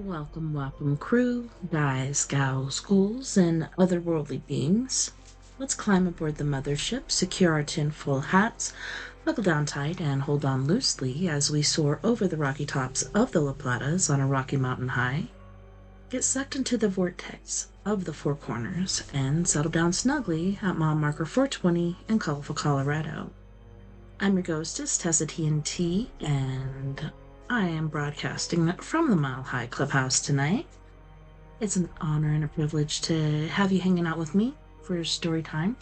Welcome, welcome, crew, guys, gals, ghouls, and otherworldly beings. Let's climb aboard the mothership, secure our tinfoil hats, buckle down tight, and hold on loosely as we soar over the rocky tops of the La Platas on a rocky mountain high. Get sucked into the vortex of the Four Corners and settle down snugly at mile marker 420 in colorful Colorado. I'm your ghostess, TessaTNT, and I am broadcasting from the Mile High Clubhouse tonight. It's an honor and a privilege to have you hanging out with me for story time.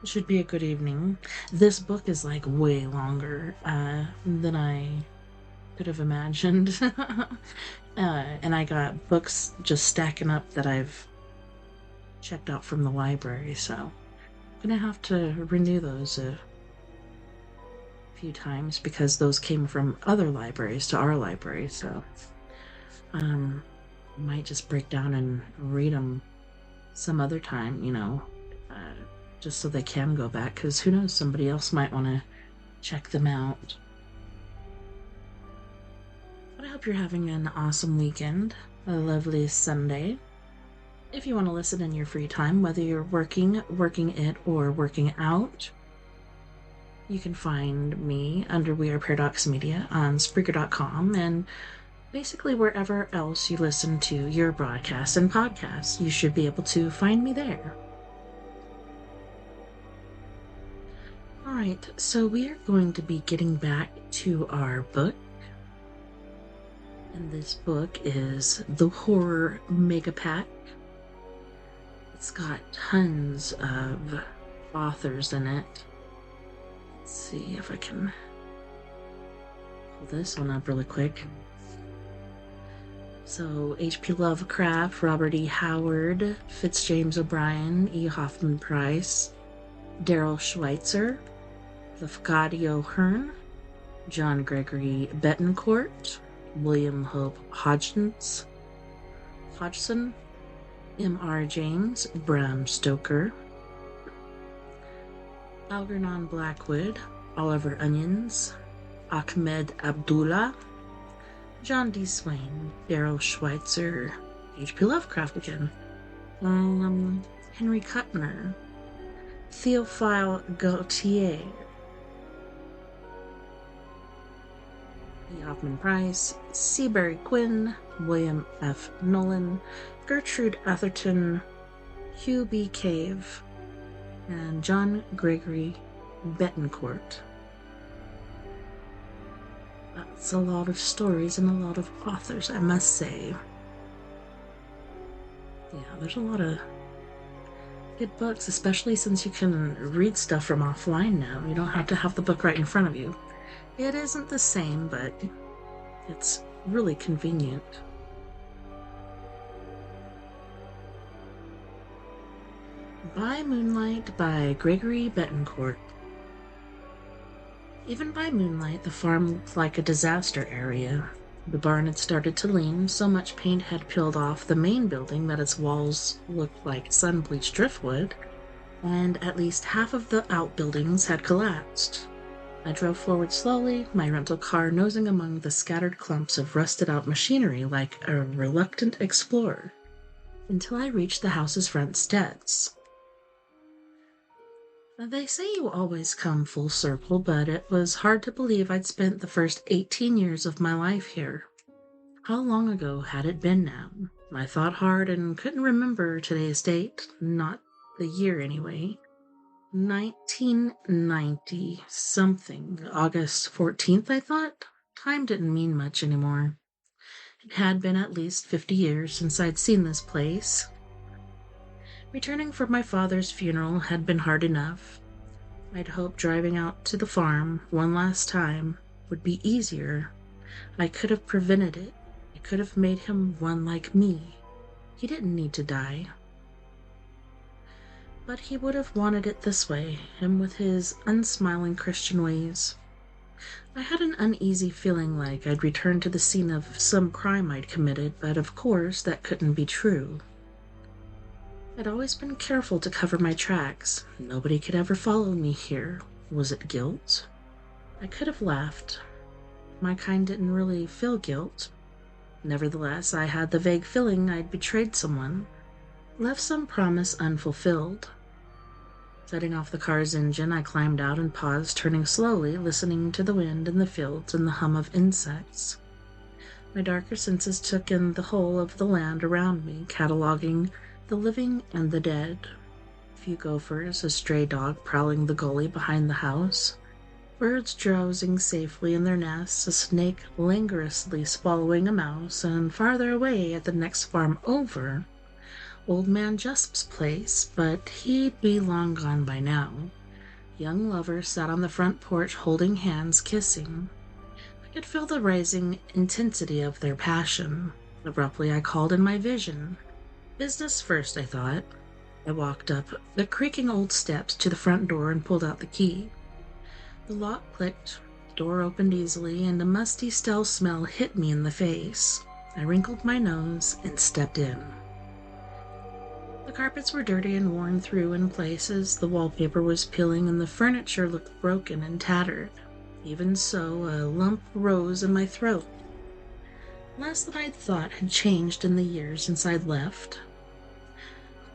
It should be a good evening. This book is like way longer than I could have imagined. And I got books just stacking up that I've checked out from the library, so I'm gonna have to renew those few times because those came from other libraries to our library, so might just break down and read them some other time, just so they can go back, because who knows, somebody else might want to check them out. But I hope you're having an awesome weekend, a lovely Sunday. If you want to listen in your free time, whether you're working it, or working out, you can find me under We Are Paradox Media on Spreaker.com and basically wherever else you listen to your broadcasts and podcasts, you should be able to find me there. Alright, so we are going to be getting back to our book. And this book is The Horror Megapack. It's got tons of authors in it. Let's see if I can pull this one up really quick. So, H.P. Lovecraft, Robert E. Howard, Fitzjames O'Brien, E. Hoffman Price, Daryl Schweitzer, Lafcadio Hearn, John Gregory Betancourt, William Hope Hodgson, M.R. James, Bram Stoker, Algernon Blackwood, Oliver Onions, Ahmed Abdullah, John D. Swain, Daryl Schweitzer, H.P. Lovecraft again, Henry Kuttner, Théophile Gautier, E. Hoffman Price, Seabury Quinn, William F. Nolan, Gertrude Atherton, Hugh B. Cave, and John Gregory Betancourt. That's a lot of stories and a lot of authors, I must say. Yeah, there's a lot of good books, especially since you can read stuff from offline now. You don't have to have the book right in front of you. It isn't the same, but it's really convenient. By Moonlight by Gregory Betancourt. Even by moonlight, the farm looked like a disaster area. The barn had started to lean, so much paint had peeled off the main building that its walls looked like sun-bleached driftwood, and at least half of the outbuildings had collapsed. I drove forward slowly, my rental car nosing among the scattered clumps of rusted-out machinery like a reluctant explorer, until I reached the house's front steps. They say you always come full circle, but it was hard to believe I'd spent the first 18 years of my life here. How long ago had it been now? I thought hard and couldn't remember today's date, not the year anyway. 1990 something, August 14th, I thought. Time didn't mean much anymore. It had been at least 50 years since I'd seen this place. Returning from my father's funeral had been hard enough. I'd hoped driving out to the farm one last time would be easier. I could have prevented it. I could have made him one like me. He didn't need to die. But he would have wanted it this way, him with his unsmiling Christian ways. I had an uneasy feeling like I'd returned to the scene of some crime I'd committed, but of course that couldn't be true. I'd always been careful to cover my tracks. Nobody could ever follow me here. Was it guilt? I could have laughed. My kind didn't really feel guilt. Nevertheless, I had the vague feeling I'd betrayed someone, left some promise unfulfilled. Setting off the car's engine, I climbed out and paused, turning slowly, listening to the wind in the fields and the hum of insects. My darker senses took in the whole of the land around me, cataloging the living and the dead. A few gophers, a stray dog prowling the gully behind the house, birds drowsing safely in their nests, a snake languorously swallowing a mouse, and farther away at the next farm over, Old Man Jusp's place, but he'd be long gone by now. Young lovers sat on the front porch holding hands, kissing. I could feel the rising intensity of their passion. Abruptly, I called in my vision. Business first, I thought. I walked up the creaking old steps to the front door and pulled out the key. The lock clicked, the door opened easily, and a musty stale smell hit me in the face. I wrinkled my nose and stepped in. The carpets were dirty and worn through in places, the wallpaper was peeling, and the furniture looked broken and tattered. Even so, a lump rose in my throat. Less than I'd thought had changed in the years since I'd left.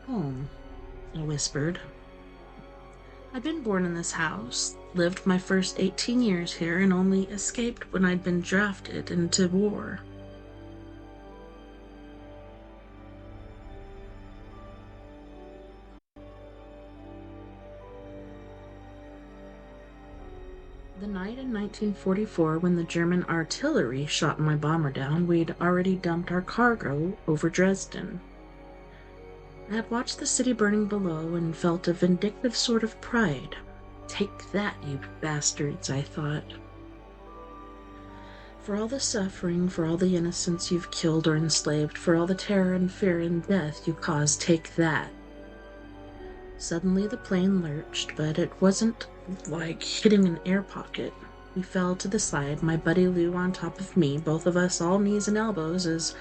Home, I whispered. I'd been born in this house, lived my first 18 years here, and only escaped when I'd been drafted into war. The night in 1944, when the German artillery shot my bomber down, we'd already dumped our cargo over Dresden. I had watched the city burning below and felt a vindictive sort of pride. Take that, you bastards, I thought. For all the suffering, for all the innocents you've killed or enslaved, for all the terror and fear and death you caused, take that. Suddenly the plane lurched, but it wasn't like hitting an air pocket. We fell to the side, my buddy Lou on top of me, both of us all knees and elbows as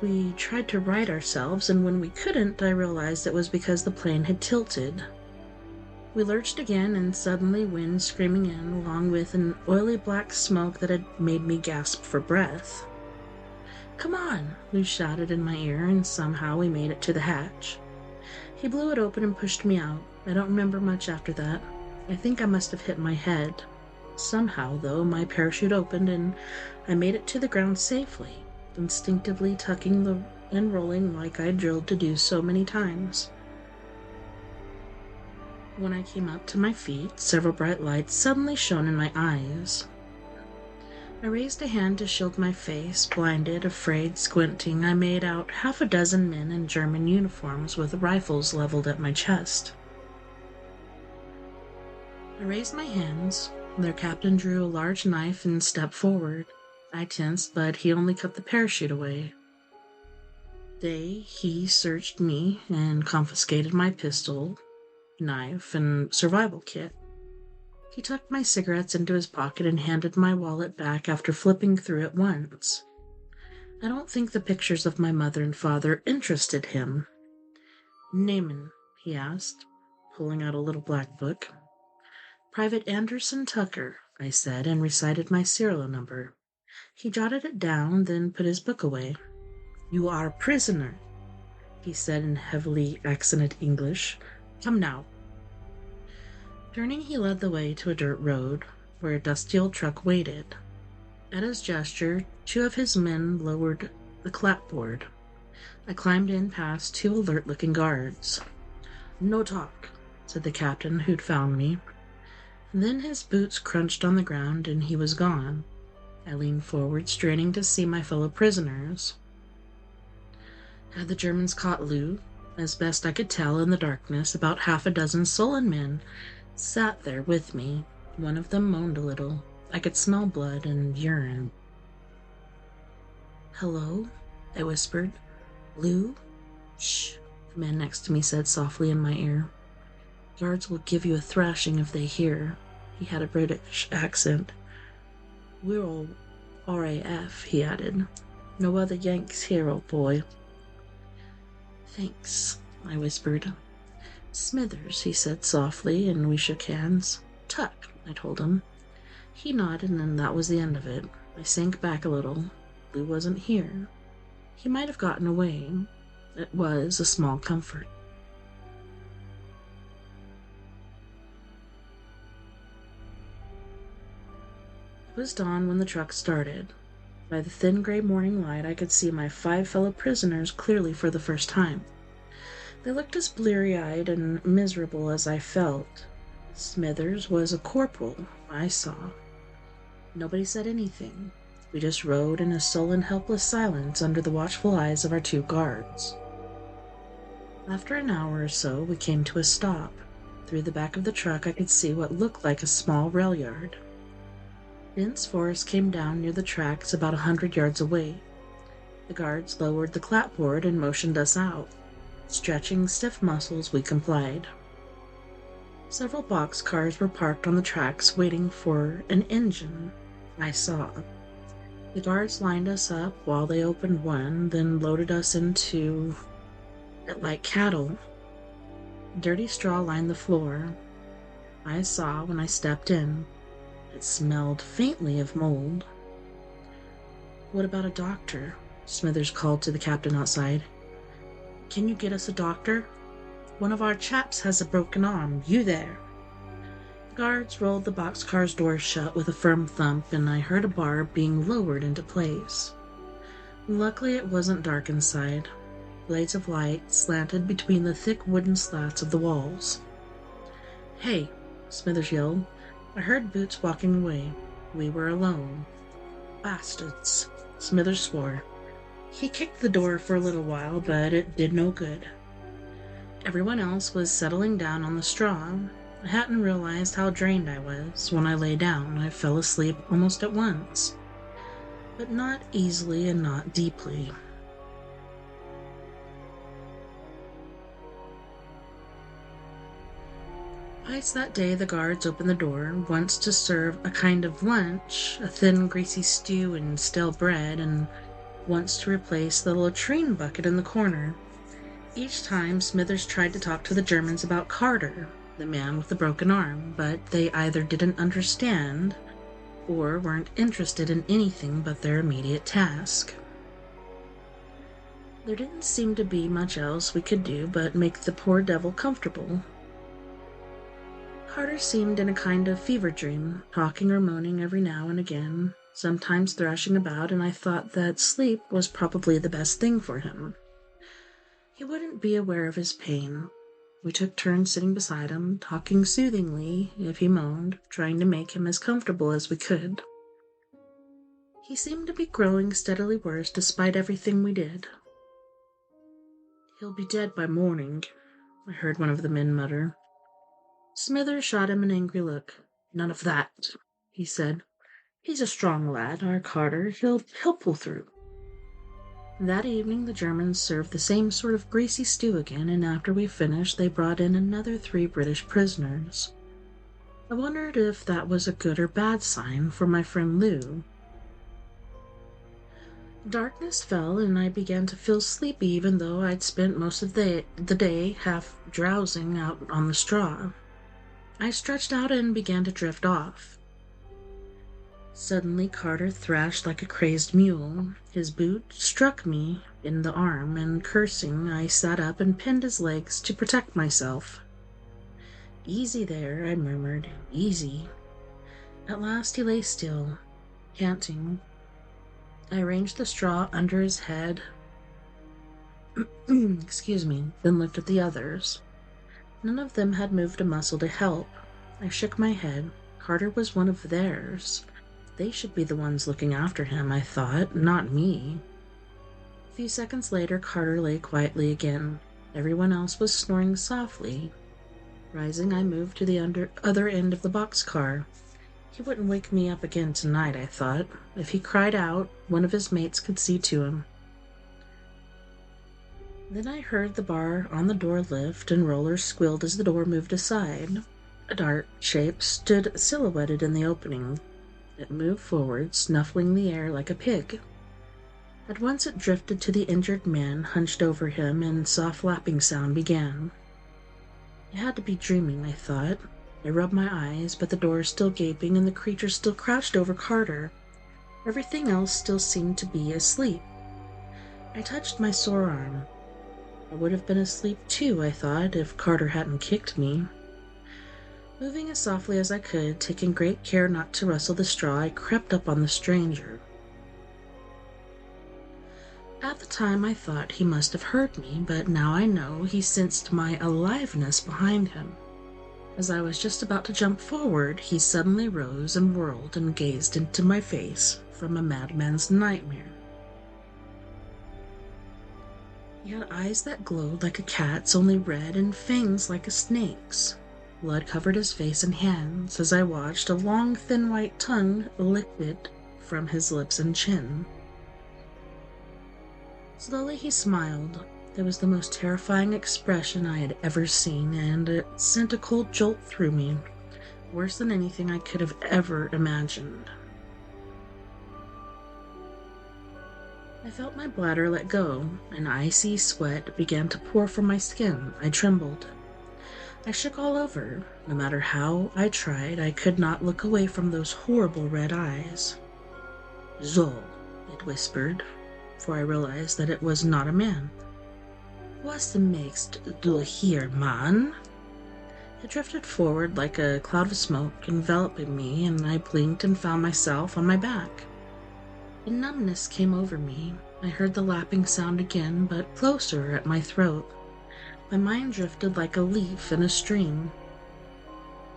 we tried to right ourselves, and when we couldn't, I realized it was because the plane had tilted. We lurched again, and suddenly wind screaming in, along with an oily black smoke that had made me gasp for breath. "Come on," Lou shouted in my ear, and somehow we made it to the hatch. He blew it open and pushed me out. I don't remember much after that. I think I must have hit my head. Somehow, though, my parachute opened and I made it to the ground safely, instinctively tucking and rolling like I drilled to do so many times. When I came up to my feet, several bright lights suddenly shone in my eyes. I raised a hand to shield my face, blinded, afraid, squinting. I made out half a dozen men in German uniforms with rifles leveled at my chest. I raised my hands. Their captain drew a large knife and stepped forward. I tensed, but he only cut the parachute away. He searched me and confiscated my pistol, knife, and survival kit. He tucked my cigarettes into his pocket and handed my wallet back after flipping through it once. I don't think the pictures of my mother and father interested him. "Naaman," he asked, pulling out a little black book. "Private Anderson Tucker," I said, and recited my serial number. He jotted it down, then put his book away. "You are a prisoner," he said in heavily accented English. "Come now." Turning, he led the way to a dirt road, where a dusty old truck waited. At his gesture, two of his men lowered the clapboard. I climbed in past two alert-looking guards. "No talk," said the captain who'd found me. Then his boots crunched on the ground, and he was gone. I leaned forward, straining to see my fellow prisoners. Had the Germans caught Lou? As best I could tell in the darkness, about half a dozen sullen men sat there with me. One of them moaned a little. I could smell blood and urine. "Hello?" I whispered. "Lou?" "Shh," the man next to me said softly in my ear. "Guards will give you a thrashing if they hear." He had a British accent. "We're all RAF," he added. "No other Yanks here, old boy." "Thanks," I whispered. "Smithers," he said softly, and we shook hands. "Tuck," I told him. He nodded, and that was the end of it. I sank back a little. Lou wasn't here. He might have gotten away. It was a small comfort. It was dawn when the truck started. By the thin gray morning light, I could see my 5 fellow prisoners clearly for the first time. They looked as bleary-eyed and miserable as I felt. Smithers was a corporal, I saw. Nobody said anything. We just rode in a sullen, helpless silence under the watchful eyes of our 2 guards. After an hour or so, we came to a stop. Through the back of the truck, I could see what looked like a small rail yard. Dense forest came down near the tracks about 100 yards away. The guards lowered the clapboard and motioned us out. Stretching stiff muscles, we complied. Several boxcars were parked on the tracks waiting for an engine, I saw. The guards lined us up while they opened one, then loaded us into it like cattle. Dirty straw lined the floor. I saw when I stepped in. It smelled faintly of mold. "What about a doctor?" Smithers called to the captain outside. "Can you get us a doctor? One of our chaps has a broken arm. You there?" The guards rolled the boxcar's doors shut with a firm thump, and I heard a bar being lowered into place. Luckily, it wasn't dark inside. Blades of light slanted between the thick wooden slats of the walls. "Hey!" Smithers yelled. I heard Boots walking away. We were alone. "Bastards!" Smithers swore. He kicked the door for a little while, but it did no good. Everyone else was settling down on the straw. I hadn't realized how drained I was. When I lay down, I fell asleep almost at once. But not easily and not deeply. Twice that day the guards opened the door, once to serve a kind of lunch, a thin greasy stew and stale bread, and once to replace the latrine bucket in the corner. Each time Smithers tried to talk to the Germans about Carter, the man with the broken arm, but they either didn't understand or weren't interested in anything but their immediate task. There didn't seem to be much else we could do but make the poor devil comfortable. Carter seemed in a kind of fever dream, talking or moaning every now and again, sometimes thrashing about, and I thought that sleep was probably the best thing for him. He wouldn't be aware of his pain. We took turns sitting beside him, talking soothingly if he moaned, trying to make him as comfortable as we could. He seemed to be growing steadily worse despite everything we did. "He'll be dead by morning," I heard one of the men mutter. Smithers shot him an angry look. "None of that," he said. "He's a strong lad, our Carter. He'll pull through." That evening the Germans served the same sort of greasy stew again, and after we finished they brought in another 3 British prisoners. I wondered if that was a good or bad sign for my friend Lou. Darkness fell, and I began to feel sleepy even though I'd spent most of the day half drowsing out on the straw. I stretched out and began to drift off. Suddenly Carter thrashed like a crazed mule. His boot struck me in the arm, and cursing, I sat up and pinned his legs to protect myself. "Easy there," I murmured. "Easy." At last he lay still, panting. I arranged the straw under his head, excuse me, then looked at the others. None of them had moved a muscle to help. I shook my head. Carter was one of theirs. They should be the ones looking after him, I thought, not me. A few seconds later, Carter lay quietly again. Everyone else was snoring softly. Rising, I moved to the other end of the boxcar. He wouldn't wake me up again tonight, I thought. If he cried out, one of his mates could see to him. Then I heard the bar on the door lift, and rollers squealed as the door moved aside. A dark shape stood silhouetted in the opening. It moved forward, snuffling the air like a pig. At once it drifted to the injured man hunched over him, and soft lapping sound began. I had to be dreaming, I thought. I rubbed my eyes, but the door was still gaping, and the creature still crouched over Carter. Everything else still seemed to be asleep. I touched my sore arm. I would have been asleep too, I thought, if Carter hadn't kicked me. Moving as softly as I could, taking great care not to rustle the straw, I crept up on the stranger. At the time, I thought he must have heard me, but now I know he sensed my aliveness behind him. As I was just about to jump forward, he suddenly rose and whirled and gazed into my face from a madman's nightmare. He had eyes that glowed like a cat's, only red, and fangs like a snake's. Blood covered his face and hands as I watched a long, thin white tongue licked it from his lips and chin. Slowly he smiled. It was the most terrifying expression I had ever seen, and it sent a cold jolt through me, worse than anything I could have ever imagined. I felt my bladder let go. An icy sweat began to pour from my skin. I trembled. I shook all over. No matter how I tried, I could not look away from those horrible red eyes. "So," it whispered, for I realized that it was not a man. "What makest du here, man?" It drifted forward like a cloud of smoke, enveloping me, and I blinked and found myself on my back. A numbness came over me. I heard the lapping sound again, but closer at my throat. My mind drifted like a leaf in a stream.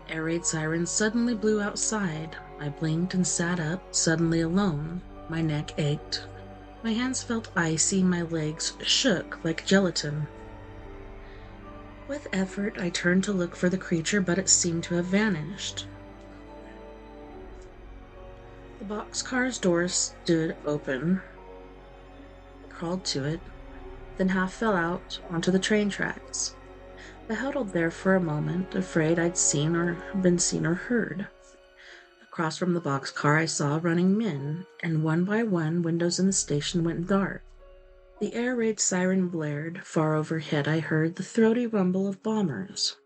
Air raid sirens suddenly blew outside. I blinked and sat up, suddenly alone. My neck ached. My hands felt icy, my legs shook like gelatin. With effort, I turned to look for the creature, but it seemed to have vanished. The boxcar's door stood open. I crawled to it, then half fell out onto the train tracks. I huddled there for a moment, afraid I'd been seen or heard. Across from the boxcar, I saw running men, and one by one, windows in the station went dark. The air raid siren blared. Far overhead, I heard the throaty rumble of bombers.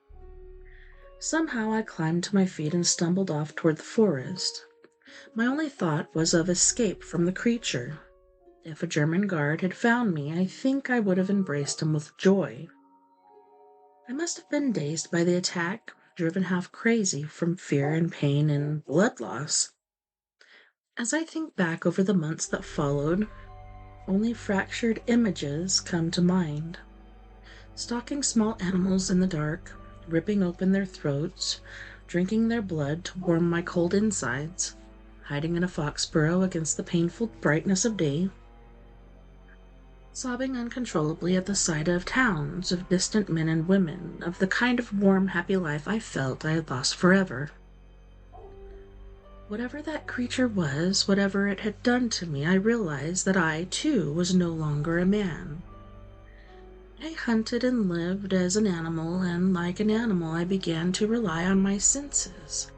Somehow, I climbed to my feet and stumbled off toward the forest. My only thought was of escape from the creature. If a German guard had found me, I think I would have embraced him with joy. I must have been dazed by the attack, driven half crazy from fear and pain and blood loss. As I think back over the months that followed, only fractured images come to mind. Stalking small animals in the dark, ripping open their throats, drinking their blood to warm my cold insides, hiding in a fox burrow against the painful brightness of day, sobbing uncontrollably at the sight of towns, of distant men and women, of the kind of warm, happy life I felt I had lost forever. Whatever that creature was, whatever it had done to me, I realized that I, too, was no longer a man. I hunted and lived as an animal, and like an animal I began to rely on my senses.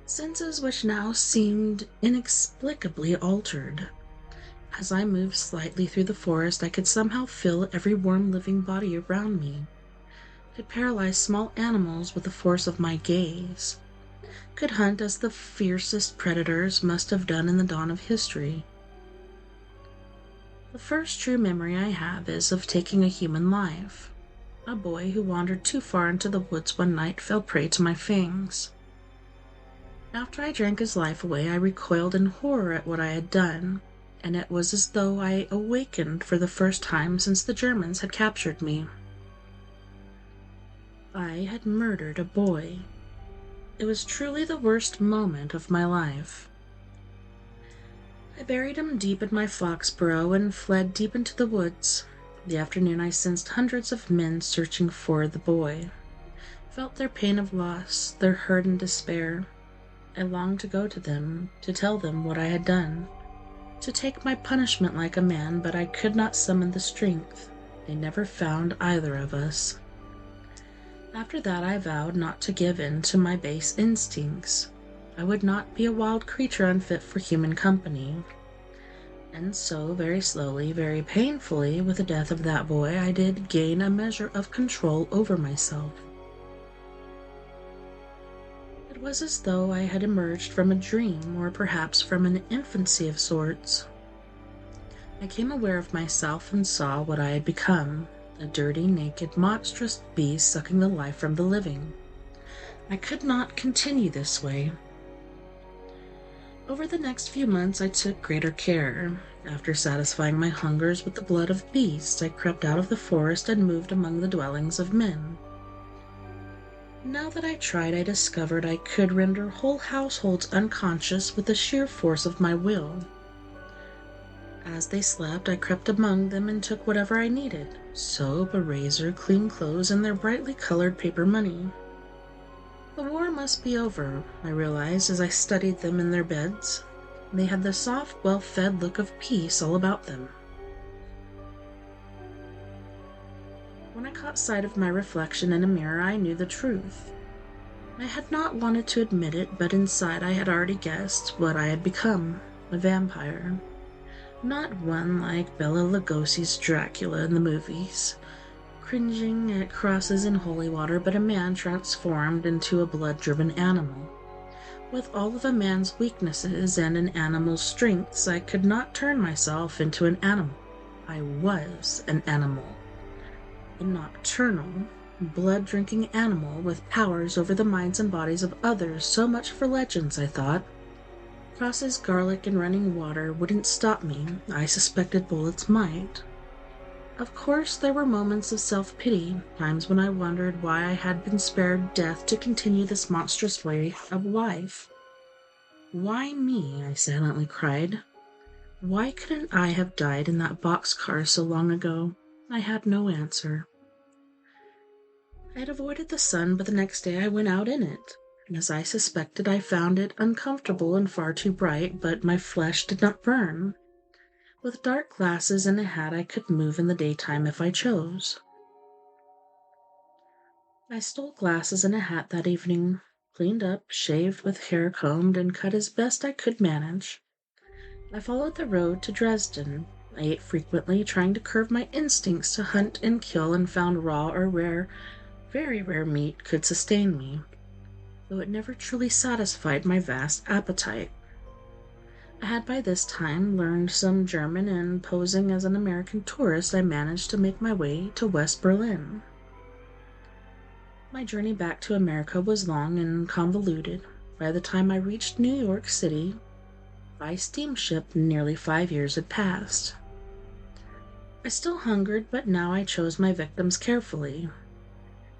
Senses which now seemed inexplicably altered. As I moved slightly through the forest, I could somehow feel every warm living body around me. Could paralyze small animals with the force of my gaze. Could hunt as the fiercest predators must have done in the dawn of history. The first true memory I have is of taking a human life. A boy who wandered too far into the woods one night fell prey to my fangs. After I drank his life away, I recoiled in horror at what I had done, and it was as though I awakened for the first time since the Germans had captured me. I had murdered a boy. It was truly the worst moment of my life. I buried him deep in my fox burrow and fled deep into the woods. The afternoon I sensed hundreds of men searching for the boy. Felt their pain of loss, their hurt and despair. I longed to go to them, to tell them what I had done, to take my punishment like a man, but I could not summon the strength. They never found either of us. After that, I vowed not to give in to my base instincts. I would not be a wild creature unfit for human company. And so, very slowly, very painfully, with the death of that boy, I did gain a measure of control over myself. It was as though I had emerged from a dream, or perhaps from an infancy of sorts. I came aware of myself and saw what I had become, a dirty, naked, monstrous beast sucking the life from the living. I could not continue this way. Over the next few months I took greater care. After satisfying my hungers with the blood of beasts, I crept out of the forest and moved among the dwellings of men. Now that I tried, I discovered I could render whole households unconscious with the sheer force of my will. As they slept, I crept among them and took whatever I needed: soap, a razor, clean clothes, and their brightly colored paper money. The war must be over, I realized as I studied them in their beds. They had the soft, well-fed look of peace all about them. When I caught sight of my reflection in a mirror, I knew the truth. I had not wanted to admit it, but inside I had already guessed what I had become: a vampire. Not one like Bela Lugosi's Dracula in the movies, cringing at crosses in holy water, but a man transformed into a blood-driven animal. With all of a man's weaknesses and an animal's strengths, I could not turn myself into an animal. I was an animal. A nocturnal, blood-drinking animal with powers over the minds and bodies of others. So much for legends, I thought. Crosses, garlic, and running water wouldn't stop me. I suspected bullets might. Of course, there were moments of self-pity, times when I wondered why I had been spared death to continue this monstrous way of life. Why me? I silently cried. Why couldn't I have died in that boxcar so long ago? I had no answer. I had avoided the sun, but the next day I went out in it. As I suspected, I found it uncomfortable and far too bright, but my flesh did not burn. With dark glasses and a hat, I could move in the daytime if I chose. I stole glasses and a hat that evening, cleaned up, shaved with hair combed, and cut as best I could manage. I followed the road to Dresden. I ate frequently, trying to curb my instincts to hunt and kill, and found raw or rare, very rare meat could sustain me, though it never truly satisfied my vast appetite. I had by this time learned some German, and posing as an American tourist, I managed to make my way to West Berlin. My journey back to America was long and convoluted. By the time I reached New York City, by steamship, nearly 5 years had passed. I still hungered, but now I chose my victims carefully.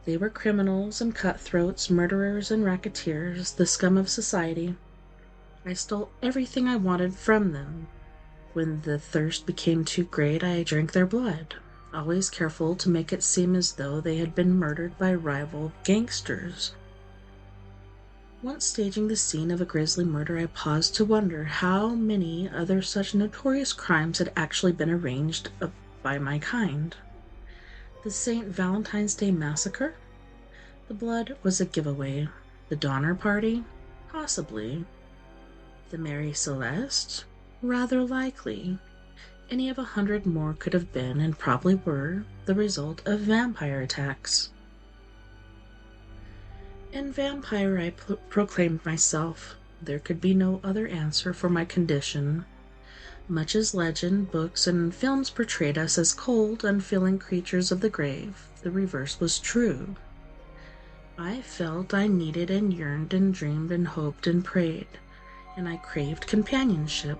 They were criminals and cutthroats, murderers and racketeers, the scum of society. I stole everything I wanted from them. When the thirst became too great, I drank their blood, always careful to make it seem as though they had been murdered by rival gangsters. Once staging the scene of a grisly murder, I paused to wonder how many other such notorious crimes had actually been arranged by my kind. The St. Valentine's Day Massacre? The blood was a giveaway. The Donner Party? Possibly. The Mary Celeste? Rather likely. Any of 100 more could have been, and probably were, the result of vampire attacks. In vampire, I proclaimed myself. There could be no other answer for my condition. Much as legend, books, and films portrayed us as cold, unfeeling creatures of the grave, the reverse was true. I felt I needed and yearned and dreamed and hoped and prayed, and I craved companionship.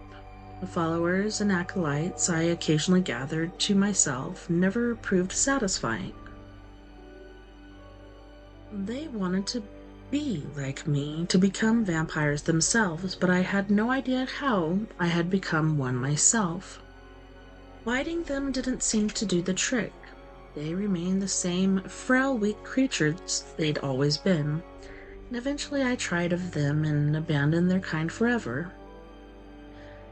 The followers and acolytes I occasionally gathered to myself never proved satisfying. They wanted to be like me, to become vampires themselves, but I had no idea how I had become one myself. Fighting them didn't seem to do the trick. They remained the same frail, weak creatures they'd always been, and eventually I tried of them and abandoned their kind forever.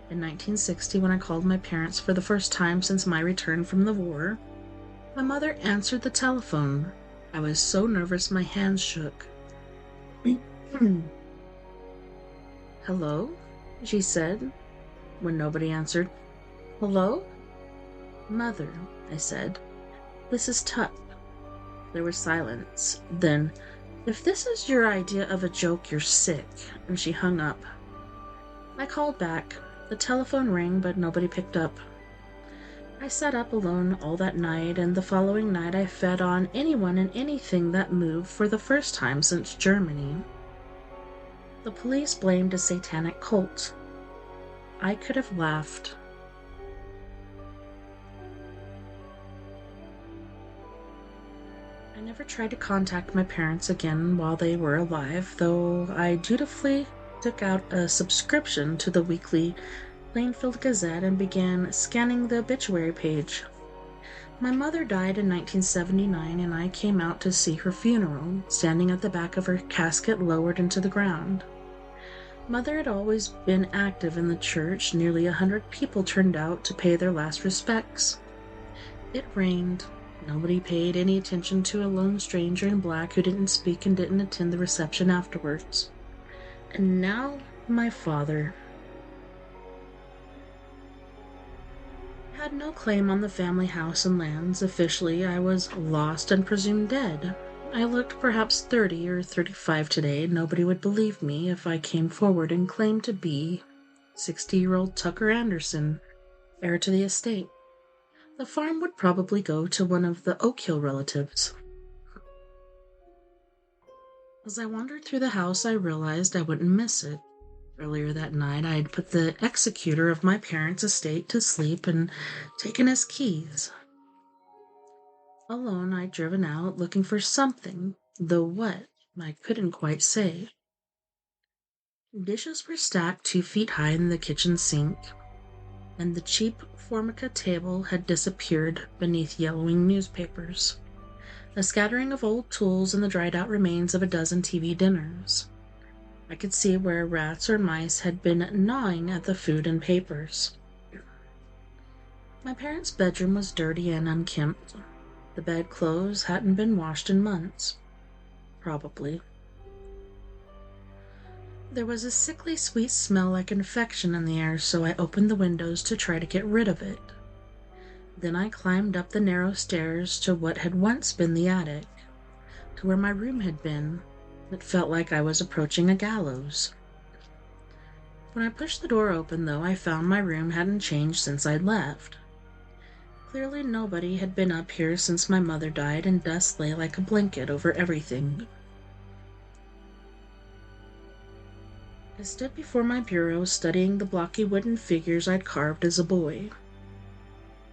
In 1960, when I called my parents for the first time since my return from the war, my mother answered the telephone. I was so nervous my hands shook. "Hello?" she said, when nobody answered. "Hello?" "Mother," I said, "this is Tuck." There was silence. Then, "If this is your idea of a joke, you're sick," and she hung up. I called back. The telephone rang, but nobody picked up. I sat up alone all that night, and the following night I fed on anyone and anything that moved for the first time since Germany. The police blamed a satanic cult. I could have laughed. I never tried to contact my parents again while they were alive, though I dutifully took out a subscription to the weekly Plainfield Gazette and began scanning the obituary page. My mother died in 1979, and I came out to see her funeral, standing at the back of her casket lowered into the ground. Mother had always been active in the church. Nearly 100 people turned out to pay their last respects. It rained. Nobody paid any attention to a lone stranger in black who didn't speak and didn't attend the reception afterwards. And now, my father had no claim on the family house and lands. Officially, I was lost and presumed dead. I looked perhaps 30 or 35 today. Nobody would believe me if I came forward and claimed to be 60-year-old Tucker Anderson, heir to the estate. The farm would probably go to one of the Oak Hill relatives. As I wandered through the house, I realized I wouldn't miss it. Earlier that night, I had put the executor of my parents' estate to sleep and taken his keys. Alone, I'd driven out looking for something, though what, I couldn't quite say. Dishes were stacked 2 feet high in the kitchen sink, and the cheap Formica table had disappeared beneath yellowing newspapers. A scattering of old tools and the dried-out remains of a dozen TV dinners. I could see where rats or mice had been gnawing at the food and papers. My parents' bedroom was dirty and unkempt. The bedclothes hadn't been washed in months. Probably. There was a sickly sweet smell like infection in the air, so I opened the windows to try to get rid of it. Then I climbed up the narrow stairs to what had once been the attic, to where my room had been. It felt like I was approaching a gallows. When I pushed the door open, though, I found my room hadn't changed since I'd left. Clearly nobody had been up here since my mother died, and dust lay like a blanket over everything. I stood before my bureau, studying the blocky wooden figures I'd carved as a boy.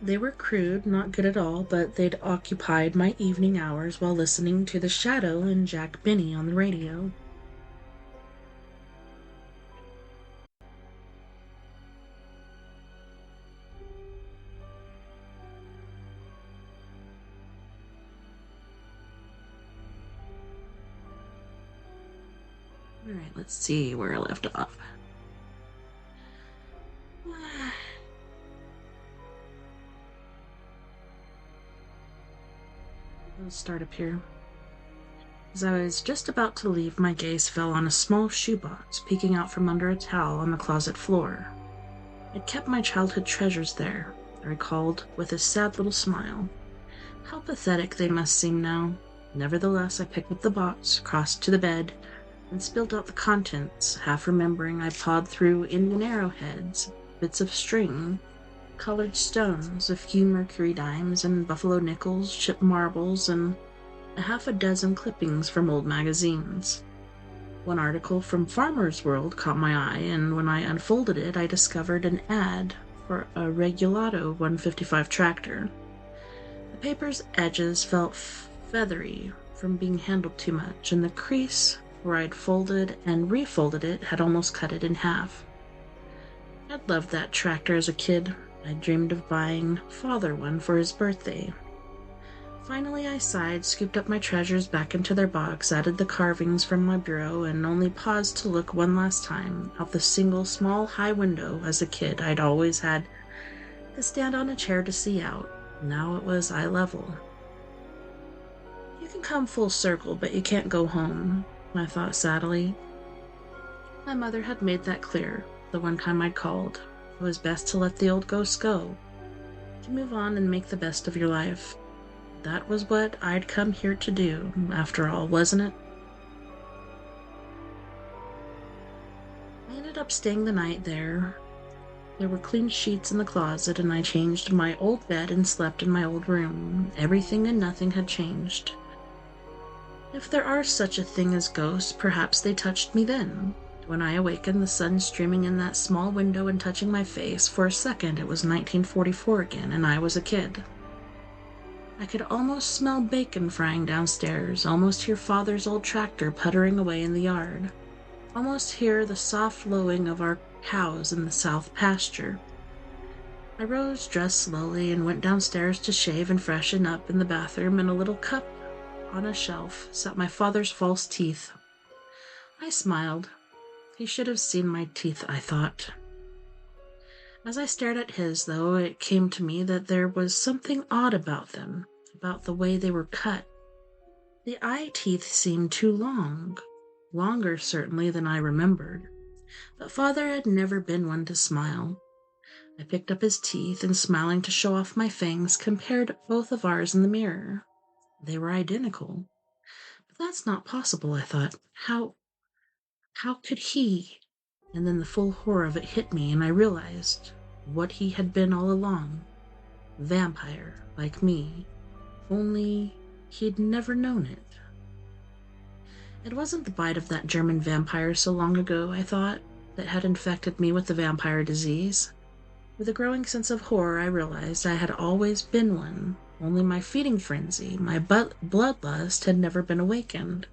They were crude, not good at all, but they'd occupied my evening hours while listening to The Shadow and Jack Benny on the radio. Alright, let's see where I left off. Let's start up here. As I was just about to leave, my gaze fell on a small shoebox peeking out from under a towel on the closet floor. I'd kept my childhood treasures there, I recalled with a sad little smile. How pathetic they must seem now. Nevertheless, I picked up the box, crossed to the bed, and spilled out the contents, half remembering I pawed through Indian arrowheads, bits of string, colored stones, a few mercury dimes and buffalo nickels, chipped marbles, and a half a dozen clippings from old magazines. One article from Farmer's World caught my eye, and when I unfolded it, I discovered an ad for a Regulado 155 tractor. The paper's edges felt feathery from being handled too much, and the crease where I'd folded and refolded it had almost cut it in half. I'd loved that tractor as a kid. I dreamed of buying Father one for his birthday. Finally, I sighed, scooped up my treasures back into their box, added the carvings from my bureau, and only paused to look one last time out the single small high window. As a kid, I'd always had to stand on a chair to see out. Now it was eye level. You can come full circle, but you can't go home, I thought sadly. My mother had made that clear the one time I'd called. It was best to let the old ghosts go, to move on and make the best of your life. That was what I'd come here to do, after all, wasn't it? up staying the night there. There were clean sheets in the closet, and I changed my old bed and slept in my old room. Everything and nothing had changed. If there are such a thing as ghosts, perhaps they touched me then. When I awakened, the sun streaming in that small window and touching my face, for a second it was 1944 again, and I was a kid. I could almost smell bacon frying downstairs, almost hear Father's old tractor puttering away in the yard, almost hear the soft lowing of our cows in the south pasture. I rose, dressed slowly, and went downstairs to shave and freshen up. In the bathroom, in a little cup on a shelf, sat my father's false teeth. I smiled. He should have seen my teeth, I thought. As I stared at his, though, it came to me that there was something odd about them, about the way they were cut. The eye teeth seemed too long, longer certainly than I remembered. But Father had never been one to smile. I picked up his teeth and, smiling to show off my fangs, compared both of ours in the mirror. They were identical. But that's not possible, I thought. How could he? And then the full horror of it hit me, and I realized what he had been all along. Vampire, like me. Only he'd never known it. It wasn't the bite of that German vampire so long ago, I thought, that had infected me with the vampire disease. With a growing sense of horror, I realized I had always been one. Only my feeding frenzy, my bloodlust, had never been awakened.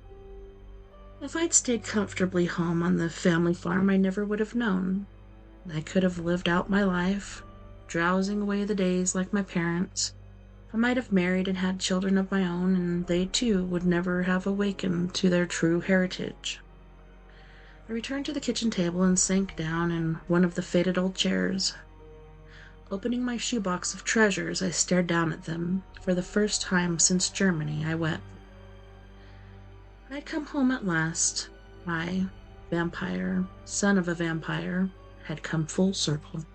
If I'd stayed comfortably home on the family farm, I never would have known. I could have lived out my life, drowsing away the days like my parents. I might have married and had children of my own, and they too would never have awakened to their true heritage. I returned to the kitchen table and sank down in one of the faded old chairs. Opening my shoebox of treasures, I stared down at them. For the first time since Germany, I wept. I'd come home at last. I, vampire, son of a vampire, had come full circle.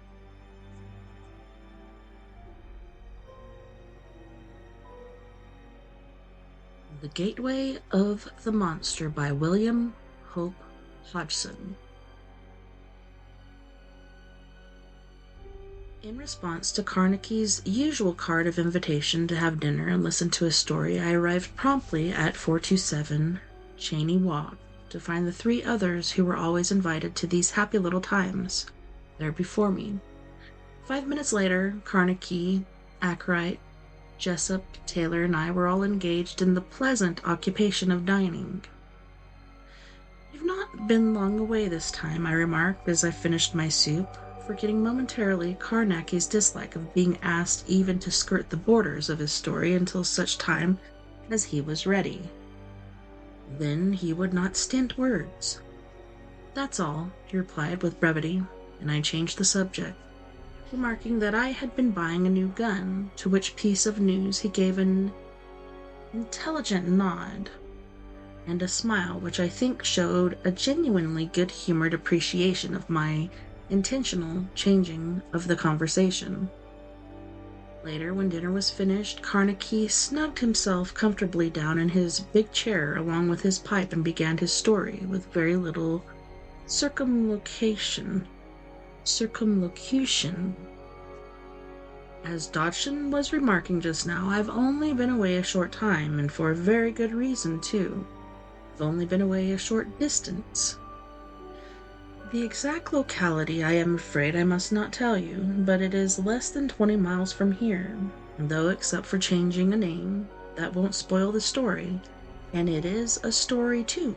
The Gateway of the Monster by William Hope Hodgson. In response to Carnegie's usual card of invitation to have dinner and listen to a story, I arrived promptly at 427 Cheney Walk to find the three others who were always invited to these happy little times there before me. 5 minutes later, Carnegie, Ackright, Jessup, Taylor, and I were all engaged in the pleasant occupation of dining. "You've not been long away this time," I remarked as I finished my soup, forgetting momentarily Carnaggie's dislike of being asked even to skirt the borders of his story until such time as he was ready. Then he would not stint words. "That's all," he replied with brevity, and I changed the subject, remarking that I had been buying a new gun, to which piece of news he gave an intelligent nod and a smile which I think showed a genuinely good-humored appreciation of my intentional changing of the conversation. Later, when dinner was finished, Carnegie snugged himself comfortably down in his big chair along with his pipe and began his story with very little circumlocution. As Dodgson was remarking just now, I've only been away a short time, and for a very good reason, too. I've only been away a short distance. The exact locality, I am afraid I must not tell you, but it is less than 20 miles from here, though except for changing a name, that won't spoil the story, and it is a story too.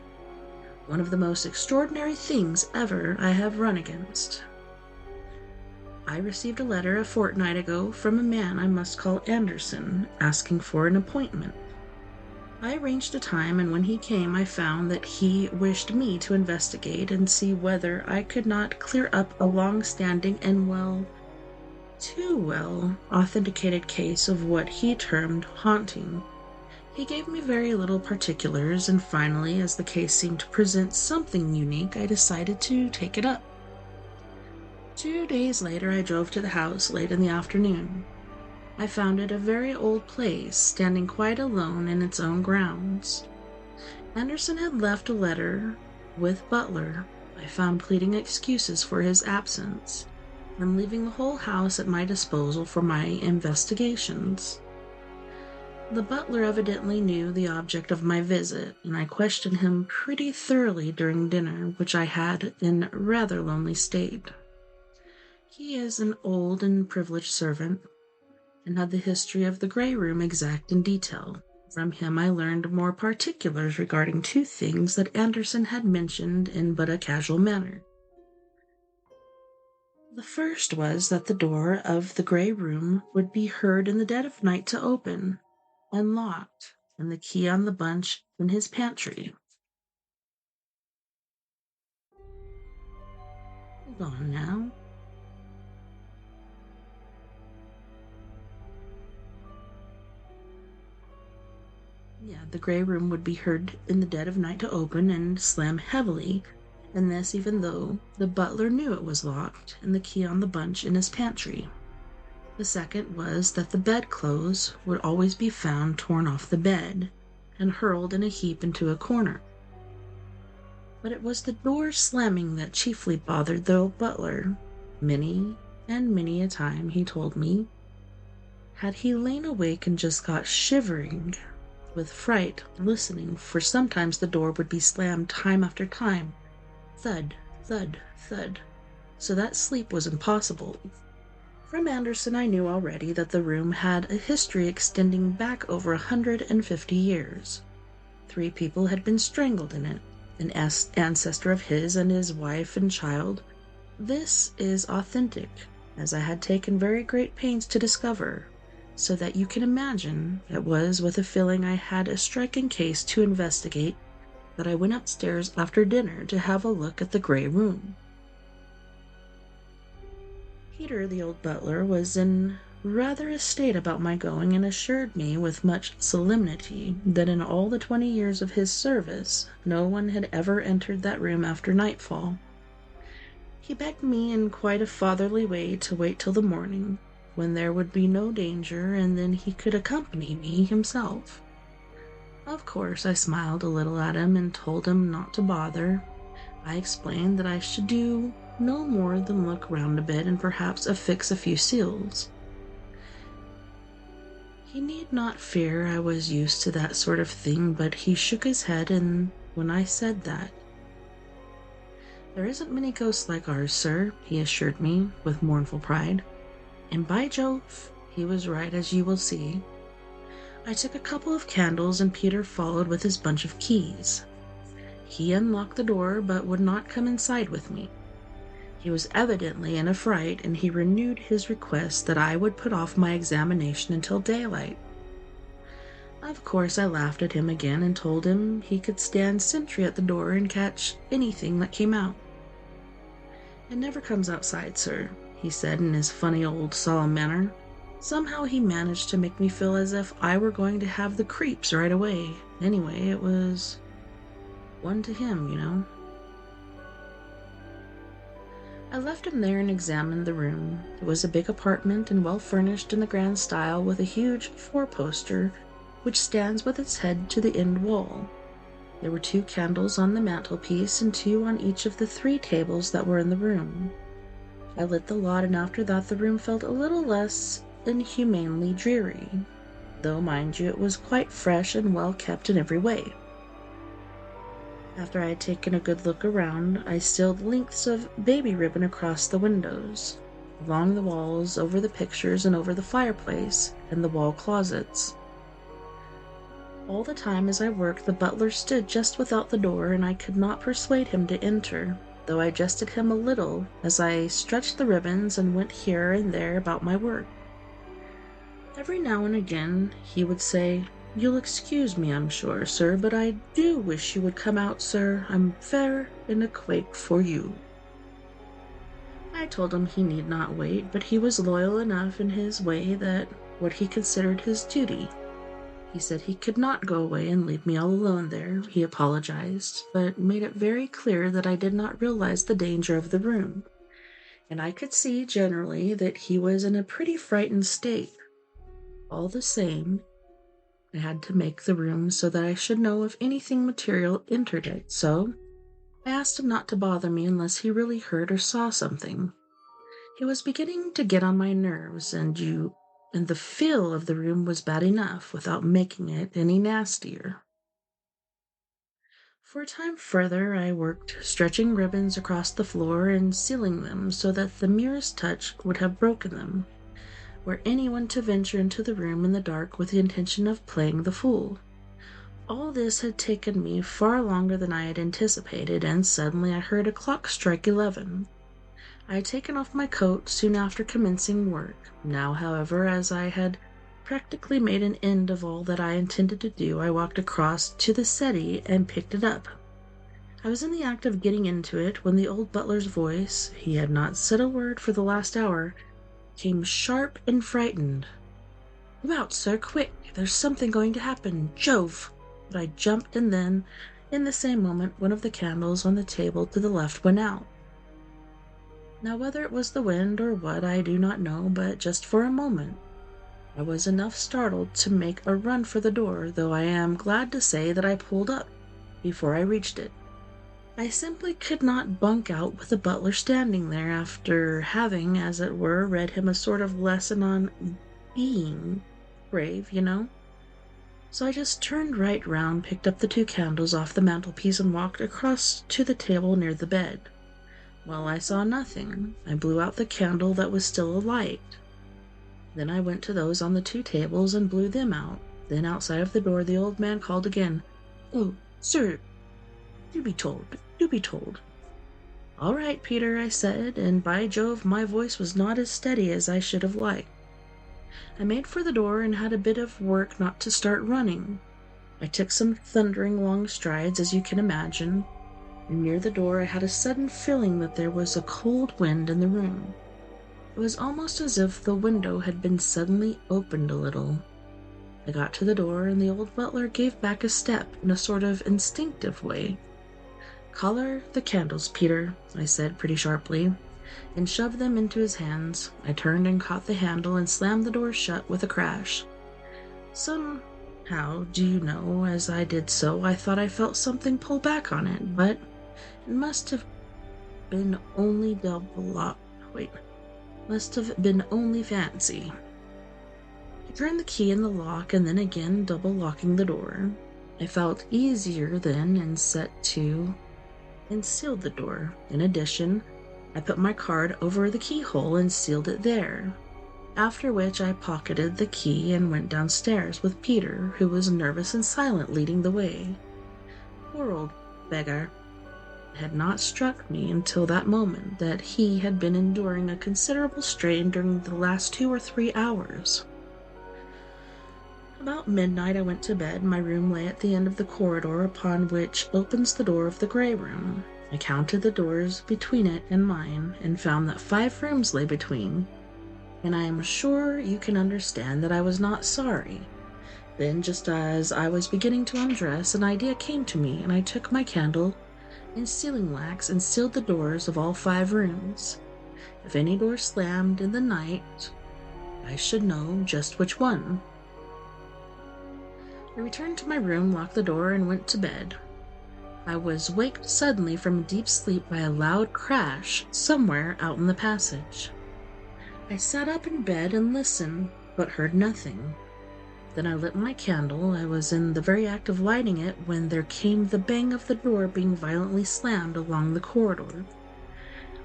One of the most extraordinary things ever I have run against. I received a letter a fortnight ago from a man I must call Anderson, asking for an appointment. I arranged a time, and when he came I found that he wished me to investigate and see whether I could not clear up a long-standing and too well authenticated case of what he termed haunting. He gave me very little particulars, and finally, as the case seemed to present something unique, I decided to take it up. 2 days later I drove to the house late in the afternoon. I found it a very old place, standing quite alone in its own grounds. Anderson had left a letter with Butler, I found pleading excuses for his absence, and leaving the whole house at my disposal for my investigations. The butler evidently knew the object of my visit, and I questioned him pretty thoroughly during dinner, which I had in rather lonely state. He is an old and privileged servant, and had the history of the Grey Room exact in detail. From him I learned more particulars regarding two things that Anderson had mentioned in but a casual manner. The first was that the door of the Grey Room would be heard in the dead of night to open, unlocked, and the key on the bunch in his pantry. Hold on now. Yeah, the Grey Room would be heard in the dead of night to open and slam heavily, and this even though the butler knew it was locked and the key on the bunch in his pantry. The second was that the bedclothes would always be found torn off the bed and hurled in a heap into a corner. But it was the door slamming that chiefly bothered the old butler. Many and many a time, he told me, had he lain awake and just got shivering with fright, listening, for sometimes the door would be slammed time after time, thud, thud, thud, so that sleep was impossible. From Anderson I knew already that the room had a history extending back over 150 years. 3 people had been strangled in it, an ancestor of his and his wife and child. This is authentic, as I had taken very great pains to discover, so that you can imagine it was with a feeling I had a striking case to investigate that I went upstairs after dinner to have a look at the Grey Room. Peter, the old butler, was in rather a state about my going, and assured me with much solemnity that in all the 20 years of his service no one had ever entered that room after nightfall. He begged me in quite a fatherly way to wait till the morning, when there would be no danger, and then he could accompany me himself. Of course, I smiled a little at him and told him not to bother. I explained that I should do no more than look round a bit and perhaps affix a few seals. He need not fear I was used to that sort of thing, but he shook his head, and when I said that, "There isn't many ghosts like ours, sir," he assured me with mournful pride. And by Jove, he was right, as you will see. I took a couple of candles, and Peter followed with his bunch of keys. He unlocked the door, but would not come inside with me. He was evidently in a fright, and he renewed his request that I would put off my examination until daylight. Of course, I laughed at him again and told him he could stand sentry at the door and catch anything that came out. "It never comes outside, sir," he said in his funny old solemn manner. Somehow he managed to make me feel as if I were going to have the creeps right away. Anyway, it was one to him, you know. I left him there and examined the room. It was a big apartment and well furnished in the grand style, with a huge 4-poster which stands with its head to the end wall. There were 2 candles on the mantelpiece and 2 on each of the 3 tables that were in the room. I lit the lot, and after that the room felt a little less inhumanely dreary, though, mind you, it was quite fresh and well kept in every way. After I had taken a good look around, I sealed lengths of baby ribbon across the windows, along the walls, over the pictures, and over the fireplace and the wall closets. All the time as I worked, the butler stood just without the door, and I could not persuade him to enter, though I jested him a little as I stretched the ribbons and went here and there about my work. Every now and again he would say, "You'll excuse me, I'm sure, sir, but I do wish you would come out, sir. I'm fair in a quake for you." I told him he need not wait, but he was loyal enough in his way that what he considered his duty. He said he could not go away and leave me all alone there. He apologized, but made it very clear that I did not realize the danger of the room, and I could see generally that he was in a pretty frightened state. All the same, I had to make the room so that I should know if anything material entered it, so I asked him not to bother me unless he really heard or saw something. He was beginning to get on my nerves, and the feel of the room was bad enough without making it any nastier. For a time further, I worked stretching ribbons across the floor and sealing them so that the merest touch would have broken them, were anyone to venture into the room in the dark with the intention of playing the fool. All this had taken me far longer than I had anticipated, and suddenly I heard a clock strike 11. I had taken off my coat soon after commencing work. Now, however, as I had practically made an end of all that I intended to do, I walked across to the settee and picked it up. I was in the act of getting into it when the old butler's voice, he had not said a word for the last hour, came sharp and frightened. "Come out, sir, quick! There's something going to happen! Jove!" But I jumped, and then, in the same moment, one of the candles on the table to the left went out. Now, whether it was the wind or what, I do not know, but just for a moment, I was enough startled to make a run for the door, though I am glad to say that I pulled up before I reached it. I simply could not bunk out with the butler standing there after having, as it were, read him a sort of lesson on being brave, So I just turned right round, picked up the 2 candles off the mantelpiece, and walked across to the table near the bed. Well, I saw nothing. I blew out the candle that was still alight. Then I went to those on the 2 tables and blew them out. Then outside of the door the old man called again. "Oh, sir, do be told, do be told." "All right, Peter," I said, and by Jove, my voice was not as steady as I should have liked. I made for the door and had a bit of work not to start running. I took some thundering long strides, as you can imagine, and near the door I had a sudden feeling that there was a cold wind in the room. It was almost as if the window had been suddenly opened a little. I got to the door, and the old butler gave back a step in a sort of instinctive way. "Collar the candles, Peter," I said pretty sharply, and shoved them into his hands. I turned and caught the handle and slammed the door shut with a crash. Somehow, as I did so, I thought I felt something pull back on it, but it must have been only fancy. I turned the key in the lock and then again double locking the door. I felt easier then and set to and sealed the door. In addition, I put my card over the keyhole and sealed it there, after which I pocketed the key and went downstairs with Peter, who was nervous and silent, leading the way. Poor old beggar. It had not struck me until that moment that he had been enduring a considerable strain during the last 2 or 3 hours. About midnight I went to bed. My room lay at the end of the corridor upon which opens the door of the grey room. I counted the doors between it and mine, and found that 5 rooms lay between, and I am sure you can understand that I was not sorry. Then, just as I was beginning to undress, an idea came to me, and I took my candle and sealing wax and sealed the doors of all 5 rooms. If any door slammed in the night, I should know just which one. I returned to my room, locked the door, and went to bed. I was waked suddenly from a deep sleep by a loud crash somewhere out in the passage. I sat up in bed and listened, but heard nothing. Then I lit my candle. I was in the very act of lighting it when there came the bang of the door being violently slammed along the corridor.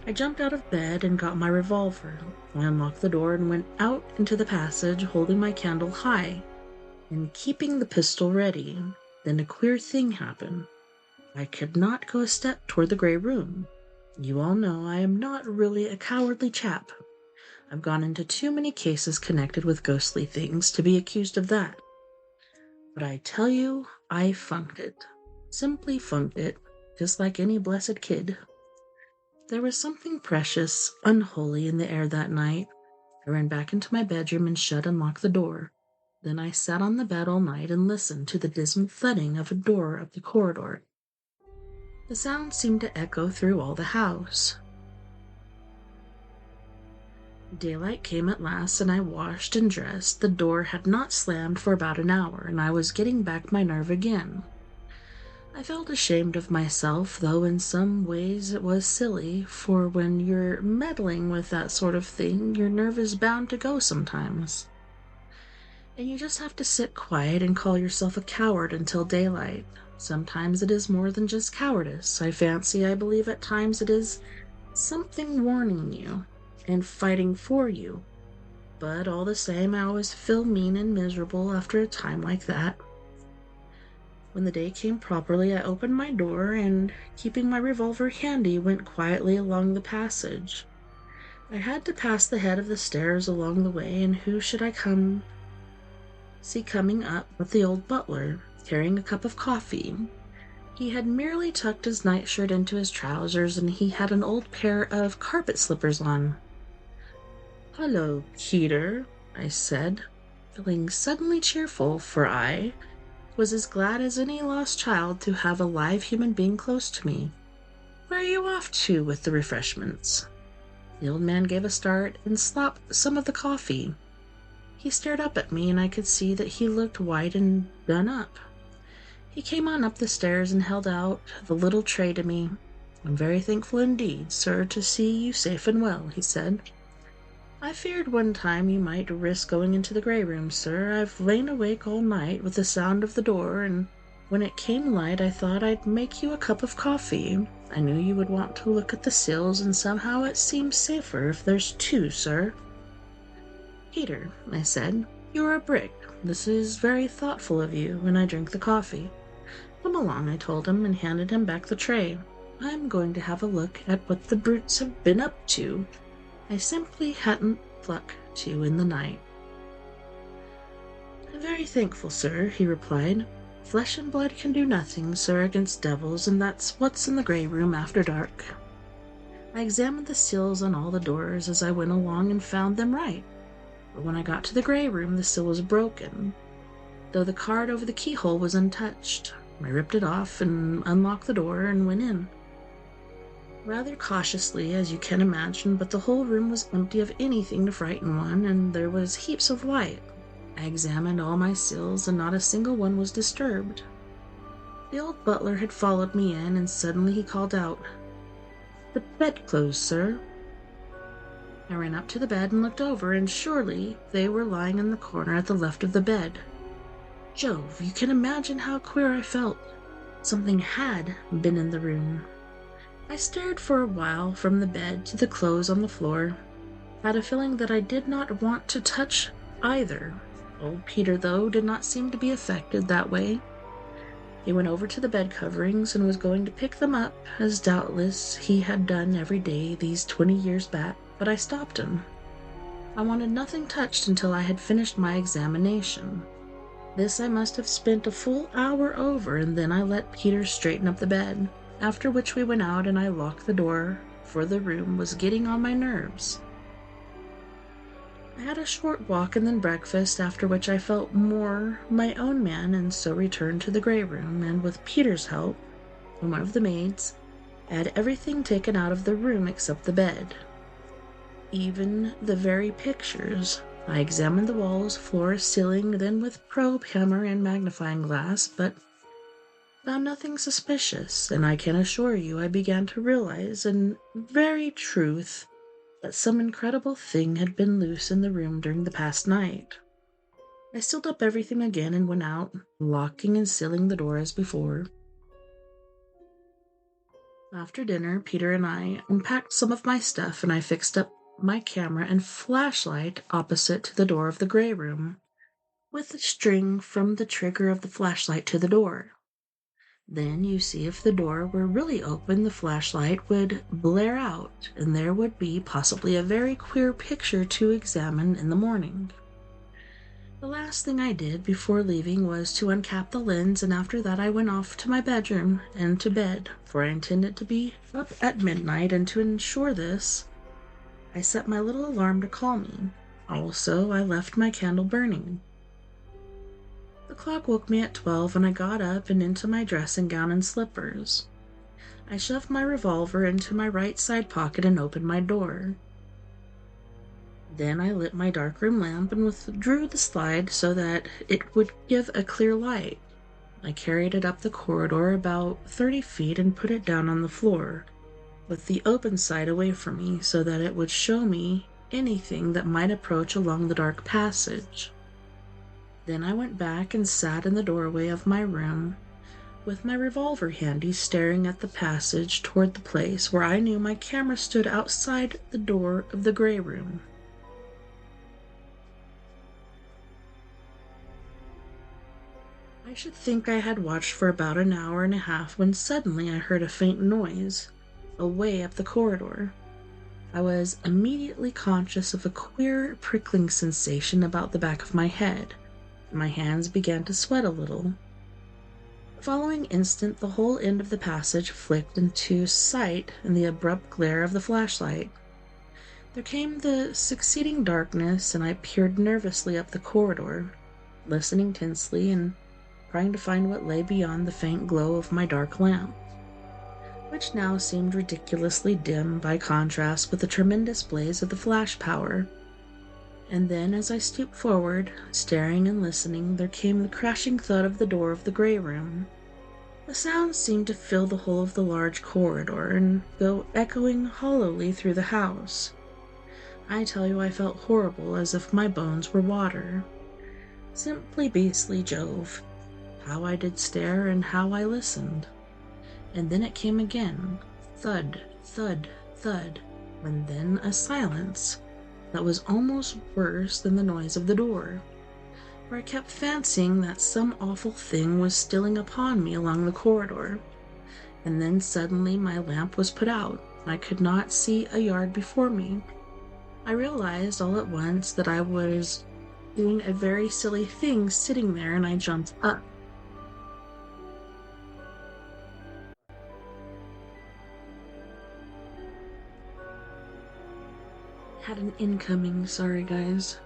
I jumped out of bed and got my revolver. I unlocked the door and went out into the passage, holding my candle high and keeping the pistol ready. Then a queer thing happened. I could not go a step toward the grey room. You all know I am not really a cowardly chap. I've gone into too many cases connected with ghostly things to be accused of that. But I tell you, I funked it. Simply funked it, just like any blessed kid. There was something precious, unholy in the air that night. I ran back into my bedroom and shut and locked the door. Then I sat on the bed all night and listened to the dismal thudding of a door up the corridor. The sound seemed to echo through all the house. Daylight came at last, and I washed and dressed. The door had not slammed for about an hour, and I was getting back my nerve again. I felt ashamed of myself, though in some ways it was silly, for when you're meddling with that sort of thing, your nerve is bound to go sometimes. And you just have to sit quiet and call yourself a coward until daylight. Sometimes it is more than just cowardice. I believe at times it is something warning you and fighting for you. But all the same, I always feel mean and miserable after a time like that. When the day came properly, I opened my door and, keeping my revolver handy, went quietly along the passage. I had to pass the head of the stairs along the way, and who should I see coming up but the old butler, carrying a cup of coffee. He had merely tucked his nightshirt into his trousers, and he had an old pair of carpet slippers on. "Hello, Peter," I said, feeling suddenly cheerful, for I was as glad as any lost child to have a live human being close to me. "Where are you off to with the refreshments?" The old man gave a start and slopped some of the coffee. He stared up at me, and I could see that he looked white and done up. He came on up the stairs and held out the little tray to me. "I'm very thankful indeed, sir, to see you safe and well," he said. "I feared one time you might risk going into the grey room, sir. I've lain awake all night with the sound of the door, and when it came light I thought I'd make you a cup of coffee. I knew you would want to look at the seals, and somehow it seems safer if there's two, sir." "Peter," I said, "you are a brick. This is very thoughtful of you, and I drink the coffee." "Come along," I told him, and handed him back the tray. "I'm going to have a look at what the brutes have been up to. I simply hadn't pluck to in the night." "I'm very thankful, sir," he replied. "Flesh and blood can do nothing, sir, against devils, and that's what's in the grey room after dark." I examined the seals on all the doors as I went along and found them right. But when I got to the grey room, the seal was broken, though the card over the keyhole was untouched. I ripped it off and unlocked the door and went in. Rather cautiously, as you can imagine, but the whole room was empty of anything to frighten one, and there was heaps of light. I examined all my seals, and not a single one was disturbed. The old butler had followed me in, and suddenly he called out, "The bedclothes, sir." I ran up to the bed and looked over, and surely they were lying in the corner at the left of the bed. Jove, you can imagine how queer I felt. Something had been in the room. I stared for a while from the bed to the clothes on the floor, had a feeling that I did not want to touch either. Old Peter, though, did not seem to be affected that way. He went over to the bed coverings and was going to pick them up, as doubtless he had done every day these 20 years back, but I stopped him. I wanted nothing touched until I had finished my examination. This I must have spent a full hour over, and then I let Peter straighten up the bed, after which we went out and I locked the door, for the room was getting on my nerves. I had a short walk and then breakfast, after which I felt more my own man, and so returned to the grey room, and with Peter's help, and one of the maids, I had everything taken out of the room except the bed. Even the very pictures. I examined the walls, floor, ceiling, then with probe, hammer, and magnifying glass, but found nothing suspicious, and I can assure you I began to realize in very truth that some incredible thing had been loose in the room during the past night. I sealed up everything again and went out, locking and sealing the door as before. After dinner, Peter and I unpacked some of my stuff, and I fixed up my camera and flashlight opposite to the door of the grey room, with the string from the trigger of the flashlight to the door. Then, you see, if the door were really open, the flashlight would blare out, and there would be possibly a very queer picture to examine in the morning. The last thing I did before leaving was to uncap the lens, and after that I went off to my bedroom and to bed, for I intended to be up at midnight, and to ensure this, I set my little alarm to call me. Also, I left my candle burning. The clock woke me at 12, and I got up and into my dressing gown and slippers. I shoved my revolver into my right side pocket and opened my door. Then I lit my darkroom lamp and withdrew the slide so that it would give a clear light. I carried it up the corridor about 30 feet and put it down on the floor, with the open side away from me so that it would show me anything that might approach along the dark passage. Then I went back and sat in the doorway of my room, with my revolver handy, staring at the passage toward the place where I knew my camera stood outside the door of the gray room. I should think I had watched for about an hour and a half when suddenly I heard a faint noise away up the corridor. I was immediately conscious of a queer prickling sensation about the back of my head. My hands began to sweat a little. The following instant, the whole end of the passage flicked into sight in the abrupt glare of the flashlight. There came the succeeding darkness, and I peered nervously up the corridor, listening tensely and trying to find what lay beyond the faint glow of my dark lamp, which now seemed ridiculously dim by contrast with the tremendous blaze of the flash power. And then, as I stooped forward, staring and listening, there came the crashing thud of the door of the gray room. The sound seemed to fill the whole of the large corridor and go echoing hollowly through the house. I tell you, I felt horrible, as if my bones were water. Simply beastly Jove. How I did stare and how I listened. And then it came again, thud, thud, thud, and then a silence that was almost worse than the noise of the door, for I kept fancying that some awful thing was stealing upon me along the corridor. And then suddenly my lamp was put out. I could not see a yard before me. I realized all at once that I was doing a very silly thing sitting there, and I jumped up. Had an incoming, sorry guys.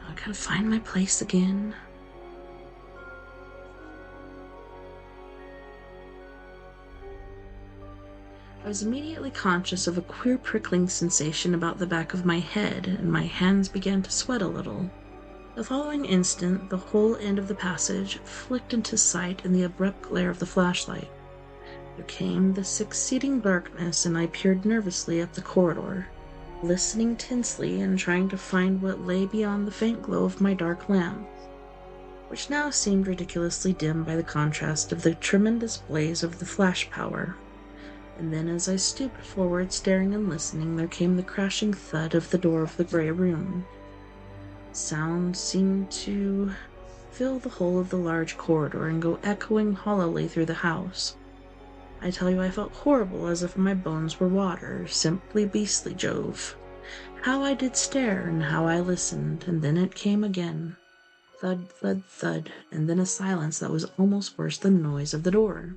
I gotta find my place again. I was immediately conscious of a queer prickling sensation about the back of my head, and my hands began to sweat a little. The following instant, the whole end of the passage flicked into sight in the abrupt glare of the flashlight. There came the succeeding darkness, and I peered nervously up the corridor, listening tensely and trying to find what lay beyond the faint glow of my dark lamp, which now seemed ridiculously dim by the contrast of the tremendous blaze of the flash power. And then, as I stooped forward, staring and listening, there came the crashing thud of the door of the gray room. Sound seemed to fill the whole of the large corridor and go echoing hollowly through the house. I tell you, I felt horrible, as if my bones were water. Simply beastly Jove. How I did stare and how I listened, and then it came again. Thud, thud, thud, and then a silence that was almost worse than the noise of the door.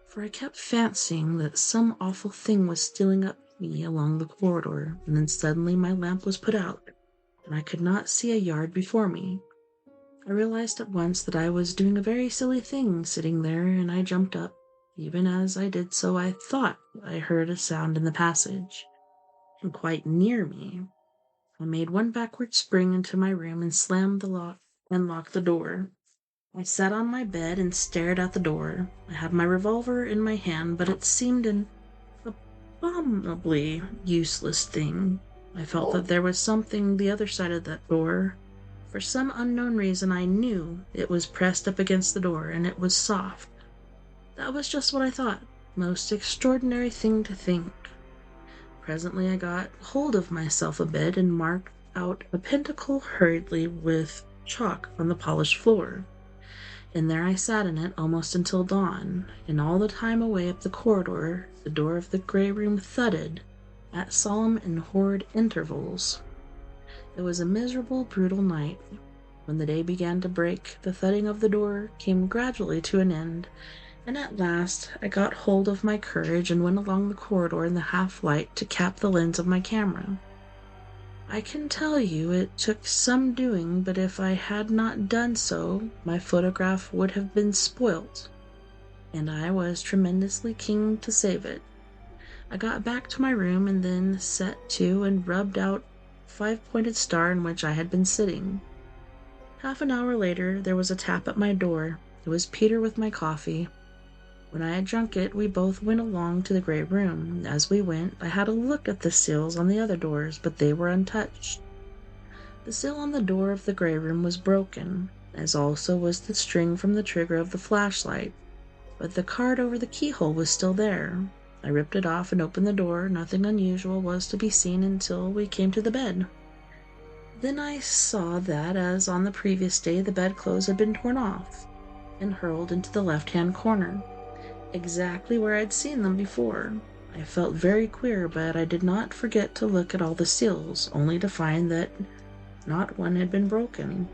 For I kept fancying that some awful thing was stealing up me along the corridor, and then suddenly my lamp was put out, and I could not see a yard before me. I realized at once that I was doing a very silly thing sitting there, and I jumped up. Even as I did so, I thought I heard a sound in the passage, and quite near me. I made one backward spring into my room and slammed the lock and locked the door. I sat on my bed and stared at the door. I had my revolver in my hand, but it seemed an abominably useless thing. I felt that there was something the other side of that door. For some unknown reason, I knew it was pressed up against the door, and it was soft. That was just what I thought. Most extraordinary thing to think. Presently I got hold of myself a bit and marked out a pentacle hurriedly with chalk on the polished floor. And there I sat in it almost until dawn, and all the time away up the corridor, the door of the gray room thudded at solemn and horrid intervals. It was a miserable, brutal night. When the day began to break, the thudding of the door came gradually to an end, and at last I got hold of my courage and went along the corridor in the half-light to cap the lens of my camera. I can tell you it took some doing, but if I had not done so, my photograph would have been spoilt, and I was tremendously keen to save it. I got back to my room and then set to and rubbed out the 5-pointed star in which I had been sitting. Half an hour later, there was a tap at my door. It was Peter with my coffee. When I had drunk it, we both went along to the gray room. As we went, I had a look at the seals on the other doors, but they were untouched. The seal on the door of the gray room was broken, as also was the string from the trigger of the flashlight, but the card over the keyhole was still there. I ripped it off and opened the door. Nothing unusual was to be seen until we came to the bed. Then I saw that, as on the previous day, the bedclothes had been torn off and hurled into the left-hand corner, exactly where I'd seen them before. I felt very queer, but I did not forget to look at all the seals, only to find that not one had been broken.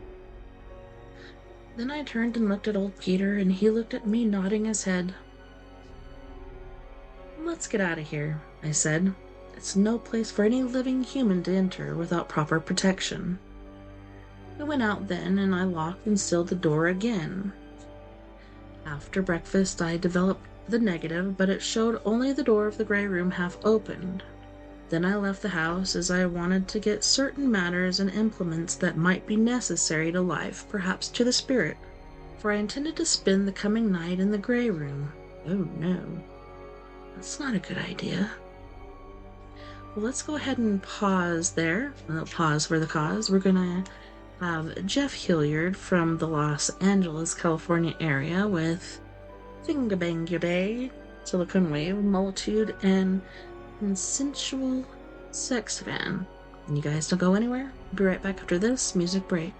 Then I turned and looked at old Peter, and he looked at me, nodding his head. "Let's get out of here," I said. "It's no place for any living human to enter without proper protection." We went out then, and I locked and sealed the door again. After breakfast, I developed the negative, but it showed only the door of the gray room half opened. Then I left the house, as I wanted to get certain matters and implements that might be necessary to life, perhaps to the spirit, for I intended to spend the coming night in the gray room. Oh no, that's not a good idea. Well, let's go ahead and pause there. Pause for the cause. We're gonna have Jeff Hilliard from the Los Angeles, California area with Finger Bang Your Day, Silicon Wave, Multitude, and Consensual Sex Fan. And you guys don't go anywhere. I'll be right back after this music break.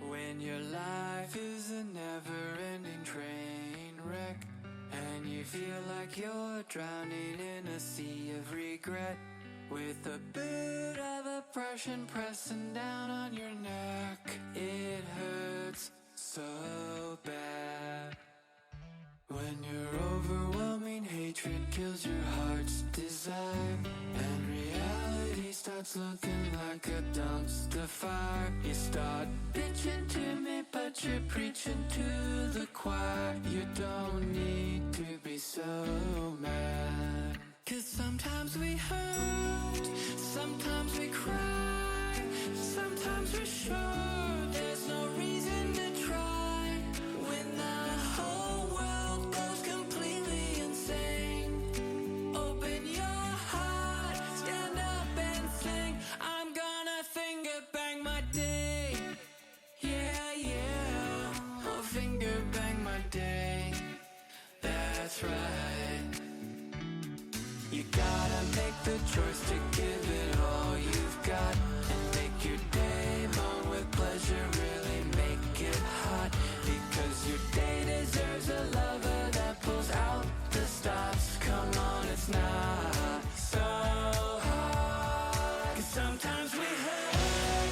When your life is a never-ending train wreck, and you feel like you're drowning in a sea of regret, with a bit of oppression pressing down on your neck, it hurts so bad. When your overwhelming hatred kills your heart's desire, and reality starts looking like a dumpster fire, you start bitching to me, but you're preaching to the choir. You don't need to be so mad, 'cause sometimes we hurt, sometimes we cry, sometimes we're sure there's no reason to try. When the whole world goes completely insane, open your heart, stand up and sing. I'm gonna finger bang my day. Yeah, yeah, I'll finger bang my day. That's right. You gotta make the choice to give it all you've got, and make your day long with pleasure, really make it hot, because your day deserves a lover that pulls out the stops. Come on, it's not so hard, 'cause sometimes we hurt,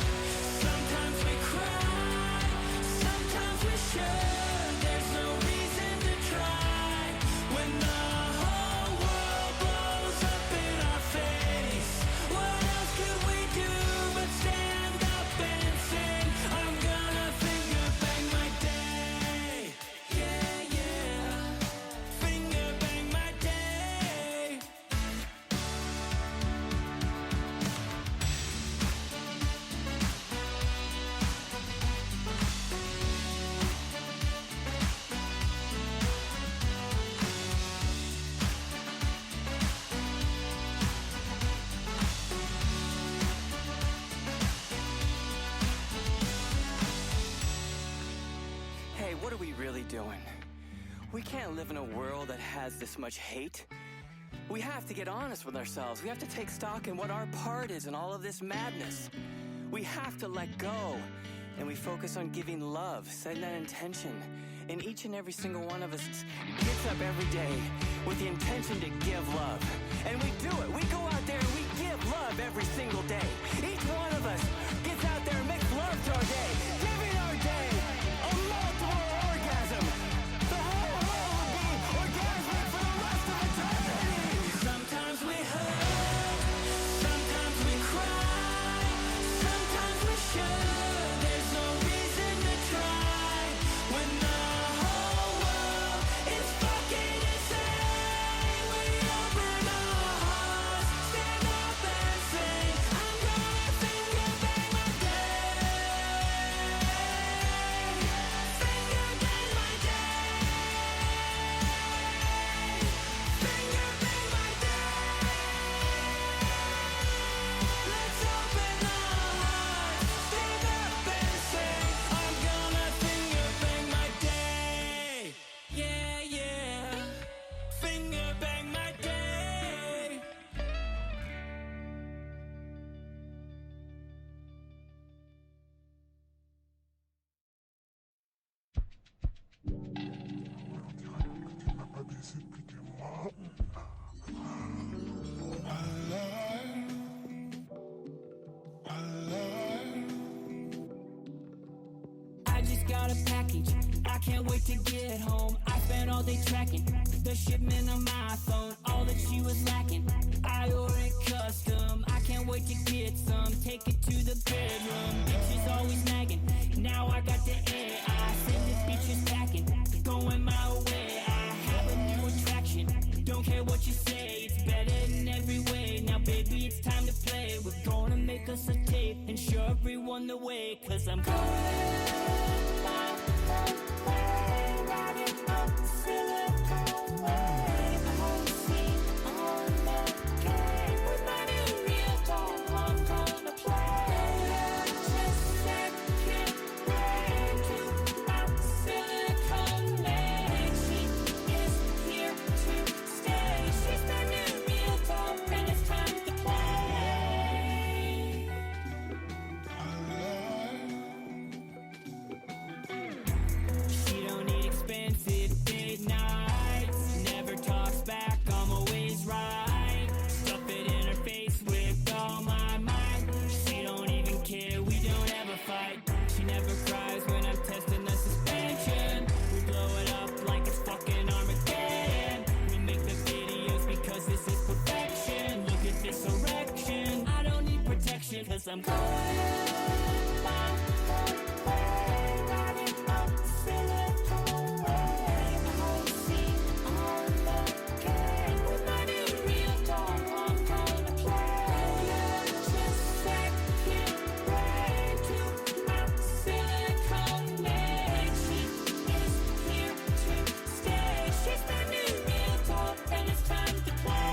sometimes we cry, sometimes we're sure there's no reason to try. When the whole world blows up in our face, what else could we do but stand up and sing? I'm gonna finger bang my day. Yeah, yeah, finger bang my day. Hey, what are we really doing? We can't live in a world that has this much hate. We have to get honest with ourselves. We have to take stock in what our part is in all of this madness. We have to let go, and we focus on giving love, setting that intention. And each and every single one of us gets up every day with the intention to give love. And we do it. We go out there and we give love every single day. Each one of us gets out there and makes love to our day, giving our day a multiple orgasm. The whole world will be orgasmic for the rest of eternity. Sometimes we hurt, sometimes we cry, sometimes we're sure there's no reason to try. When the whole world is fucking insane. I just got a package, I can't wait to get home. I spent all day tracking the shipment on my phone. All that she was lacking, I ordered custom. I can't wait to get some, take it to the bedroom. Bitch is always nagging, now I got the air. I said this bitch is packing, going my way. I have a new attraction, don't care what you say. It's better in every way, now baby it's time to play. We're gonna make us a tape and show everyone the way. Cause I'm going my own way, riding up the Silicon Way. I'm seen on the game with my new real dog. I'm gonna play. Just second way to my Silicon Way. She is here to stay. She's my new real dog, and it's time to play. She don't need expensive date nights. Never talks back, I'm always right. Stuff it in her face with all my might. She don't even care, we don't ever fight. She never cries when I'm testing the suspension. We blow it up like it's fucking Armageddon. We make the videos because this is perfection. Look at this erection, I don't need protection. Cause I'm going my own way, riding up the Silicon Way. I'm seen on the game with my new real dog. I'm gonna play. Just second way to my Silicon Way. She is here to stay. She's my new real dog, and it's time to play.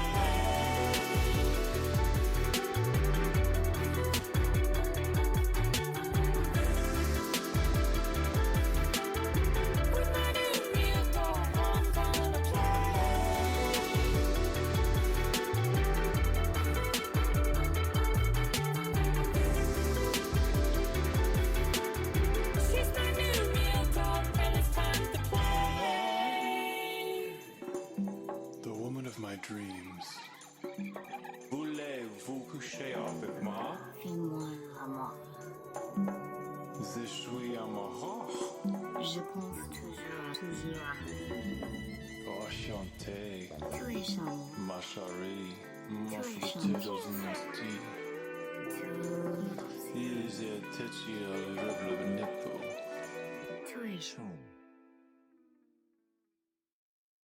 With my new real dog, I'm gonna play. She's my new real dog, and it's time to play. The woman of my dreams. Voulez-vous coucher avec moi? Fais-moi l'amour. Je suis amoureux. Je pense toujours. Enchanté, Tu es charmant. ma chérie. Mon Tu es frère charmant. nasty. Tu Ils étaient le bonito. es chaud.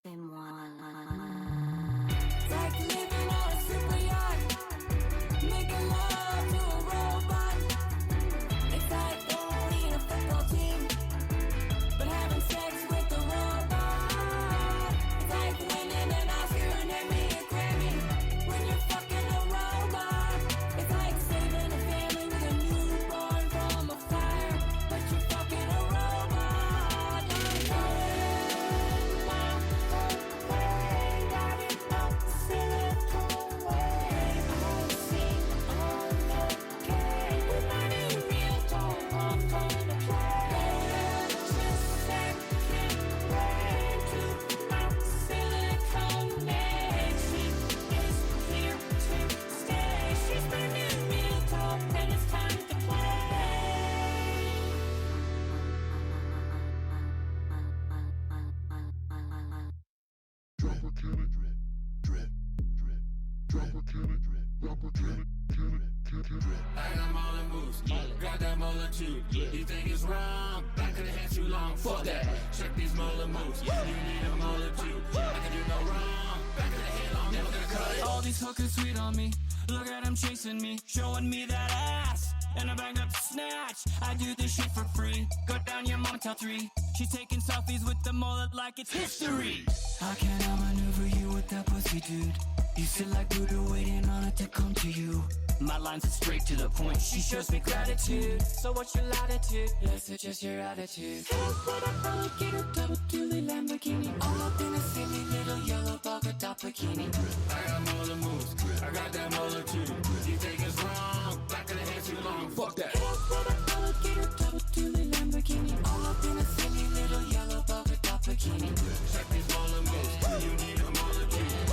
Fais-moi It's like living on a super yacht, making love to a robot. It's like owning a football team, but having sex with a robot. It's like winning an Oscar and Emmy and Grammy when you're fucking a robot. It's like saving a family with a newborn from a fire, but you're fucking a robot. I'm going my own way, riding up the Silicon Way. I'm seen on the game with my new real dog. I'm gonna play. Just second way to my Silicon Way. She is here to stay. She's my new real dog, and it's time to play. I got molar moves, got that molar too. You think it's wrong? Back of the head too long. Fuck that. Check these molar moves. You need a molar too. I can do no wrong. Back of the head long, never gonna cut it. All these hookers sweet on me. Look at them chasing me, showing me that ass. And I bang up snatch. I do this shit for free. Go down your mama till 3. She's taking selfies with the mullet like it's history. How can I maneuver you with that pussy, dude? You sit like Buddha waiting on it to come to you. My lines are straight to the point. She shows me gratitude. So what's your latitude? Yes, it's just your attitude. Head with a alligator, double dually Lamborghini. All up in a silly little yellow polka dot bikini. I got molar moves, I got that molar too. You think it's wrong? Back of the head too long. Fuck that. Head with a alligator, double dually Lamborghini. All up in a silly little yellow polka dot bikini. Check these molar moves. You need a molar too.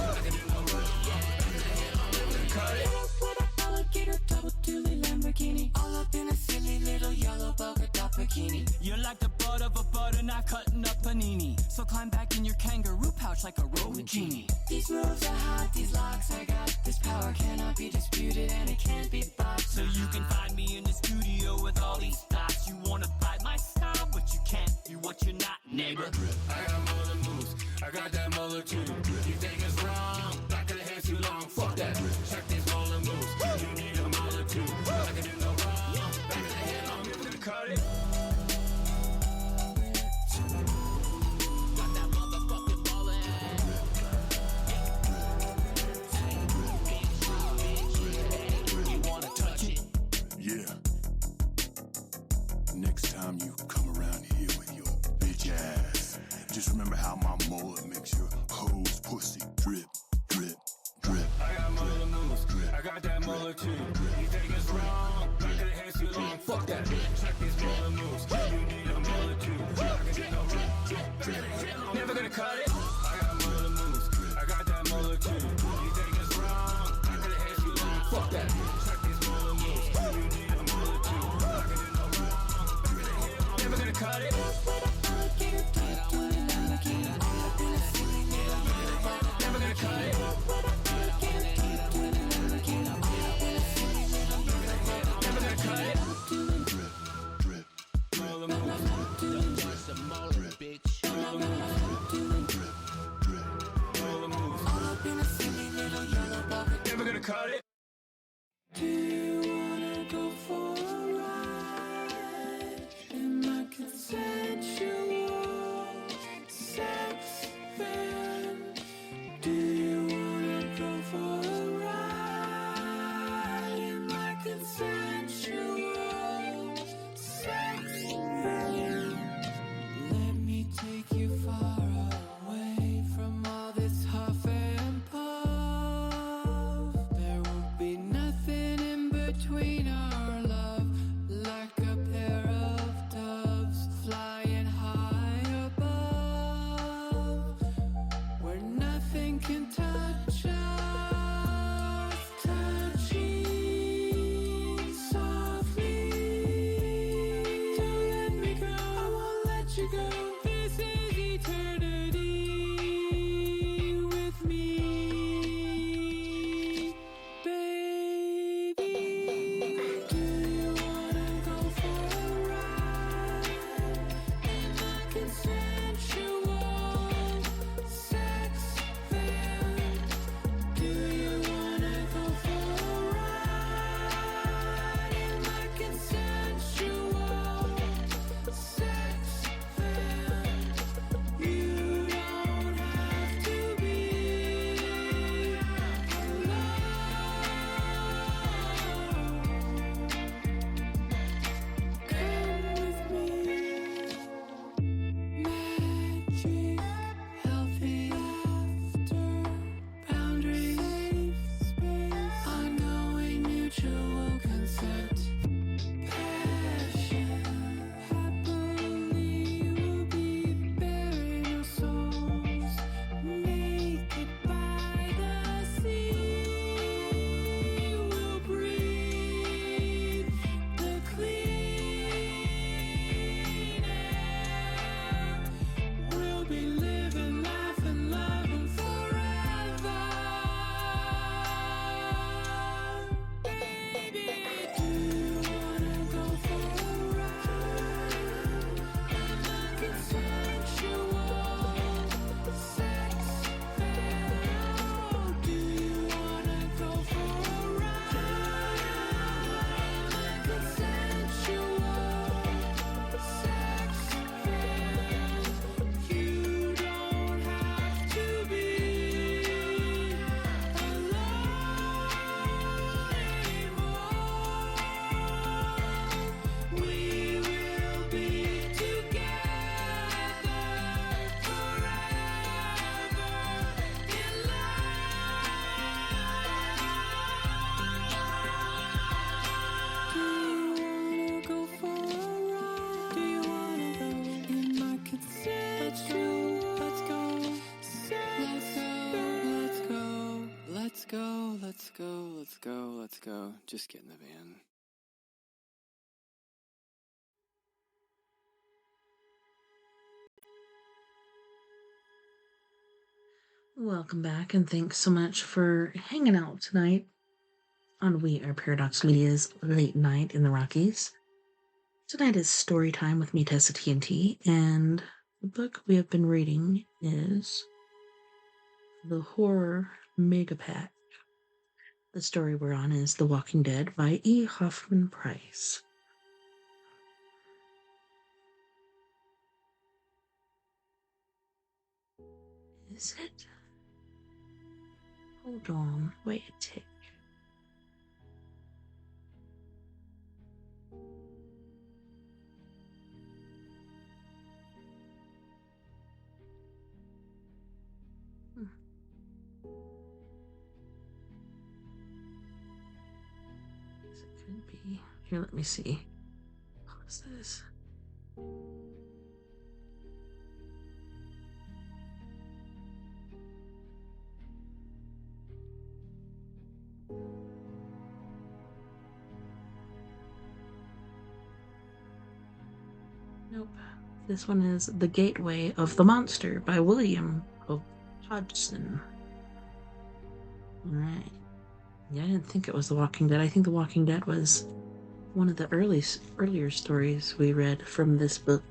easy. You're like the butt of a butter knife cutting up panini. So climb back in your kangaroo pouch like a rolling genie. These moves are hot, these locks I got. This power cannot be disputed and it can't be bought. So you can find me in the studio with all these thoughts. You wanna buy my style, but you can't do what you're not, neighbor. I got more than moves, I got that molar too. You think it's wrong, back of the head too long, fuck that. Check these molar moves, you need a molar too. I can do no wrong, back of the head long, I'm gonna cut it. Got that motherfucking ballin'. You wanna touch it? Yeah. Next time you come around here with your bitch ass, just remember how my molar makes your hose pussy drip, drip, drip. I got molar moves, I got that molar too. You think it's wrong, back of the head too long, fuck that. Check these molar moves, you need a molar too. I can do no wrong, back of the head long, never gonna cut it. I got molar moves, I got that molar too. You think it's wrong, back of the head too long, fuck that. Check these molar moves, you need a molar too. I can do no wrong, back of the head long, never gonna cut it. Never gonna cut it. Never gonna cut it. Drip, drip, Molar moves. Just a molar, bitch. Molar moves. drip, drip. Molar moves. Never gonna cut it. Do you wanna go for a ride in my consensual sex van? Do you wanna go for a ride in my consensual sex van? Let me take you far away from all this huff and puff. There will be nothing in between our love, like a pair of doves flying high above, where nothing can touch us, touching softly. Don't let me go, I won't let you go. This is eternity with me, baby. Do you wanna go for a ride in my consensual sex van? Do you wanna go for a ride in my consensual sex van? You don't have to be magic, healthy laughter, boundaries, space, unknowing mutual consent, passion, happily will be bearing our souls, naked by the sea. We'll breathe the clean air. We'll be living, laughing, loving forever. Baby, do you wanna go for a ride in my consensual sex van? Do you wanna go for a ride in my consensual sex van? You don't have to be alone anymore. We will be together forever in love. Do you wanna go for a ride? Do you wanna go in my consensual? Let's go. Let's go. Let's go. Let's go. Let's go. Let's go. Let's go. Just get in the van. Welcome back, and thanks so much for hanging out tonight on We Are Paradox Media's Late Night in the Rockies. Tonight is story time with me, TessaTNT, and the book we have been reading is the horror Megapack. The story we're on is The Walking Dead by E. Hoffman Price. Is it? Hold on, wait a tick. It could be. Here, let me see. What's this? Nope. This one is The Gateway of the Monster by William Hodgson. Alright. Yeah, I didn't think it was The Walking Dead. I think The Walking Dead was one of the earlier stories we read from this book.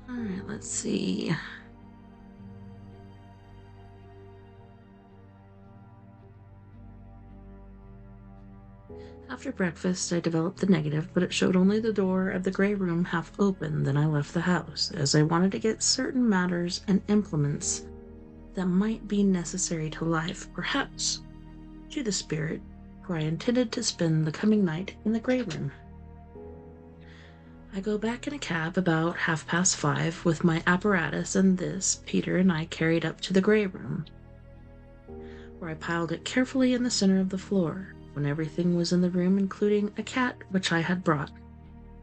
Alright, let's see. After breakfast, I developed the negative, but it showed only the door of the gray room half open. Then I left the house, as I wanted to get certain matters and implements that might be necessary to life, perhaps to the spirit, for I intended to spend the coming night in the gray room. I go back in a cab about 5:30 with my apparatus, and this Peter and I carried up to the gray room, where I piled it carefully in the center of the floor. When everything was in the room, including a cat which I had brought,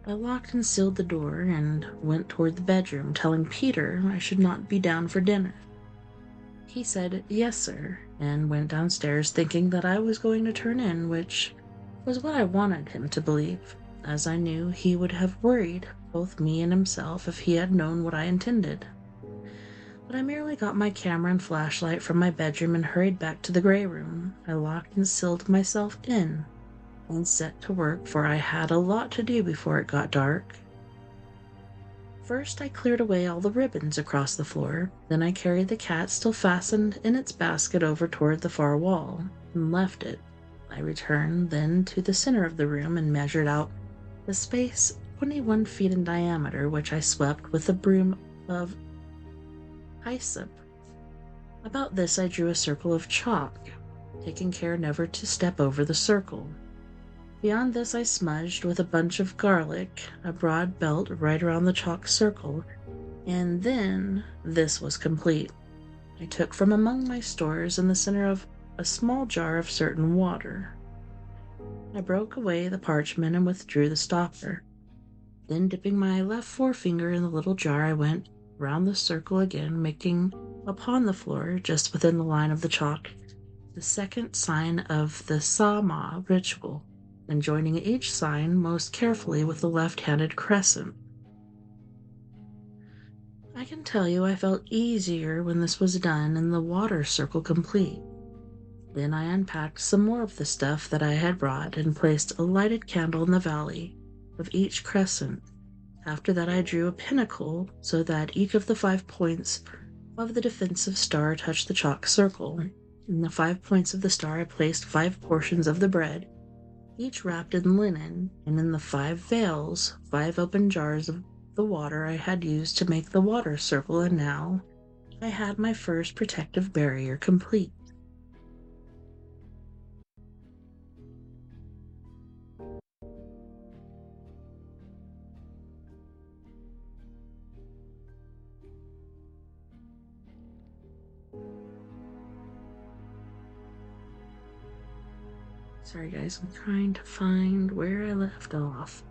I locked and sealed the door and went toward the bedroom, telling Peter I should not be down for dinner. He said, "Yes, sir," and went downstairs thinking that I was going to turn in, which was what I wanted him to believe, as I knew he would have worried both me and himself if he had known what I intended. But I merely got my camera and flashlight from my bedroom and hurried back to the gray room. I locked and sealed myself in and set to work, for I had a lot to do before it got dark. First, I cleared away all the ribbons across the floor. Then I carried the cat still fastened in its basket over toward the far wall and left it. I returned then to the center of the room and measured out the space 21 feet in diameter, which I swept with a broom of hyssop. About this I drew a circle of chalk, taking care never to step over the circle. Beyond this I smudged with a bunch of garlic a broad belt right around the chalk circle, and then this was complete. I took from among my stores in the center of a small jar of certain water. I broke away the parchment and withdrew the stopper. Then, dipping my left forefinger in the little jar, I went round the circle again, making upon the floor, just within the line of the chalk, the second sign of the Sama ritual, and joining each sign most carefully with the left-handed crescent. I can tell you I felt easier when this was done and the water circle complete. Then I unpacked some more of the stuff that I had brought and placed a lighted candle in the valley of each crescent. After that I drew a pinnacle so that each of the 5 points of the defensive star touched the chalk circle. In the 5 points of the star I placed 5 portions of the bread, each wrapped in linen, and in the 5 veils, 5 open jars of the water I had used to make the water circle, and now I had my first protective barrier complete. Sorry guys, I'm trying to find where I left off.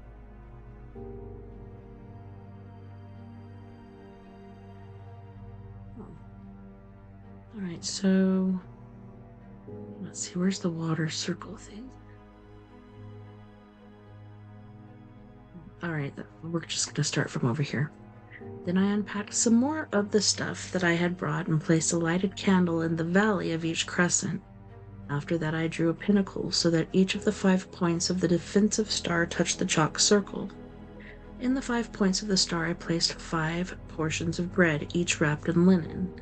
Alright, so let's see, where's the water circle thing? Alright, we're just gonna start from over here. Then I unpacked some more of the stuff that I had brought and placed a lighted candle in the valley of each crescent. After that, I drew a pinnacle so that each of the 5 points of the defensive star touched the chalk circle. In the 5 points of the star, I placed 5 portions of bread, each wrapped in linen.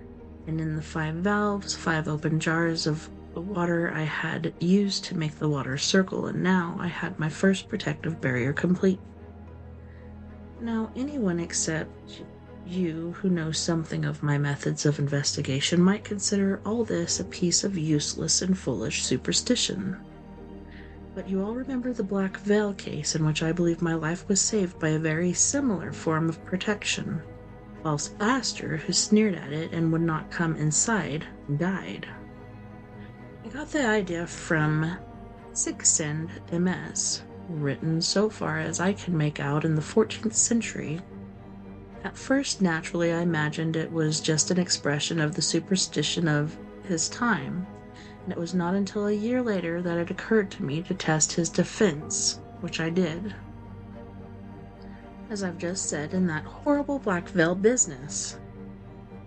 And in the 5 valves, 5 open jars of the water I had used to make the water circle, and now I had my first protective barrier complete. Now, anyone except you who knows something of my methods of investigation might consider all this a piece of useless and foolish superstition. But you all remember the black veil case in which I believe my life was saved by a very similar form of protection, whilst Aster, who sneered at it and would not come inside, died. I got the idea from Sixend MS, written so far as I can make out in the 14th century. At first, naturally, I imagined it was just an expression of the superstition of his time, and it was not until a year later that it occurred to me to test his defense, which I did. As I've just said, in that horrible black veil business.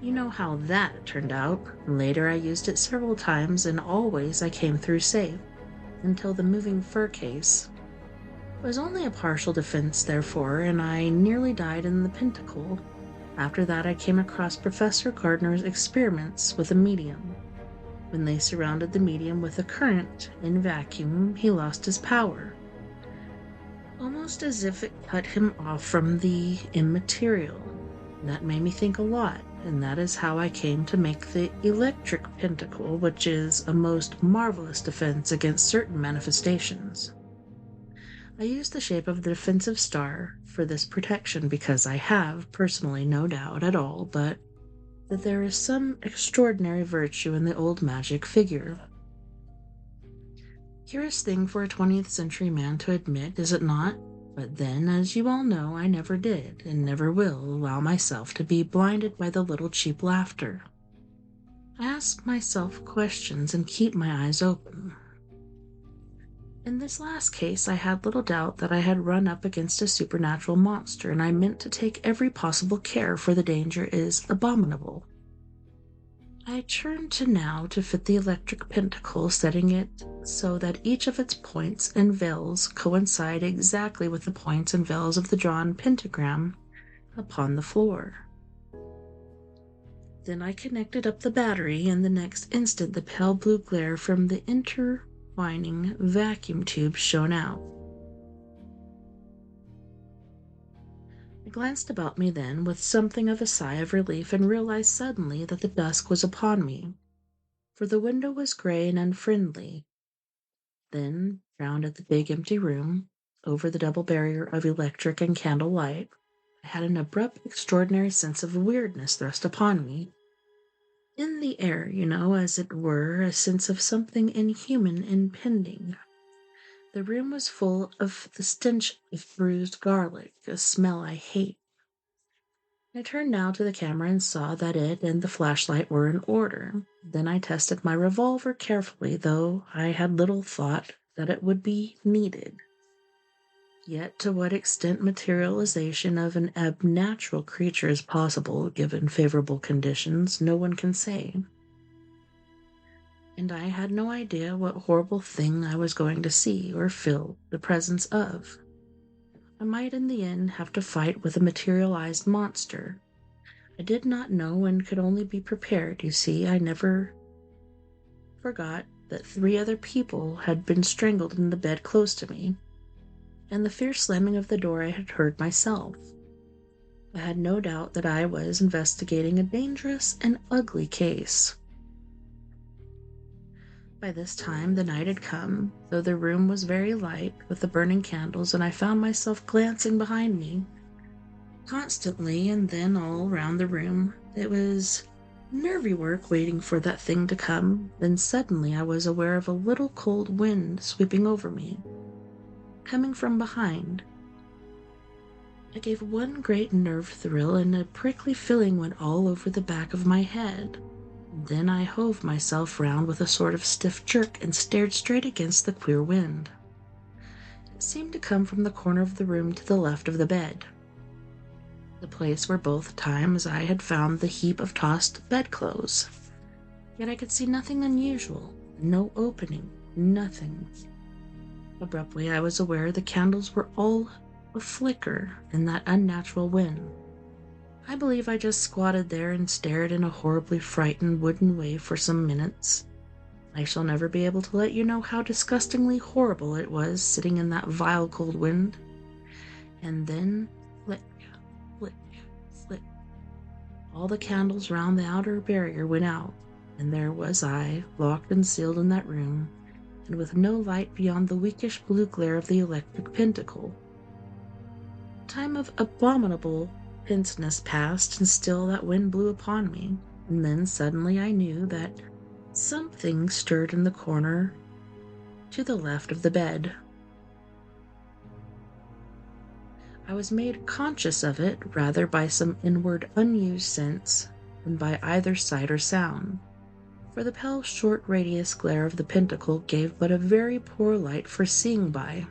You know how that turned out. Later I used it several times, and always I came through safe, until the moving fur case. It was only a partial defense, therefore, and I nearly died in the pentacle. After that I came across Professor Gardner's experiments with a medium. When they surrounded the medium with a current in vacuum, he lost his power, almost as if it cut him off from the immaterial. That made me think a lot, and that is how I came to make the electric pentacle, which is a most marvelous defense against certain manifestations. I used the shape of the defensive star for this protection because I have, personally, no doubt at all but that there is some extraordinary virtue in the old magic figure. Curious thing for a 20th century man to admit, is it not? But then, as you all know, I never did, and never will, allow myself to be blinded by the little cheap laughter. I ask myself questions and keep my eyes open. In this last case, I had little doubt that I had run up against a supernatural monster, and I meant to take every possible care, for the danger is abominable. I turned to now to fit the electric pentacle, setting it so that each of its points and veils coincide exactly with the points and veils of the drawn pentagram upon the floor. Then I connected up the battery, and the next instant the pale blue glare from the intertwining vacuum tube shone out. I glanced about me then with something of a sigh of relief, and realized suddenly that the dusk was upon me, for the window was gray and unfriendly. Then, round at the big empty room, over the double barrier of electric and candle light, I had an abrupt, extraordinary sense of weirdness thrust upon me. In the air, you know, as it were, a sense of something inhuman impending. The room was full of the stench of bruised garlic, a smell I hate. I turned now to the camera and saw that it and the flashlight were in order. Then I tested my revolver carefully, though I had little thought that it would be needed. Yet to what extent materialization of an unnatural creature is possible, given favorable conditions, no one can say. And I had no idea what horrible thing I was going to see or feel the presence of. I might in the end have to fight with a materialized monster. I did not know and could only be prepared. You see, I never forgot that 3 other people had been strangled in the bed close to me, and the fierce slamming of the door I had heard myself. I had no doubt that I was investigating a dangerous and ugly case. By this time the night had come, though the room was very light with the burning candles, and I found myself glancing behind me constantly and then all round the room. It was nervy work waiting for that thing to come. Then suddenly I was aware of a little cold wind sweeping over me, coming from behind. I gave one great nerve thrill, and a prickly feeling went all over the back of my head. Then I hove myself round with a sort of stiff jerk and stared straight against the queer wind. It seemed to come from the corner of the room to the left of the bed. the place where both times I had found the heap of tossed bedclothes. Yet I could see nothing unusual, no opening, nothing. Abruptly, I was aware the candles were all aflicker in that unnatural wind. I believe I just squatted there and stared in a horribly frightened wooden way for some minutes. I shall never be able to let you know how disgustingly horrible it was sitting in that vile cold wind. And then, flick, flick, flick. All the candles round the outer barrier went out, and there was I, locked and sealed in that room, and with no light beyond the weakish blue glare of the electric pentacle. A time of abominable tenseness passed, and still that wind blew upon me, and then suddenly I knew that something stirred in the corner to the left of the bed. I was made conscious of it rather by some inward unused sense than by either sight or sound, for the pale short radius glare of the pentacle gave but a very poor light for seeing by.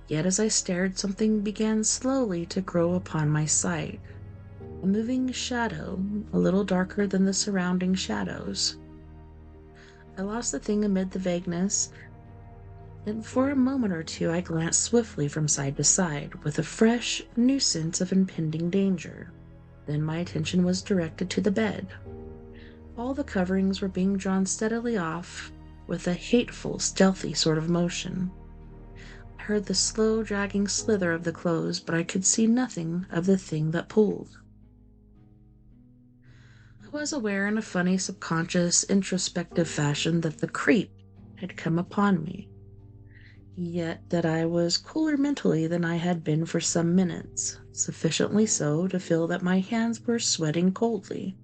Yet as I stared, something began slowly to grow upon my sight, a moving shadow, a little darker than the surrounding shadows. I lost the thing amid the vagueness, and for a moment or two I glanced swiftly from side to side, with a fresh, new sense of impending danger. Then my attention was directed to the bed. All the coverings were being drawn steadily off with a hateful, stealthy sort of motion. I heard the slow, dragging slither of the clothes, but I could see nothing of the thing that pulled. I was aware in a funny, subconscious, introspective fashion that the creep had come upon me, yet that I was cooler mentally than I had been for some minutes, sufficiently so to feel that my hands were sweating coldly,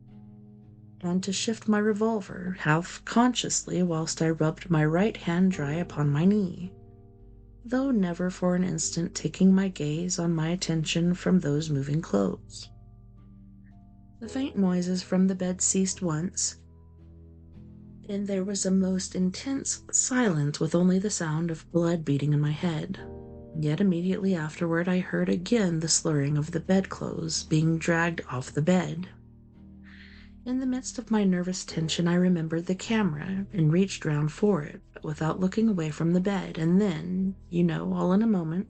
and to shift my revolver, half consciously, whilst I rubbed my right hand dry upon my knee, though never for an instant taking my gaze on my attention from those moving clothes. The faint noises from the bed ceased once, and there was a most intense silence with only the sound of blood beating in my head. Yet immediately afterward I heard again the slurring of the bedclothes being dragged off the bed. In the midst of my nervous tension I remembered the camera and reached round for it, but without looking away from the bed, and then, all in a moment,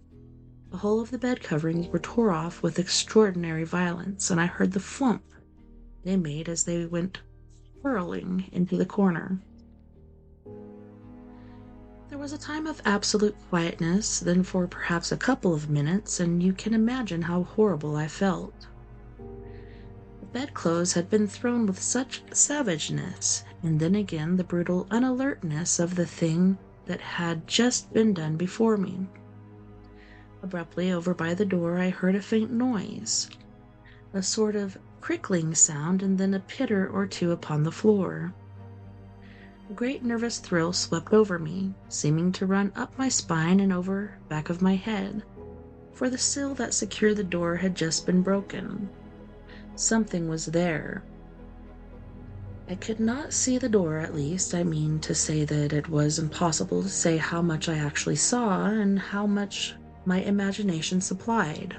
the whole of the bed coverings were tore off with extraordinary violence, and I heard the flump they made as they went whirling into the corner. There was a time of absolute quietness, then for perhaps a couple of minutes, and you can imagine how horrible I felt. The bedclothes had been thrown with such savageness, and then again the brutal unalertness of the thing that had just been done before me. Abruptly, over by the door, I heard a faint noise, a sort of crickling sound, and then a pitter or two upon the floor. A great nervous thrill swept over me, seeming to run up my spine and over back of my head, for the sill that secured the door had just been broken. Something was there. I could not see the door, at least. I mean to say that it was impossible to say how much I actually saw and how much my imagination supplied.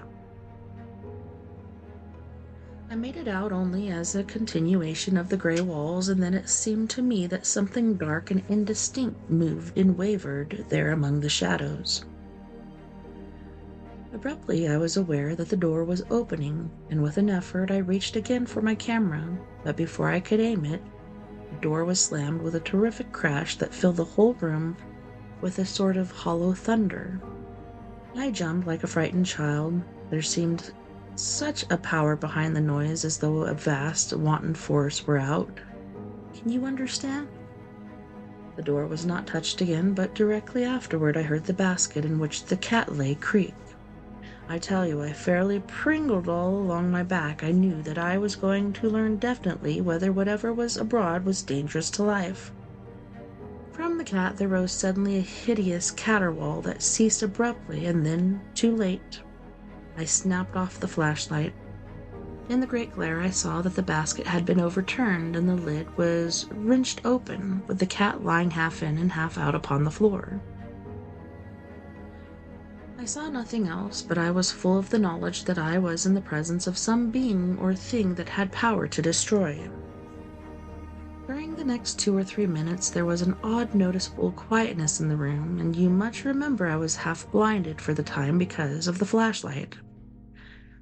I made it out only as a continuation of the gray walls, and then it seemed to me that something dark and indistinct moved and wavered there among the shadows. Abruptly I was aware that the door was opening, and with an effort I reached again for my camera, but before I could aim it, the door was slammed with a terrific crash that filled the whole room with a sort of hollow thunder. I jumped like a frightened child. There seemed such a power behind the noise, as though a vast, wanton force were out. Can you understand? The door was not touched again, but directly afterward I heard the basket in which the cat lay creak. I tell you, I fairly pringled all along my back. I knew that I was going to learn definitely whether whatever was abroad was dangerous to life. From the cat there rose suddenly a hideous caterwaul that ceased abruptly, and then, too late, I snapped off the flashlight. In the great glare I saw that the basket had been overturned and the lid was wrenched open, with the cat lying half in and half out upon the floor. I I saw nothing else, but I was full of the knowledge that I was in the presence of some being or thing that had power to destroy. During the next 2 or 3 minutes, there was an odd, noticeable quietness in the room, and you must remember I was half blinded for the time because of the flashlight,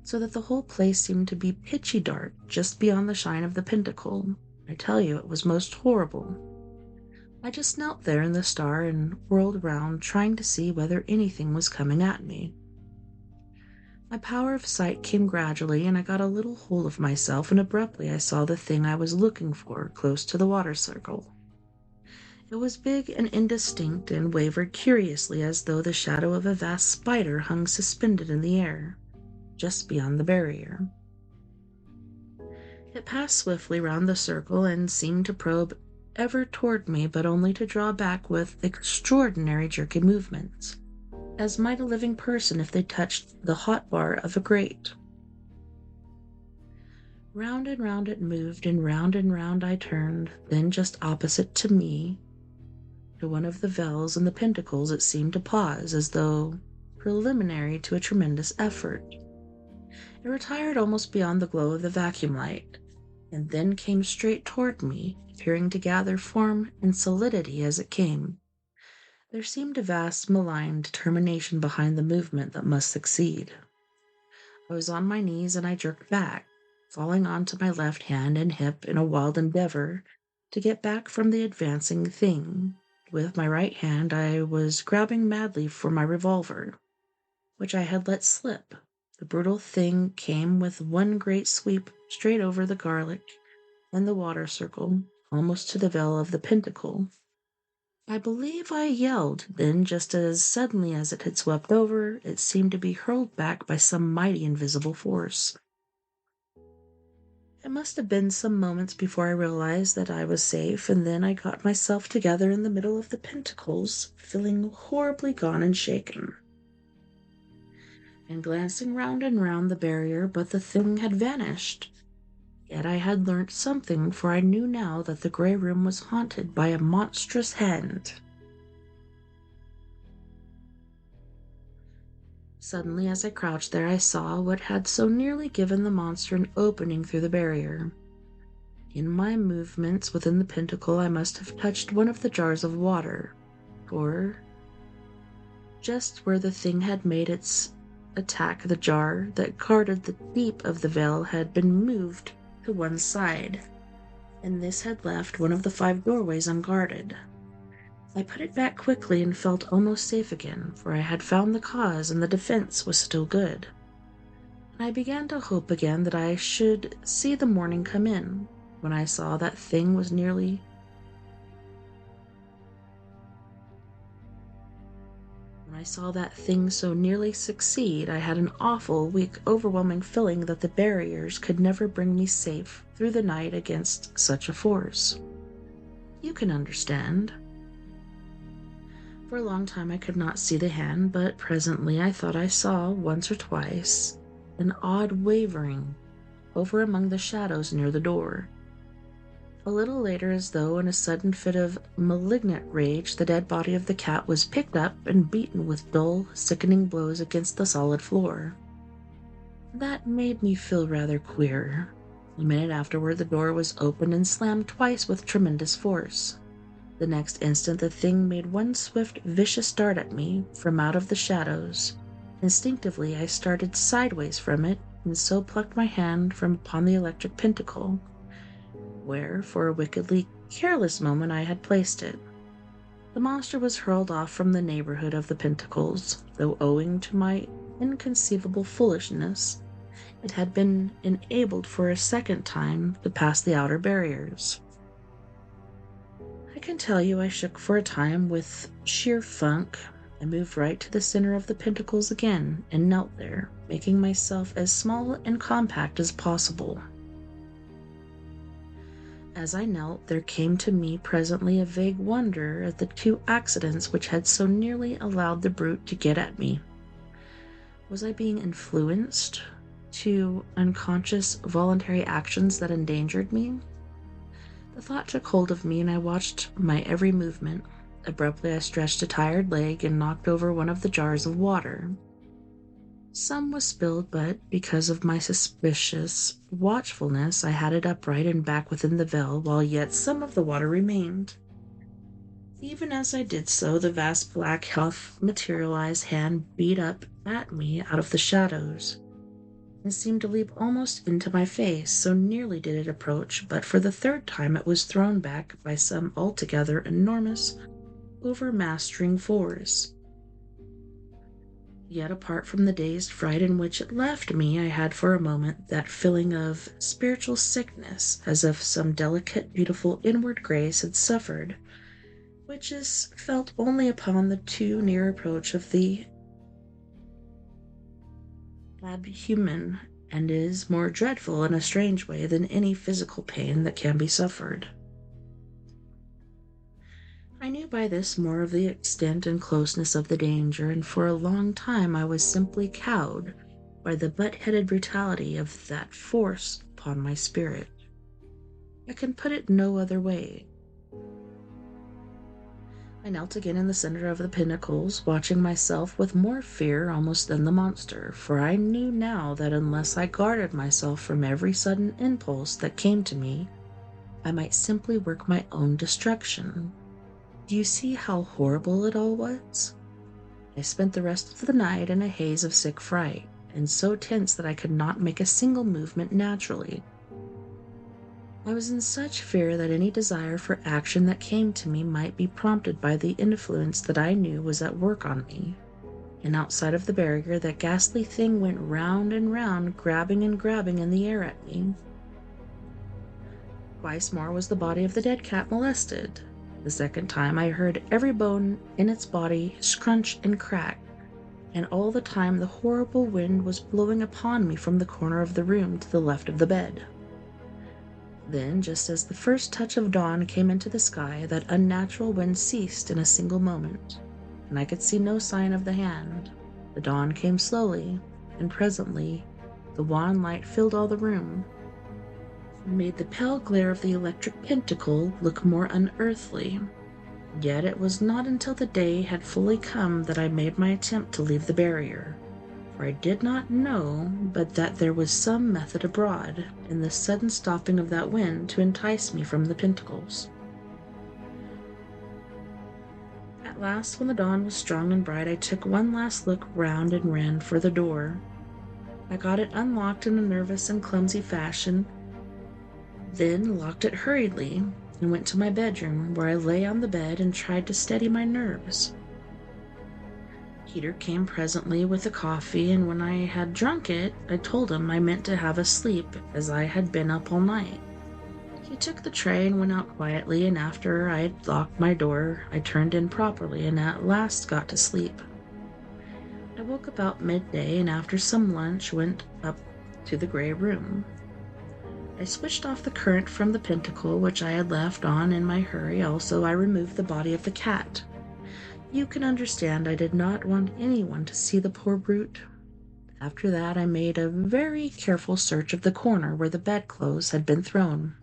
so that the whole place seemed to be pitchy dark just beyond the shine of the pentacle. I tell you, it was most horrible. I just knelt there in the star and whirled around, trying to see whether anything was coming at me. My power of sight came gradually, and I got a little hold of myself, and abruptly I saw the thing I was looking for close to the water circle. It was big and indistinct and wavered curiously as though the shadow of a vast spider hung suspended in the air, just beyond the barrier. It passed swiftly round the circle and seemed to probe ever toward me, but only to draw back with extraordinary jerky movements, as might a living person if they touched the hot bar of a grate. Round and round it moved, and round I turned, then just opposite to me, to one of the valves in the pentacles, it seemed to pause, as though preliminary to a tremendous effort. It retired almost beyond the glow of the vacuum light, and then came straight toward me, appearing to gather form and solidity as it came. There seemed a vast, malign determination behind the movement that must succeed. I was on my knees, and I jerked back, falling onto my left hand and hip in a wild endeavor to get back from the advancing thing. With my right hand, I was grabbing madly for my revolver, which I had let slip. The brutal thing came with one great sweep straight over the garlic and the water circle, almost to the veil of the pentacle. I believe I yelled, then just as suddenly as it had swept over, it seemed to be hurled back by some mighty invisible force. It must have been some moments before I realized that I was safe, and then I got myself together in the middle of the pentacles, feeling horribly gone and shaken, and glancing round and round the barrier, but the thing had vanished. Yet I had learnt something, for I knew now that the grey room was haunted by a monstrous hand. Suddenly, as I crouched there, I saw what had so nearly given the monster an opening through the barrier. In my movements within the pentacle, I must have touched one of the jars of water, for just where the thing had made its attack, the jar that guarded the deep of the veil had been moved to one side, and this had left one of the 5 doorways unguarded. I put it back quickly and felt almost safe again, for I had found the cause and the defense was still good. And I began to hope again that I should see the morning come in, when I saw that thing so nearly succeed. I had an awful, weak, overwhelming feeling that the barriers could never bring me safe through the night against such a force. You can understand. For a long time I could not see the hand, but presently I thought I saw, once or twice, an odd wavering over among the shadows near the door. A little later, as though in a sudden fit of malignant rage, the dead body of the cat was picked up and beaten with dull, sickening blows against the solid floor. That made me feel rather queer. A minute afterward, the door was opened and slammed twice with tremendous force. The next instant, the thing made one swift, vicious dart at me from out of the shadows. Instinctively, I started sideways from it, and so plucked my hand from upon the electric pentacle, where, for a wickedly careless moment, I had placed it. The monster was hurled off from the neighborhood of the pentacles, though owing to my inconceivable foolishness, it had been enabled for a second time to pass the outer barriers. I can tell you I shook for a time with sheer funk. I moved right to the center of the pentacles again and knelt there, making myself as small and compact as possible. As I knelt, there came to me presently a vague wonder at the 2 accidents which had so nearly allowed the brute to get at me. Was I being influenced to unconscious, voluntary actions that endangered me? The thought took hold of me, and I watched my every movement. Abruptly, I stretched a tired leg and knocked over one of the jars of water. Some was spilled, but because of my suspicious watchfulness, I had it upright and back within the veil, while yet some of the water remained. Even as I did so, the vast black materialized hand beat up at me out of the shadows and seemed to leap almost into my face, so nearly did it approach, but for the third time it was thrown back by some altogether enormous, overmastering force. Yet apart from the dazed fright in which it left me, I had for a moment that feeling of spiritual sickness, as if some delicate, beautiful inward grace had suffered, which is felt only upon the too near approach of the abhuman, and is more dreadful in a strange way than any physical pain that can be suffered. I knew by this more of the extent and closeness of the danger, and for a long time I was simply cowed by the butt-headed brutality of that force upon my spirit. I can put it no other way. I knelt again in the center of the pinnacles, watching myself with more fear almost than the monster, for I knew now that unless I guarded myself from every sudden impulse that came to me, I might simply work my own destruction. Do you see how horrible it all was? I spent the rest of the night in a haze of sick fright, and so tense that I could not make a single movement naturally. I was in such fear that any desire for action that came to me might be prompted by the influence that I knew was at work on me. And outside of the barrier, that ghastly thing went round and round, grabbing and grabbing in the air at me. Twice more was the body of the dead cat molested. The second time I heard every bone in its body scrunch and crack, and all the time the horrible wind was blowing upon me from the corner of the room to the left of the bed. Then, just as the first touch of dawn came into the sky, that unnatural wind ceased in a single moment, and I could see no sign of the hand. The dawn came slowly, and presently the wan light filled all the room, and made the pale glare of the electric pentacle look more unearthly. Yet it was not until the day had fully come that I made my attempt to leave the barrier, for I did not know but that there was some method abroad in the sudden stopping of that wind to entice me from the pentacles. At last, when the dawn was strong and bright, I took one last look round and ran for the door. I got it unlocked in a nervous and clumsy fashion, then locked it hurriedly, and went to my bedroom, where I lay on the bed and tried to steady my nerves. Peter came presently with the coffee, and when I had drunk it, I told him I meant to have a sleep, as I had been up all night. He took the tray and went out quietly, and after I had locked my door, I turned in properly and at last got to sleep. I woke about midday, and after some lunch went up to the gray room. I switched off the current from the pentacle, which I had left on in my hurry. Also, I removed the body of the cat. You can understand I did not want anyone to see the poor brute. After that, I made a very careful search of the corner where the bedclothes had been thrown.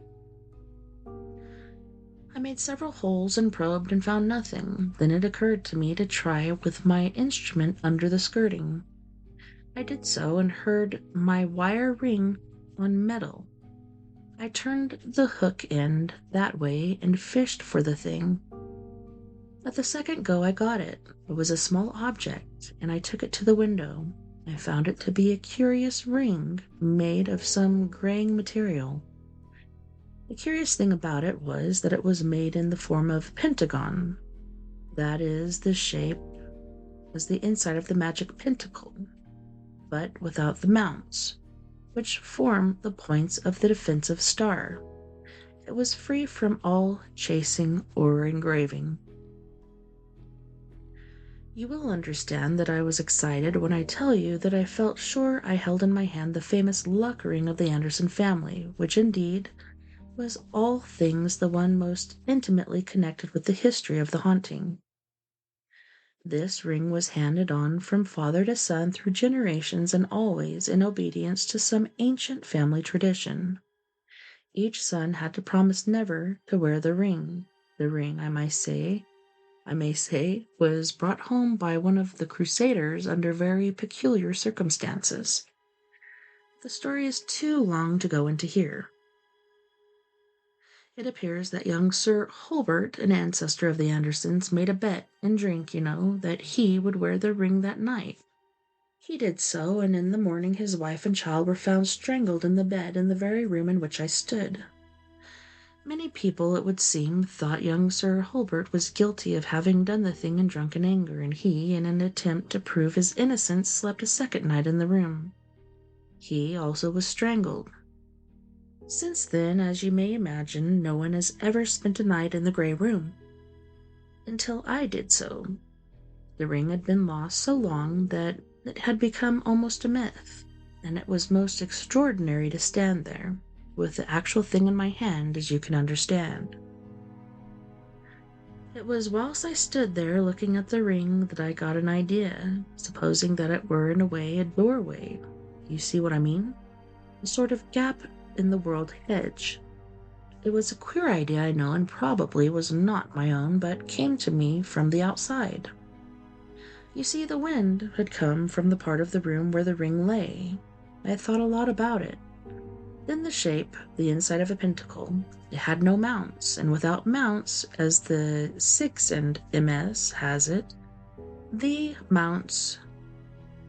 I made several holes and probed and found nothing. Then it occurred to me to try with my instrument under the skirting. I did so and heard my wire ring on metal. I turned the hook end that way and fished for the thing. At the second go I got it. It was a small object, and I took it to the window. I found it to be a curious ring made of some graying material. The curious thing about it was that it was made in the form of pentagon. That is, the shape was the inside of the magic pentacle, but without the mounts, which form the points of the defensive star. It was free from all chasing or engraving. You will understand that I was excited when I tell you that I felt sure I held in my hand the famous luck ring of the Anderson family, which indeed was all things the one most intimately connected with the history of the haunting. This ring was handed on from father to son through generations and always in obedience to some ancient family tradition. Each son had to promise never to wear the ring, I might say, I may say, was brought home by one of the Crusaders under very peculiar circumstances. The story is too long to go into here. It appears that young Sir Hulbert, an ancestor of the Andersons, made a bet, in drink, that he would wear the ring that night. He did so, and in the morning his wife and child were found strangled in the bed in the very room in which I stood. Many people, it would seem, thought young Sir Hulbert was guilty of having done the thing in drunken anger, and he, in an attempt to prove his innocence, slept a second night in the room. He also was strangled. Since then, as you may imagine, no one has ever spent a night in the Grey Room. Until I did so. The ring had been lost so long that it had become almost a myth, and it was most extraordinary to stand there, with the actual thing in my hand, as you can understand. It was whilst I stood there looking at the ring that I got an idea, supposing that it were in a way a doorway. You see what I mean? A sort of gap in the world hedge. It was a queer idea, I know, and probably was not my own, but came to me from the outside. You see, the wind had come from the part of the room where the ring lay. I had thought a lot about it. Then the shape, the inside of a pentacle, it had no mounts, and without mounts, as the 6 and MS has it, the mounts,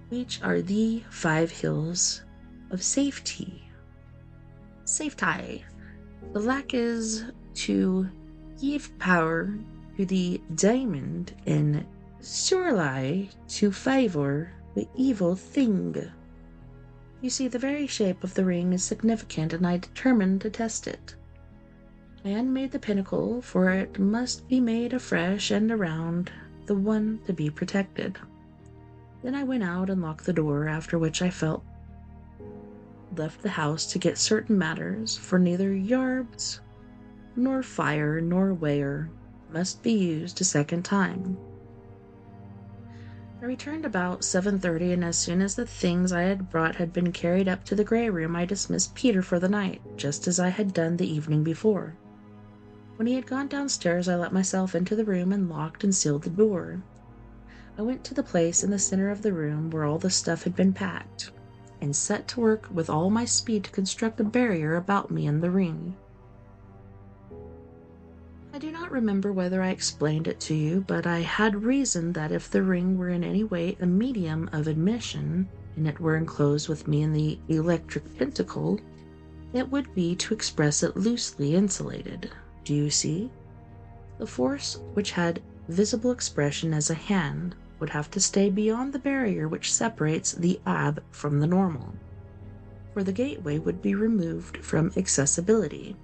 which are the 5 hills of safety. Safety. The lack is to give power to the diamond and surely to favor the evil thing. You see, the very shape of the ring is significant, and I determined to test it. I unmade the pinnacle, for it must be made afresh and around the one to be protected. Then I went out and locked the door, after which I left the house to get certain matters, for neither yarbs, nor fire, nor ware must be used a second time. I returned about 7:30, and as soon as the things I had brought had been carried up to the Grey Room, I dismissed Peter for the night, just as I had done the evening before. When he had gone downstairs, I let myself into the room and locked and sealed the door. I went to the place in the center of the room where all the stuff had been packed, and set to work with all my speed to construct a barrier about me and the ring. I do not remember whether I explained it to you, but I had reasoned that if the ring were in any way a medium of admission, and it were enclosed with me in the electric pentacle, it would be, to express it loosely, insulated. Do you see? The force which had visible expression as a hand would have to stay beyond the barrier which separates the ab from the normal, for the gateway would be removed from accessibility.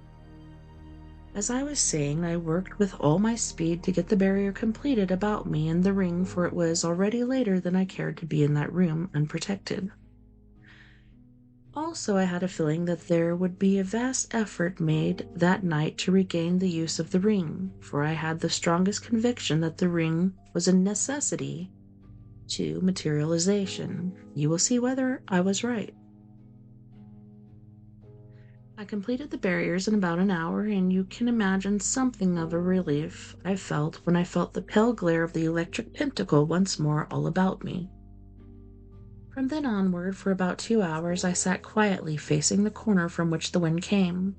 As I was saying, I worked with all my speed to get the barrier completed about me and the ring, for it was already later than I cared to be in that room unprotected. Also, I had a feeling that there would be a vast effort made that night to regain the use of the ring, for I had the strongest conviction that the ring was a necessity to materialization. You will see whether I was right. I completed the barriers in about an hour, and you can imagine something of a relief I felt when I felt the pale glare of the electric pentacle once more all about me. From then onward, for about 2 hours, I sat quietly facing the corner from which the wind came.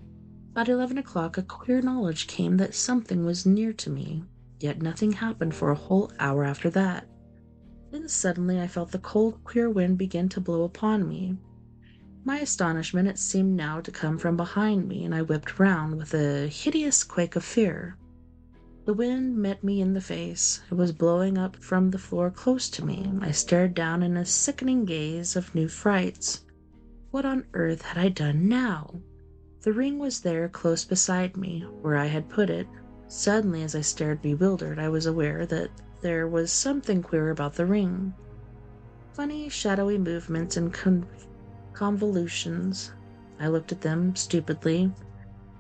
About 11 o'clock, a queer knowledge came that something was near to me, yet nothing happened for a whole hour after that. Then suddenly I felt the cold, queer wind begin to blow upon me. My astonishment, it seemed now to come from behind me, and I whipped round with a hideous quake of fear. The wind met me in the face. It was blowing up from the floor close to me. I stared down in a sickening gaze of new frights. What on earth had I done now? The ring was there close beside me, where I had put it. Suddenly, as I stared bewildered, I was aware that there was something queer about the ring. Funny, shadowy movements and convolutions. I looked at them stupidly,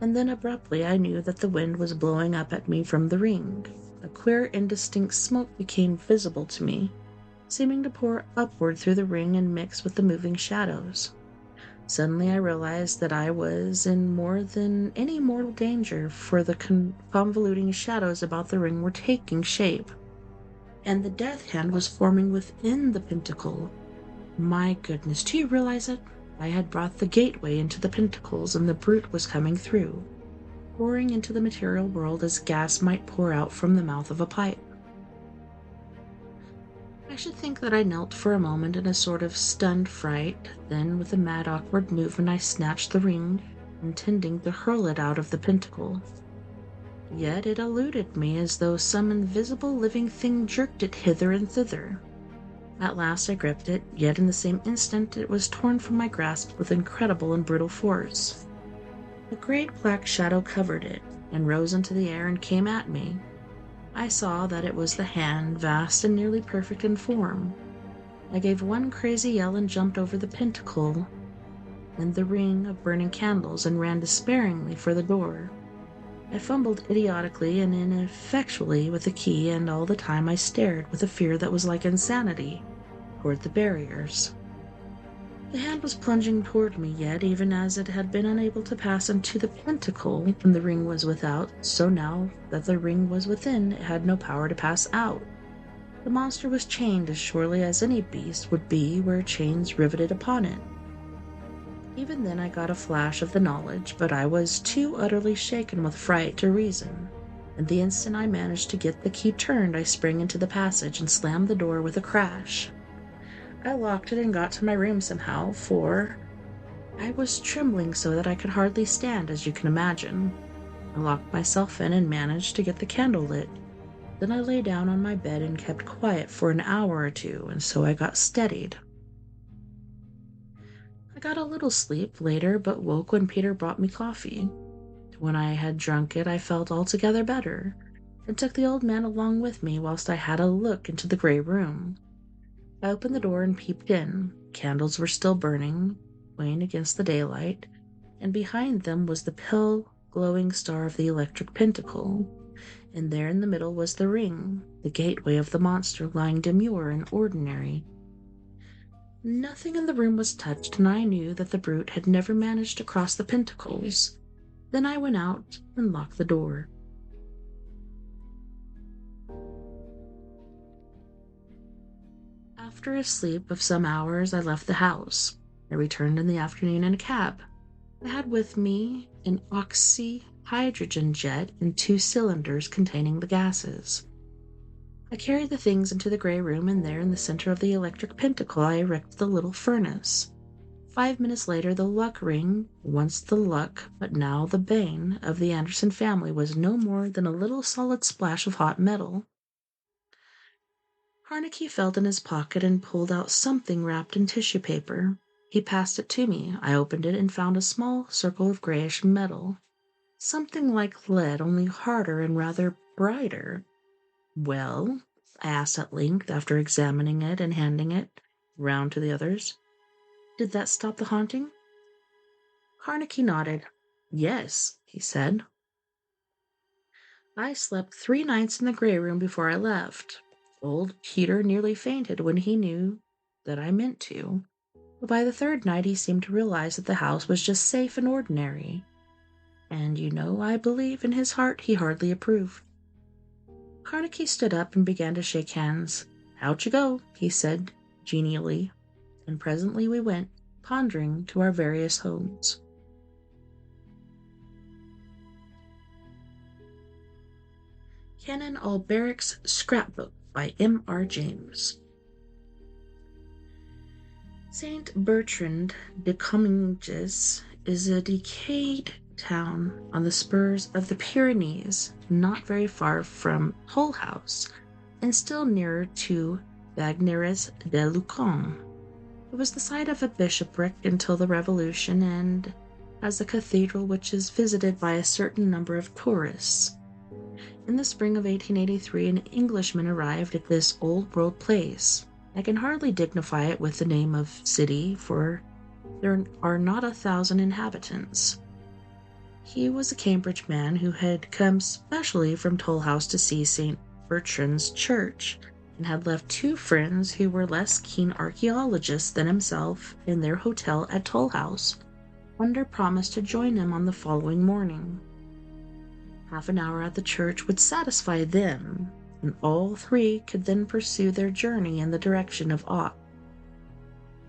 and then abruptly I knew that the wind was blowing up at me from the ring. A queer, indistinct smoke became visible to me, seeming to pour upward through the ring and mix with the moving shadows. Suddenly I realized that I was in more than any mortal danger, for the convoluting shadows about the ring were taking shape, and the death hand was forming within the pentacle. My goodness, do you realize it? I had brought the gateway into the pentacles, and the brute was coming through, pouring into the material world as gas might pour out from the mouth of a pipe. I should think that I knelt for a moment in a sort of stunned fright. Then, with a mad, awkward movement, I snatched the ring, intending to hurl it out of the pentacle. Yet it eluded me as though some invisible living thing jerked it hither and thither. At last I gripped it, yet in the same instant it was torn from my grasp with incredible and brutal force. A great black shadow covered it, and rose into the air and came at me. I saw that it was the hand, vast and nearly perfect in form. I gave one crazy yell and jumped over the pentacle and the ring of burning candles and ran despairingly for the door. I fumbled idiotically and ineffectually with the key, and all the time I stared with a fear that was like insanity toward the barriers. The hand was plunging toward me, yet even as it had been unable to pass into the pentacle when the ring was without, so now that the ring was within, it had no power to pass out. The monster was chained as surely as any beast would be were chains riveted upon it. Even then I got a flash of the knowledge, but I was too utterly shaken with fright to reason, and the instant I managed to get the key turned, I sprang into the passage and slammed the door with a crash. I locked it and got to my room somehow, for I was trembling so that I could hardly stand, as you can imagine. I locked myself in and managed to get the candle lit. Then I lay down on my bed and kept quiet for an hour or two, and so I got steadied. I got a little sleep later, but woke when Peter brought me coffee. When I had drunk it, I felt altogether better, and took the old man along with me whilst I had a look into the grey room. I opened the door and peeped in. Candles were still burning, playing against the daylight, and behind them was the pale, glowing star of the electric pentacle, and there in the middle was the ring, the gateway of the monster, lying demure and ordinary. Nothing in the room was touched, and I knew that the brute had never managed to cross the pentacles. Then I went out and locked the door. After a sleep of some hours, I left the house. I returned in the afternoon in a cab. I had with me an oxy-hydrogen jet and 2 cylinders containing the gases. I carried the things into the grey room, and there in the center of the electric pentacle I erected the little furnace. 5 minutes later, the luck ring, once the luck, but now the bane, of the Anderson family, was no more than a little solid splash of hot metal. Carnegie felt in his pocket and pulled out something wrapped in tissue paper. He passed it to me. I opened it and found a small circle of grayish metal. Something like lead, only harder and rather brighter. "Well?" I asked at length, after examining it and handing it round to the others. "Did that stop the haunting?" Carnegie nodded. "Yes," he said. I slept 3 nights in the grey room before I left. Old Peter nearly fainted when he knew that I meant to, but by the 3rd night he seemed to realize that the house was just safe and ordinary. And I believe in his heart he hardly approved. Carnegie stood up and began to shake hands. "Out you go," he said genially, and presently we went, pondering, to our various homes. Canon Alberic's Scrapbook by M.R. James. St. Bertrand de Comminges is a decayed town on the spurs of the Pyrenees, not very far from Hull House, and still nearer to Bagneres de Lucan. It was the site of a bishopric until the Revolution, and has a cathedral which is visited by a certain number of tourists. In the spring of 1883, an Englishman arrived at this old-world place. I can hardly dignify it with the name of city, for there are not 1,000 inhabitants. He was a Cambridge man who had come specially from Hull House to see St. Bertrand's Church, and had left 2 friends who were less keen archaeologists than himself in their hotel at Toll House, under promise to join him on the following morning. Half an hour at the church would satisfy them, and all 3 could then pursue their journey in the direction of Ott.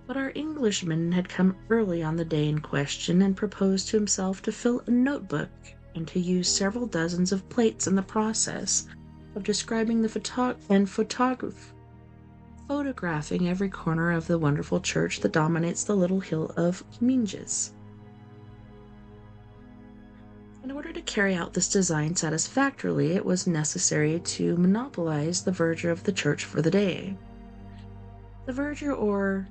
But our Englishman had come early on the day in question and proposed to himself to fill a notebook and to use several dozens of plates in the process of describing the photographing every corner of the wonderful church that dominates the little hill of Minges. In order to carry out this design satisfactorily, it was necessary to monopolize the verger of the church for the day. The verger, or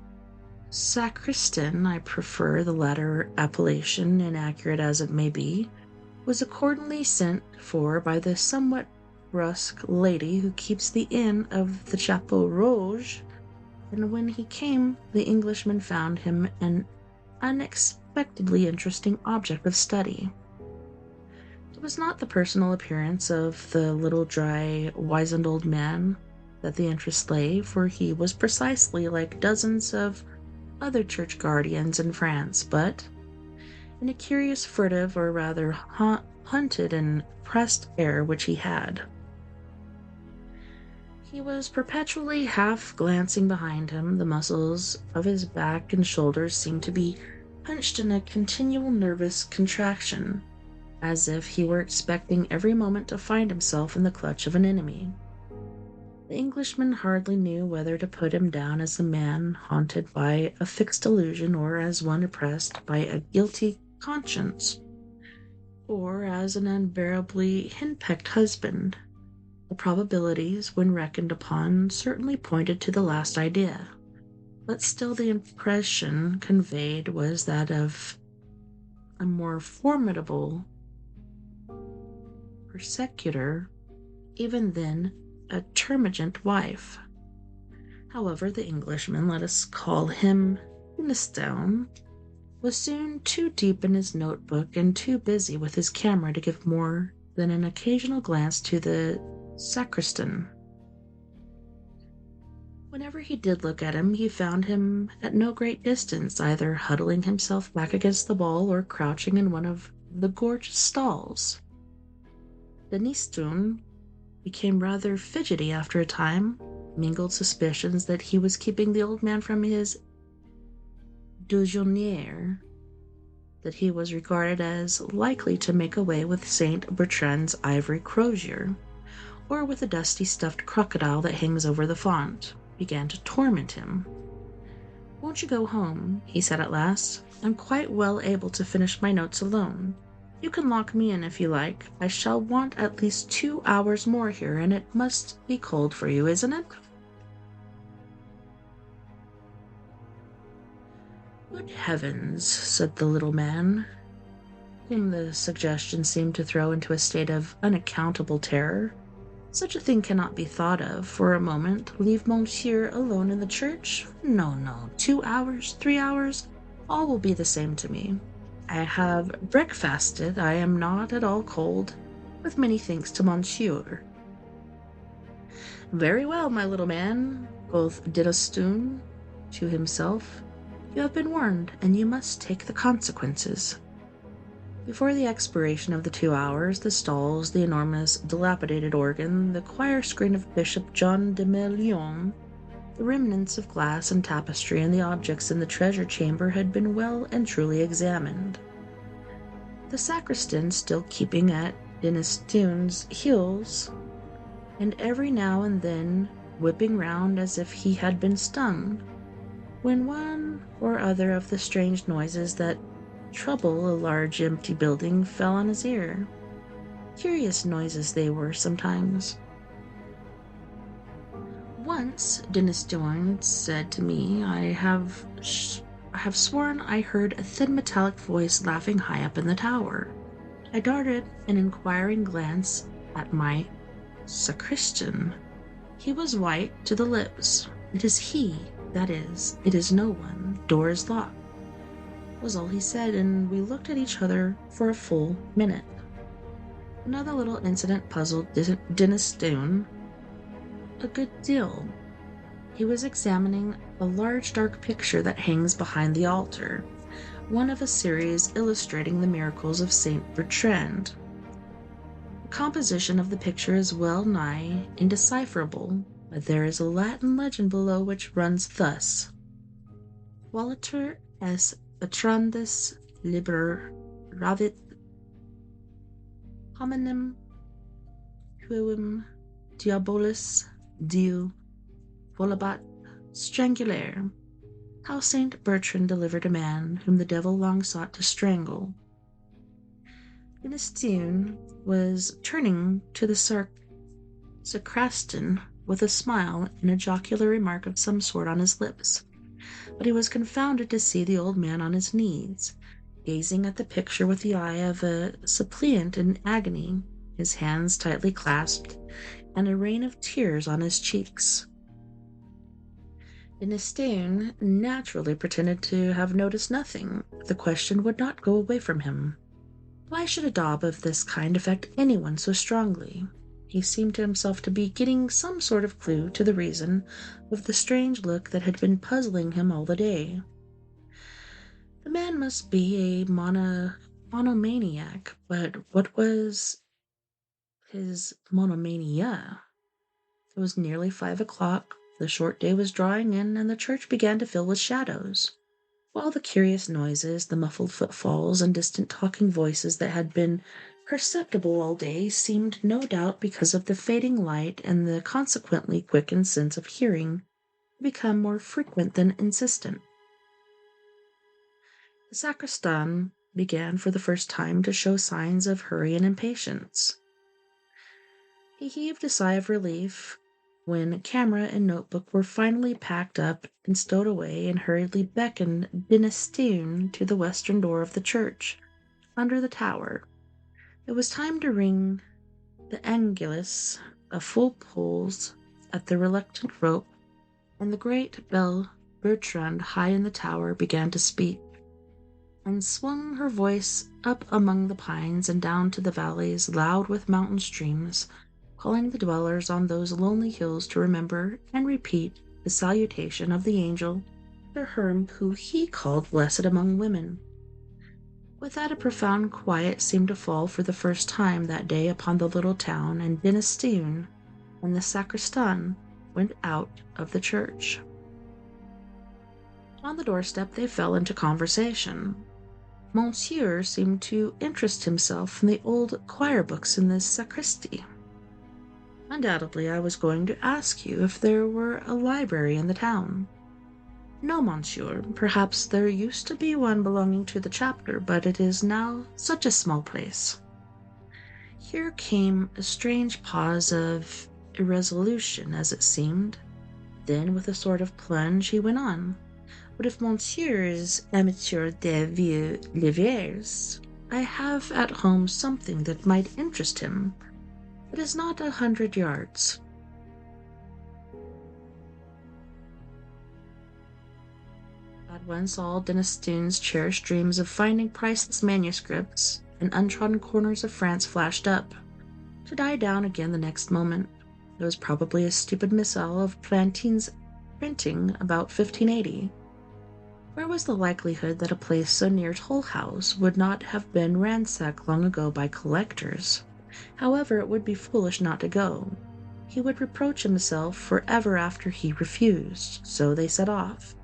sacristan, I prefer the latter appellation, inaccurate as it may be, was accordingly sent for by the somewhat brusque lady who keeps the inn of the Chapeau Rouge, and when he came, the Englishman found him an unexpectedly interesting object of study. It was not the personal appearance of the little dry, wizened old man that the interest lay, for he was precisely like dozens of other church guardians in France, but in a curious, furtive, or rather hunted and pressed air which he had. He was perpetually half glancing behind him. The muscles of his back and shoulders seemed to be hunched in a continual nervous contraction, as if he were expecting every moment to find himself in the clutch of an enemy. The Englishman hardly knew whether to put him down as a man haunted by a fixed illusion, or as one oppressed by a guilty conscience, or as an unbearably henpecked husband. The probabilities, when reckoned upon, certainly pointed to the last idea, but still the impression conveyed was that of a more formidable persecutor, even then a termagant wife. However, the Englishman, let us call him Dinestone, was soon too deep in his notebook and too busy with his camera to give more than an occasional glance to the sacristan. Whenever he did look at him, he found him at no great distance, either huddling himself back against the wall or crouching in one of the gorgeous stalls. Dinestone became rather fidgety after a time, mingled suspicions that he was keeping the old man from his déjeuner, that he was regarded as likely to make away with Saint Bertrand's ivory crozier, or with the dusty stuffed crocodile that hangs over the font, began to torment him. "Won't you go home?" he said at last. "I'm quite well able to finish my notes alone. You can lock me in if you like. I shall want at least 2 hours more here, and it must be cold for you, isn't it?" "Good heavens," said the little man, whom the suggestion seemed to throw into a state of unaccountable terror. "Such a thing cannot be thought of for a moment. Leave monsieur alone in the church? No, no. 2 hours, 3 hours, all will be the same to me. I have breakfasted. I am not at all cold, with many thanks to monsieur." "Very well, my little man," quoth Dinestone to himself. "You have been warned, and you must take the consequences." Before the expiration of the 2 hours, the stalls, the enormous dilapidated organ, the choir screen of Bishop John de Melion, the remnants of glass and tapestry, and the objects in the treasure chamber had been well and truly examined. The sacristan still keeping at Dinestone's heels, and every now and then whipping round as if he had been stung, when one or other of the strange noises that trouble a large empty building fell on his ear. Curious noises they were sometimes. Once Dinestone said to me, I have sworn I heard a thin metallic voice laughing high up in the tower. I darted an inquiring glance at my sacristan. He was white to the lips. "It is he, that is, it is no one. Door is locked," was all he said, and we looked at each other for a full minute. Another little incident puzzled Dinestone. a good deal. He was examining a large dark picture that hangs behind the altar, one of a series illustrating the miracles of Saint Bertrand. The composition of the picture is well nigh indecipherable, but there is a Latin legend below which runs thus: Qualiter es Bertrandus liber ravit hominem quum diabolus diu volabat strangulare. How Saint Bertrand delivered a man whom the devil long sought to strangle. Ernestine was turning to the sacristan with a smile and a jocular remark of some sort on his lips, but he was confounded to see the old man on his knees, gazing at the picture with the eye of a suppliant in agony, his hands tightly clasped, and a rain of tears on his cheeks. Ernestine naturally pretended to have noticed nothing. The question would not go away from him. Why should a daub of this kind affect anyone so strongly? He seemed to himself to be getting some sort of clue to the reason of the strange look that had been puzzling him all the day. The man must be a monomaniac, but what was his monomania? It was nearly 5 o'clock. The short day was drawing in, and the church began to fill with shadows, while the curious noises, the muffled footfalls, and distant talking voices that had been perceptible all day seemed, no doubt because of the fading light and the consequently quickened sense of hearing, to become more frequent than insistent. The sacristan began for the first time to show signs of hurry and impatience. He heaved a sigh of relief when camera and notebook were finally packed up and stowed away, and hurriedly beckoned Ernestine to the western door of the church, under the tower. It was time to ring the angelus of full pulls at the reluctant rope, and the great bell Bertrand high in the tower began to speak, and swung her voice up among the pines and down to the valleys, loud with mountain streams, calling the dwellers on those lonely hills to remember and repeat the salutation of the angel to her who he called blessed among women. With that, a profound quiet seemed to fall for the first time that day upon the little town, and Ernestine and the sacristan went out of the church. On the doorstep they fell into conversation. Monsieur seemed to interest himself in the old choir books in the sacristy. Undoubtedly, I was going to ask you if there were a library in the town. No, monsieur. Perhaps there used to be one belonging to the chapter, but it is now such a small place. Here came a strange pause of irresolution, as it seemed. Then, with a sort of plunge, he went on. But if monsieur is amateur des vieux livres, I have at home something that might interest him. It is not 100 yards. At once all Ernestine's cherished dreams of finding priceless manuscripts in untrodden corners of France flashed up, to die down again the next moment. It was probably a stupid missile of Plantin's printing about 1580. Where was the likelihood that a place so near Hull House would not have been ransacked long ago by collectors? However, it would be foolish not to go. He would reproach himself forever after he refused, so they set off.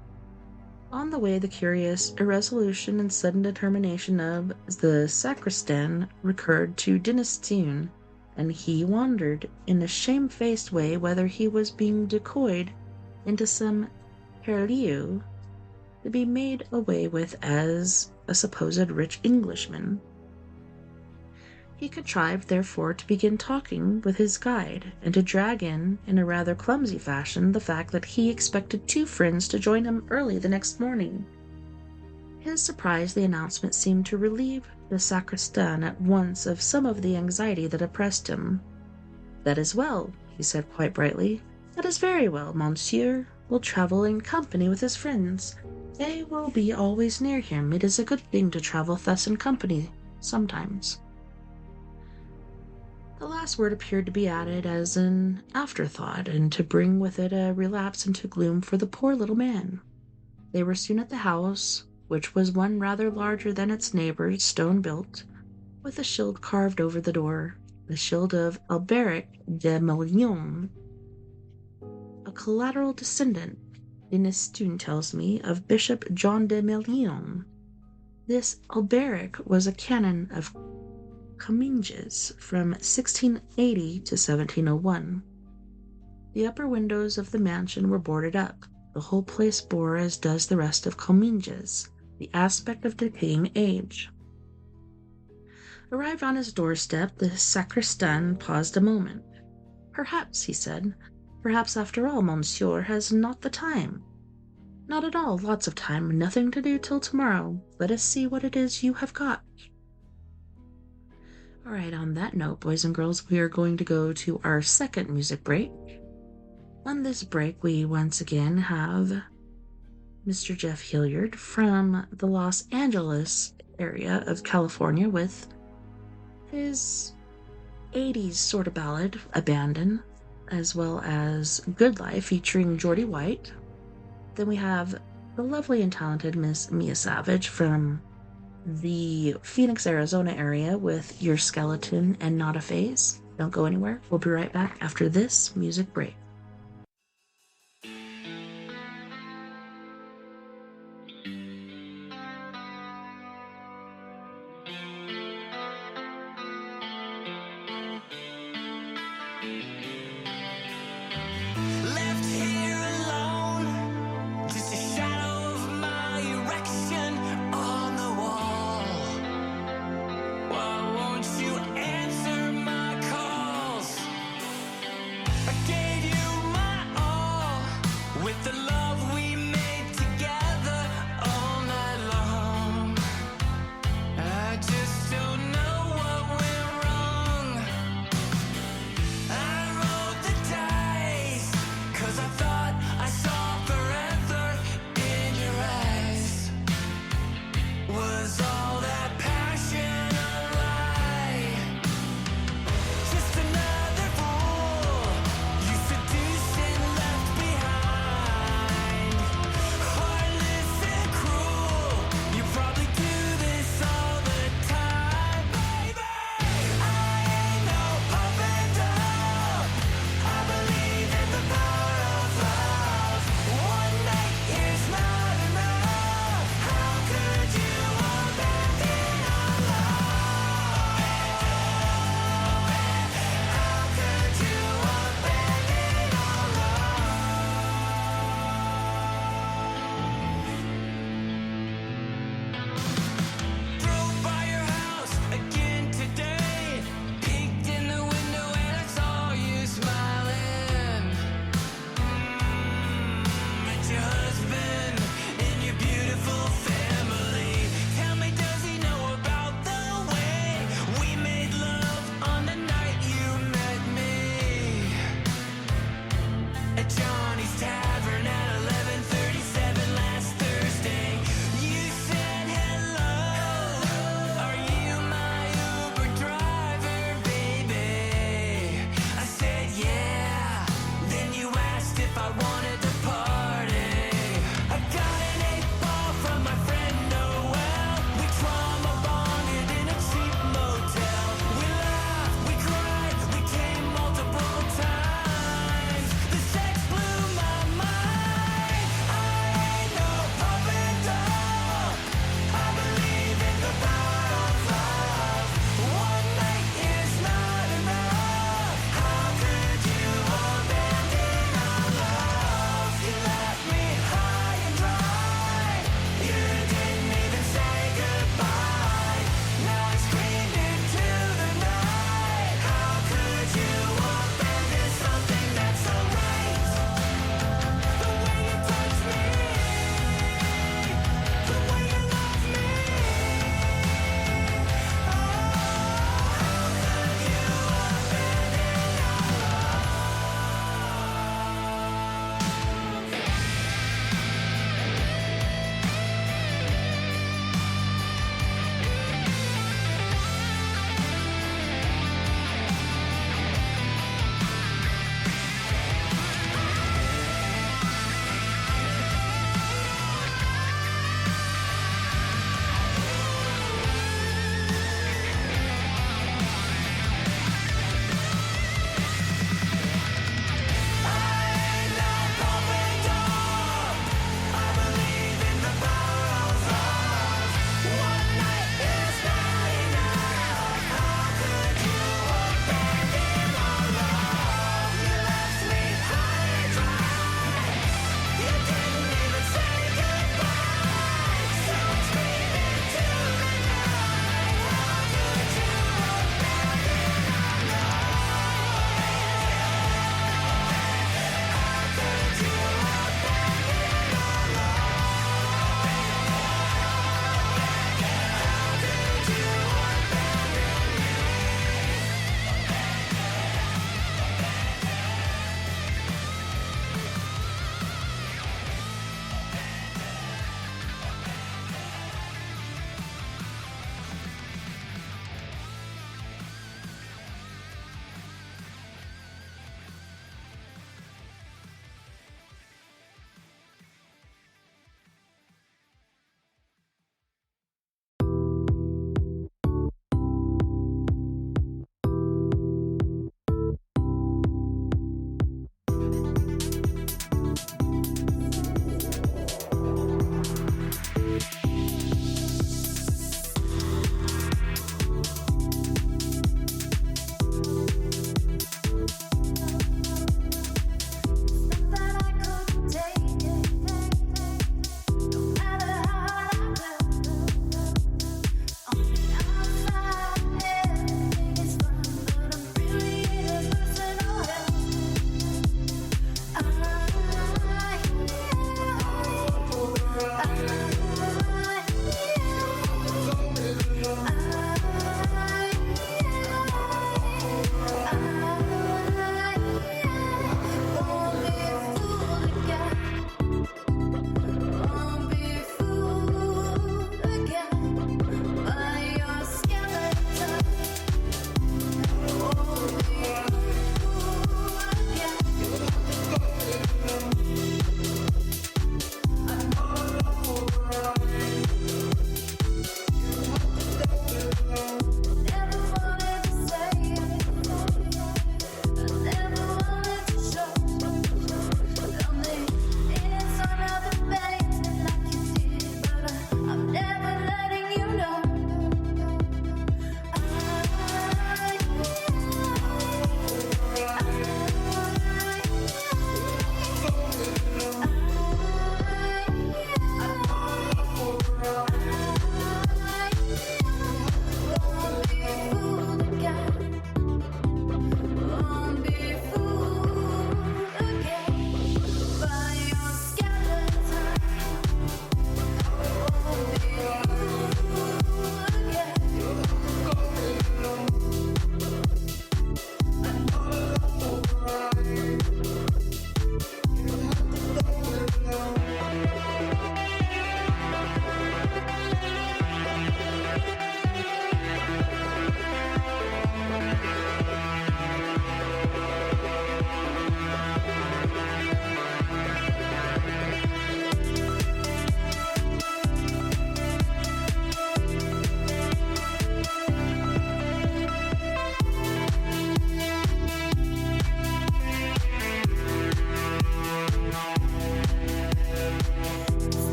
On the way, the curious irresolution and sudden determination of the sacristan recurred to Ernestine, and he wondered in a shamefaced way whether he was being decoyed into some purlieu to be made away with as a supposed rich Englishman. He contrived, therefore, to begin talking with his guide, and to drag in a rather clumsy fashion, the fact that he expected 2 friends to join him early the next morning. His surprise, the announcement seemed to relieve the sacristan at once of some of the anxiety that oppressed him. "That is well," he said quite brightly. "That is very well. Monsieur will travel in company with his friends. They will be always near him. It is a good thing to travel thus in company sometimes." The last word appeared to be added as an afterthought, and to bring with it a relapse into gloom for the poor little man. They were soon at the house, which was one rather larger than its neighbors, stone-built, with a shield carved over the door, the shield of Alberic de Melion, a collateral descendant, Dinestune tells me, of Bishop John de Melion. This Alberic was a canon of Comminges from 1680 to 1701. The upper windows of the mansion were boarded up. The whole place bore, as does the rest of Comminges, the aspect of decaying age. Arrived on his doorstep, the sacristan paused a moment. "Perhaps," he said, "perhaps after all, monsieur has not the time." "Not at all, lots of time, nothing to do till tomorrow. Let us see what it is you have got." All right, on that note, boys and girls, we are going to go to our second music break. On this break, we once again have Mr. Jeff Hilliard from the Los Angeles area of California with his 80s sort of ballad, Abandon, as well as Good Life featuring Geordie White. Then we have the lovely and talented Miss Mia Savage from the Phoenix, Arizona area with Your Skeleton and Not a Phase. Don't go anywhere. We'll be right back after this music break. Left here alone, just a shadow of my erection on the wall. Why won't you answer my calls? I gave you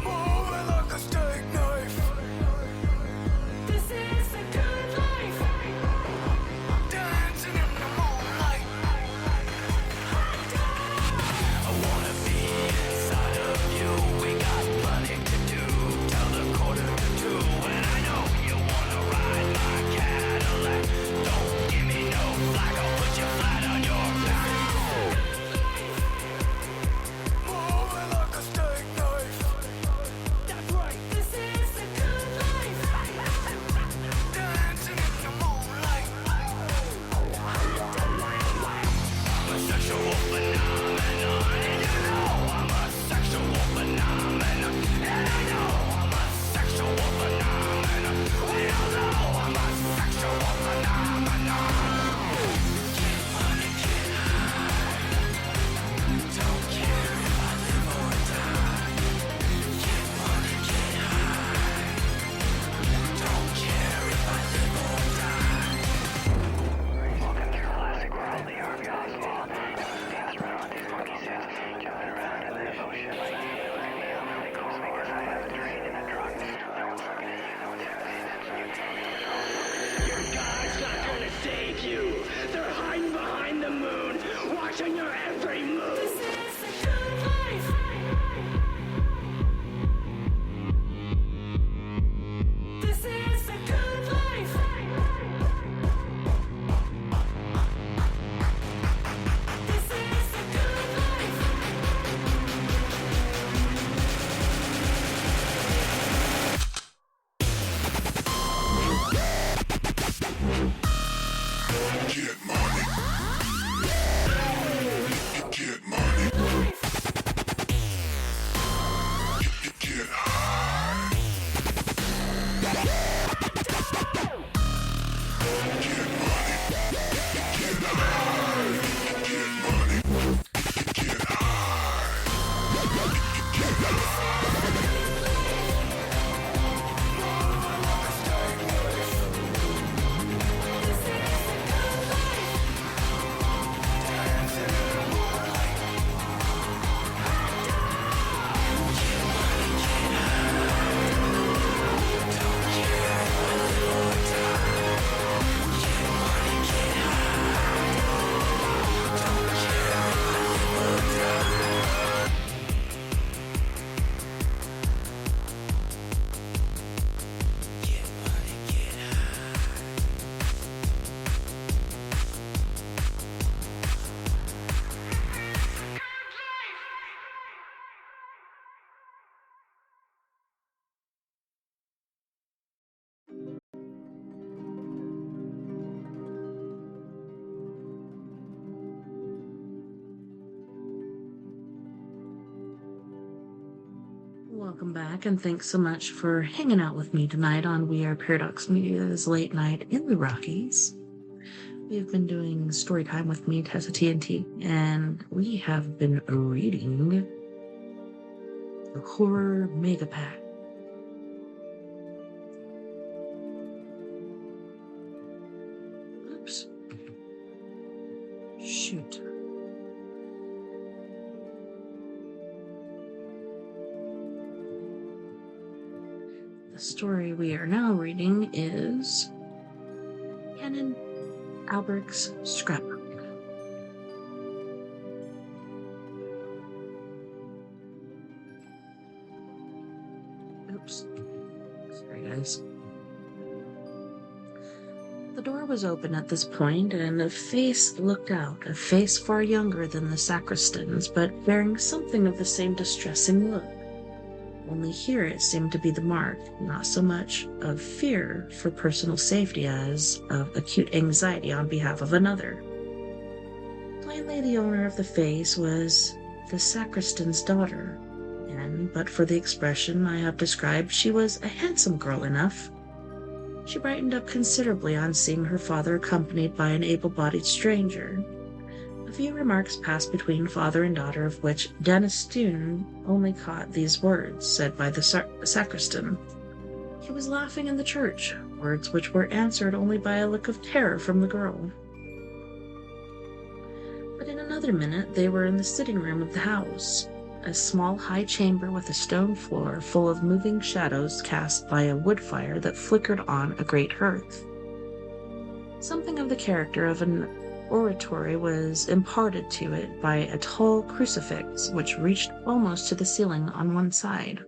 Moving like a steak knife. Dancing in the moonlight. I wanna be inside of you. We got plenty to do till the 1:45. And I know you wanna ride my Cadillac. Don't give me no flack, I'll put you flat on your back. Moving like a steak knife. That's right. This is the good life. Dancing in the moonlight. I'm a sexual phenomenon, and you know I'm a sexual phenomenon, and I know I'm a sexual phenomenon. We all know I'm a sexual phenomenon. Get money, get high. Don't care if I live or die. Get money, get high. Don't care if I live or die. Welcome to Classic World, the Army Oswald. Dance around these monkey sets, jumping around in the ocean like you. I'm really cool because I have a train in the truck. Your God's not gonna save you. They're hiding behind the moon, watching your every move. This is the good life. This is the good life. This is the good life. Get money. Get money. Get high. Get money. Get high. Get money. Get Welcome back, and thanks so much for hanging out with me tonight on We Are Paradox Media's Late Night in the Rockies. We've been doing story time with me, TessaTNT, and we have been reading the horror Megapack. Oops. Shoot. The story we are now reading is Canon Albert's Scrapbook. Oops. Sorry, guys. The door was open at this point, and a face looked out, a face far younger than the sacristan's, but bearing something of the same distressing look. Only here it seemed to be the mark, not so much of fear for personal safety as of acute anxiety on behalf of another. Plainly, the owner of the face was the sacristan's daughter, and but for the expression I have described, she was a handsome girl enough. She brightened up considerably on seeing her father accompanied by an able-bodied stranger. A few remarks passed between father and daughter, of which Dennis Stoon only caught these words, said by the sacristan. He was laughing in the church, words which were answered only by a look of terror from the girl. another minute, they were in the sitting room of the house, a small high chamber with a stone floor full of moving shadows cast by a wood fire that flickered on a great hearth. Something of the character of an oratory was imparted to it by a tall crucifix which reached almost to the ceiling on one side.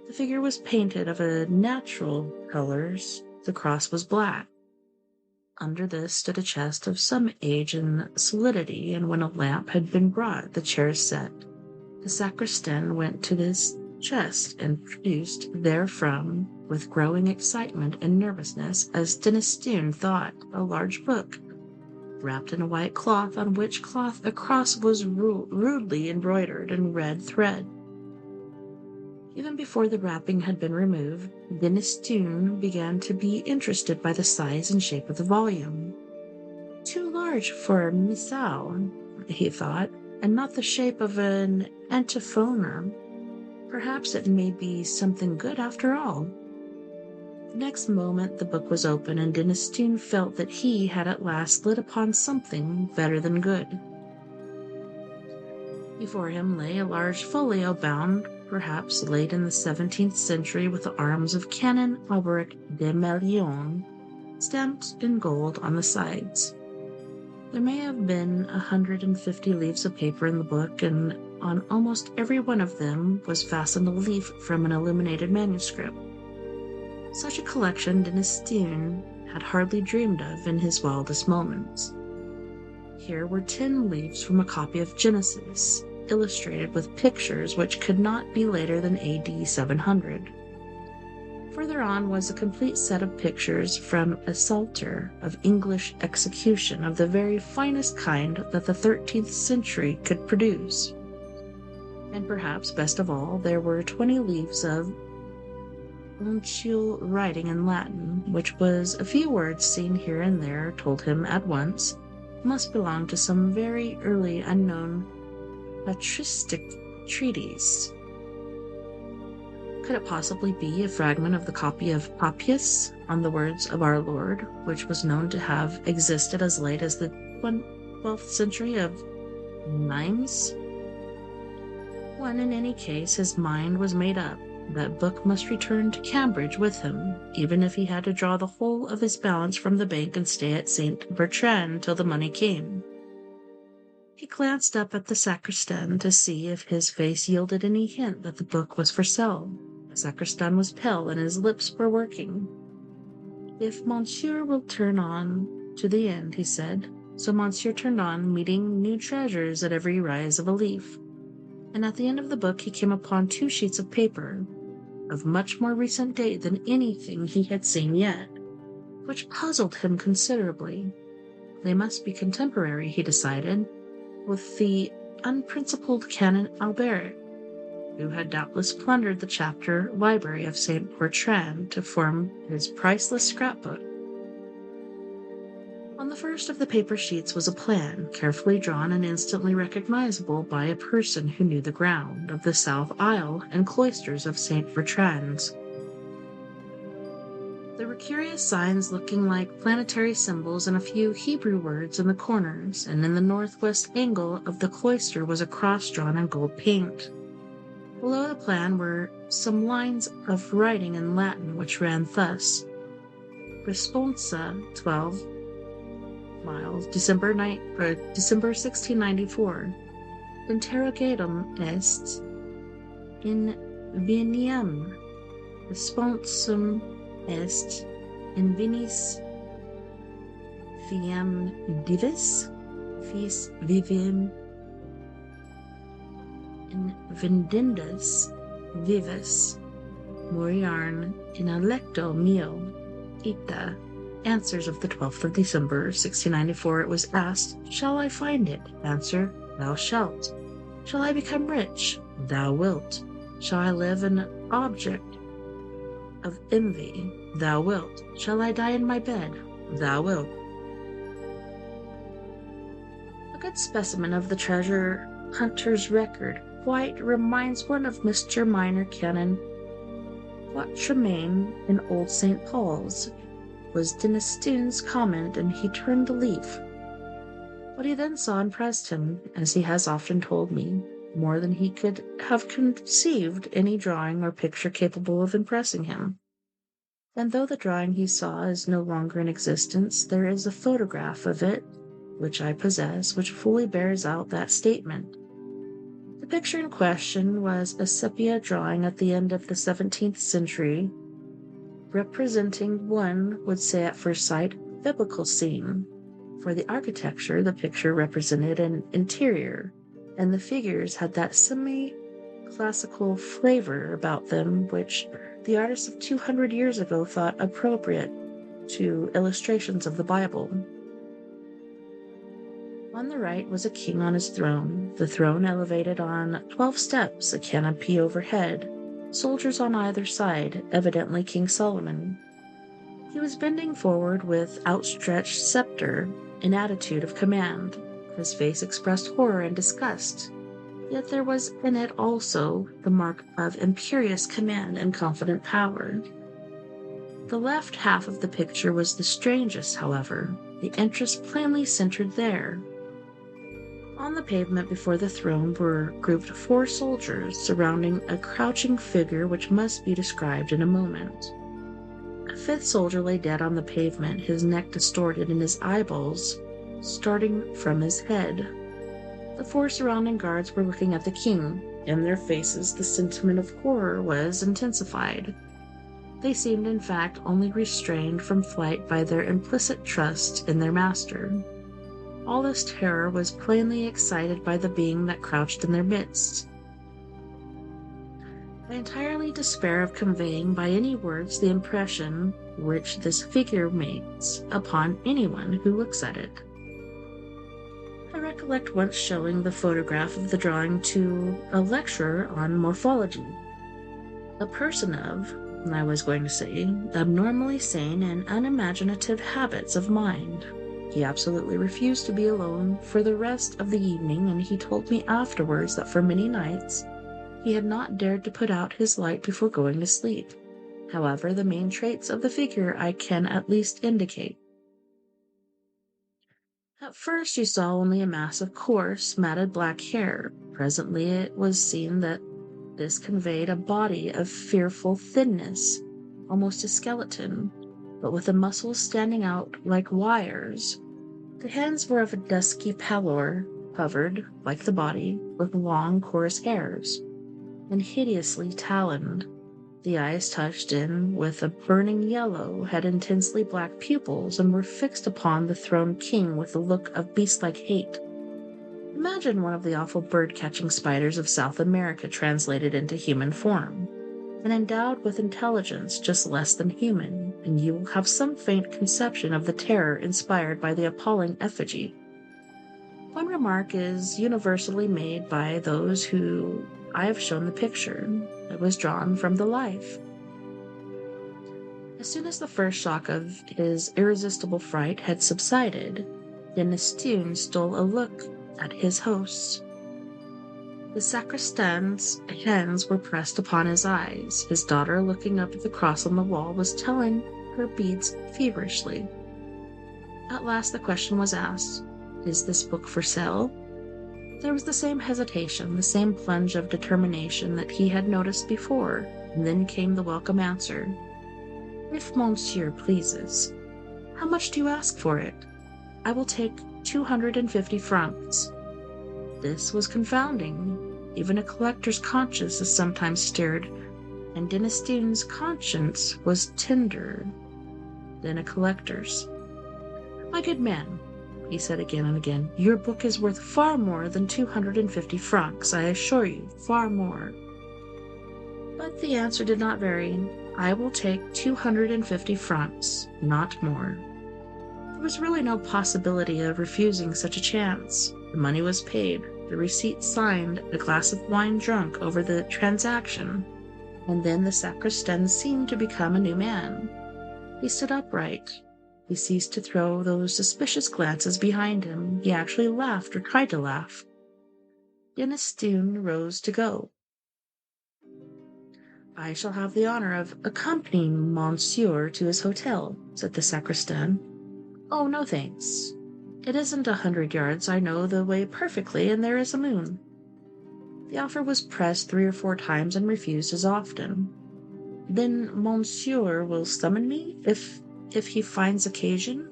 The figure was painted of a natural colors. The cross was black. Under this stood a chest of some age and solidity, and when a lamp had been brought, the chairs set. The sacristan went to this chest and produced therefrom, with growing excitement and nervousness, as Denistune thought, a large book, wrapped in a white cloth, on which cloth a cross was rudely embroidered in red thread. Even before the wrapping had been removed, Denistune began to be interested by the size and shape of the volume. Too large for a missal, he thought, and not the shape of an antiphonor. Perhaps it may be something good after all. The next moment the book was open, and Denistune felt that he had at last lit upon something better than good. Before him lay a large folio bound, perhaps late in the 17th century, with the arms of Canon Alberic de Melion stamped in gold on the sides. There may have been 150 leaves of paper in the book, and on almost every one of them was fastened a leaf from an illuminated manuscript. Such a collection Denistune had hardly dreamed of in his wildest moments. Here were 10 leaves from a copy of Genesis, illustrated with pictures which could not be later than AD 700. Further on was a complete set of pictures from a Psalter of English execution of the very finest kind that the 13th century could produce. And perhaps best of all, there were 20 leaves of uncial writing in Latin, which was a few words seen here and there told him at once must belong to some very early unknown patristic treatise. Could it possibly be a fragment of the copy of Papias on the words of our Lord, which was known to have existed as late as the 12th century of Nimes? When, in any case, his mind was made up, that book must return to Cambridge with him, even if he had to draw the whole of his balance from the bank and stay at St. Bertrand till the money came. He glanced up at the sacristan to see if his face yielded any hint that the book was for sale. The sacristan was pale and his lips were working. "If monsieur will turn on to the end," he said. So monsieur turned on, meeting new treasures at every rise of a leaf. And at the end of the book he came upon 2 sheets of paper, of much more recent date than anything he had seen yet, which puzzled him considerably. They must be contemporary, he decided, with the unprincipled Canon Alberic, who had doubtless plundered the chapter library of St. Bertrand to form his priceless scrapbook. On the first of the paper sheets was a plan, carefully drawn and instantly recognizable by a person who knew the ground, of the south aisle and cloisters of St. Bertrand's. There were curious signs looking like planetary symbols and a few Hebrew words in the corners, and in the northwest angle of the cloister was a cross drawn in gold paint. Below the plan were some lines of writing in Latin which ran thus: Responsa 12 miles, December 1694. Interrogatum est in veniam. Responsum est in vinis fiam divis, fis vivim in vendindas vivis, moriarn in electo meo, ita. Answers of the 12th of December, 1694. It was asked, "Shall I find it?" Answer, "Thou shalt." "Shall I become rich?" "Thou wilt." "Shall I live an object of envy?" "Thou wilt." "Shall I die in my bed?" "Thou wilt." A good specimen of the treasure hunter's record quite reminds one of Mr. Minor Canon Quatremain in Old St. Paul's, was Denistune's comment, and he turned the leaf. What he then saw impressed him, as he has often told me, more than he could have conceived any drawing or picture capable of impressing him. And though the drawing he saw is no longer in existence, there is a photograph of it, which I possess, which fully bears out that statement. The picture in question was a sepia drawing at the end of the 17th century, representing, one would say at first sight, biblical scene. For the architecture, the picture represented an interior, and the figures had that semi-classical flavor about them which the artists of 200 years ago thought appropriate to illustrations of the Bible. On the right was a king on his throne, the throne elevated on 12 steps, a canopy overhead, soldiers on either side, evidently King Solomon. He was bending forward with outstretched scepter, in attitude of command. His face expressed horror and disgust, yet there was in it also the mark of imperious command and confident power. The left half of the picture was the strangest, however, the interest plainly centered there. On the pavement before the throne were grouped 4 soldiers surrounding a crouching figure which must be described in a moment. A 5th soldier lay dead on the pavement, his neck distorted and his eyeballs starting from his head. The 4 surrounding guards were looking at the king. In their faces the sentiment of horror was intensified. They seemed in fact only restrained from flight by their implicit trust in their master. All this terror was plainly excited by the being that crouched in their midst. I entirely despair of conveying by any words the impression which this figure makes upon anyone who looks at it. I recollect once showing the photograph of the drawing to a lecturer on morphology. A person of, I was going to say, abnormally sane and unimaginative habits of mind. He absolutely refused to be alone for the rest of the evening, and he told me afterwards that for many nights he had not dared to put out his light before going to sleep. However, the main traits of the figure I can at least indicate. At first you saw only a mass of coarse, matted black hair. Presently it was seen that this conveyed a body of fearful thinness, almost a skeleton, but with the muscles standing out like wires. The hands were of a dusky pallor, covered, like the body, with long, coarse hairs, and hideously taloned. The eyes, touched in with a burning yellow, had intensely black pupils and were fixed upon the throned king with a look of beast-like hate. Imagine one of the awful bird-catching spiders of South America translated into human form, and endowed with intelligence just less than human, and you will have some faint conception of the terror inspired by the appalling effigy. One remark is universally made by those who I have shown the picture. It was drawn from the life. As soon as the first shock of his irresistible fright had subsided, Denistune stole a look at his hosts. The sacristan's hands were pressed upon his eyes. His daughter, looking up at the cross on the wall, was telling her beads feverishly. At last the question was asked, "Is this book for sale?" There was the same hesitation, the same plunge of determination that he had noticed before, and then came the welcome answer. "If monsieur pleases. How much do you ask for it?" "I will take 250 francs. This was confounding. Even a collector's conscience is sometimes stirred, and Denistune's conscience was tenderer than a collector's. "My good man," he said again and again, "your book is worth far more than 250 francs, I assure you, far more." But the answer did not vary. "I will take 250 francs, not more." There was really no possibility of refusing such a chance. The money was paid, the receipt signed, a glass of wine drunk over the transaction, and then the sacristan seemed to become a new man. He stood upright. He ceased to throw those suspicious glances behind him. He actually laughed, or tried to laugh. Denistune rose to go. "I shall have the honor of accompanying monsieur to his hotel," said the sacristan. "Oh, no thanks. It isn't 100 yards. I know the way perfectly, and there is a moon. The offer was pressed 3 or 4 times and refused as often. Then Monsieur will summon me if he finds occasion.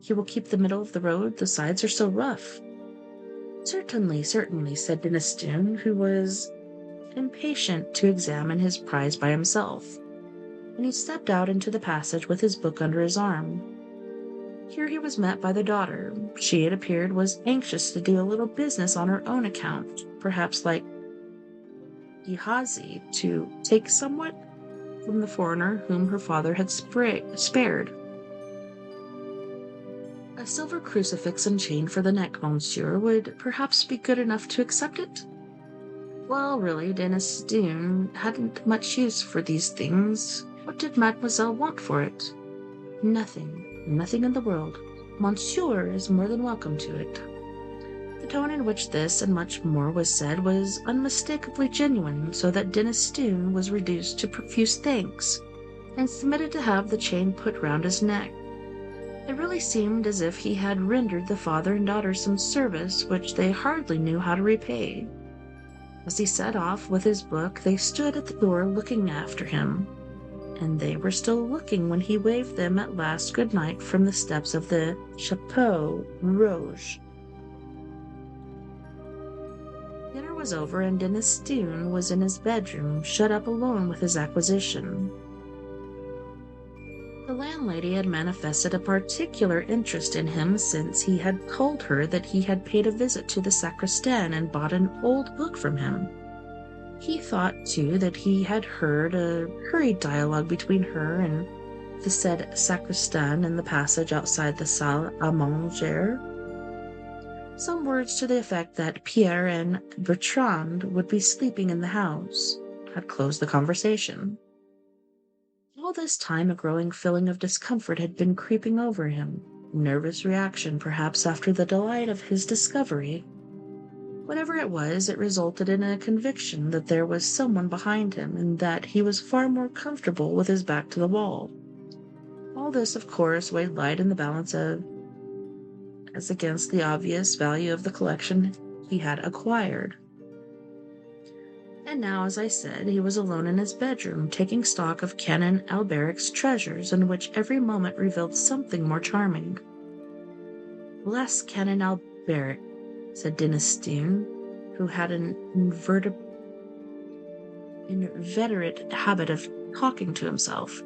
He will keep the middle of the road. The sides are so rough. Certainly, certainly, said Denistune, who was impatient to examine his prize by himself, and he stepped out into the passage with his book under his arm. Here he was met by the daughter. She, it appeared, was anxious to do a little business on her own account, perhaps like Gehazi, to take somewhat from the foreigner whom her father had spared. A silver crucifix and chain for the neck, monsieur, would perhaps be good enough to accept it? Well, really, Denistune hadn't much use for these things. What did mademoiselle want for it? Nothing. Nothing in the world. Monsieur is more than welcome to it. The tone in which this and much more was said was unmistakably genuine, so that Denistune was reduced to profuse thanks, and submitted to have the chain put round his neck. It really seemed as if he had rendered the father and daughter some service which they hardly knew how to repay. As he set off with his book, they stood at the door looking after him, and they were still looking when he waved them at last good night from the steps of the Chapeau Rouge. Dinner was over, and Denistune was in his bedroom, shut up alone with his acquisition. The landlady had manifested a particular interest in him since he had told her that he had paid a visit to the sacristan and bought an old book from him. He thought, too, that he had heard a hurried dialogue between her and the said sacristan in the passage outside the salle à manger. Some words to the effect that Pierre and Bertrand would be sleeping in the house had closed the conversation. All this time a growing feeling of discomfort had been creeping over him, nervous reaction perhaps after the delight of his discovery. Whatever it was, it resulted in a conviction that there was someone behind him, and that he was far more comfortable with his back to the wall. All this, of course, weighed light in the balance as against the obvious value of the collection he had acquired. And now, as I said, he was alone in his bedroom, taking stock of Canon Alberic's treasures, in which every moment revealed something more charming. Bless Canon Alberic, said Denistune, who had an inveterate habit of talking to himself.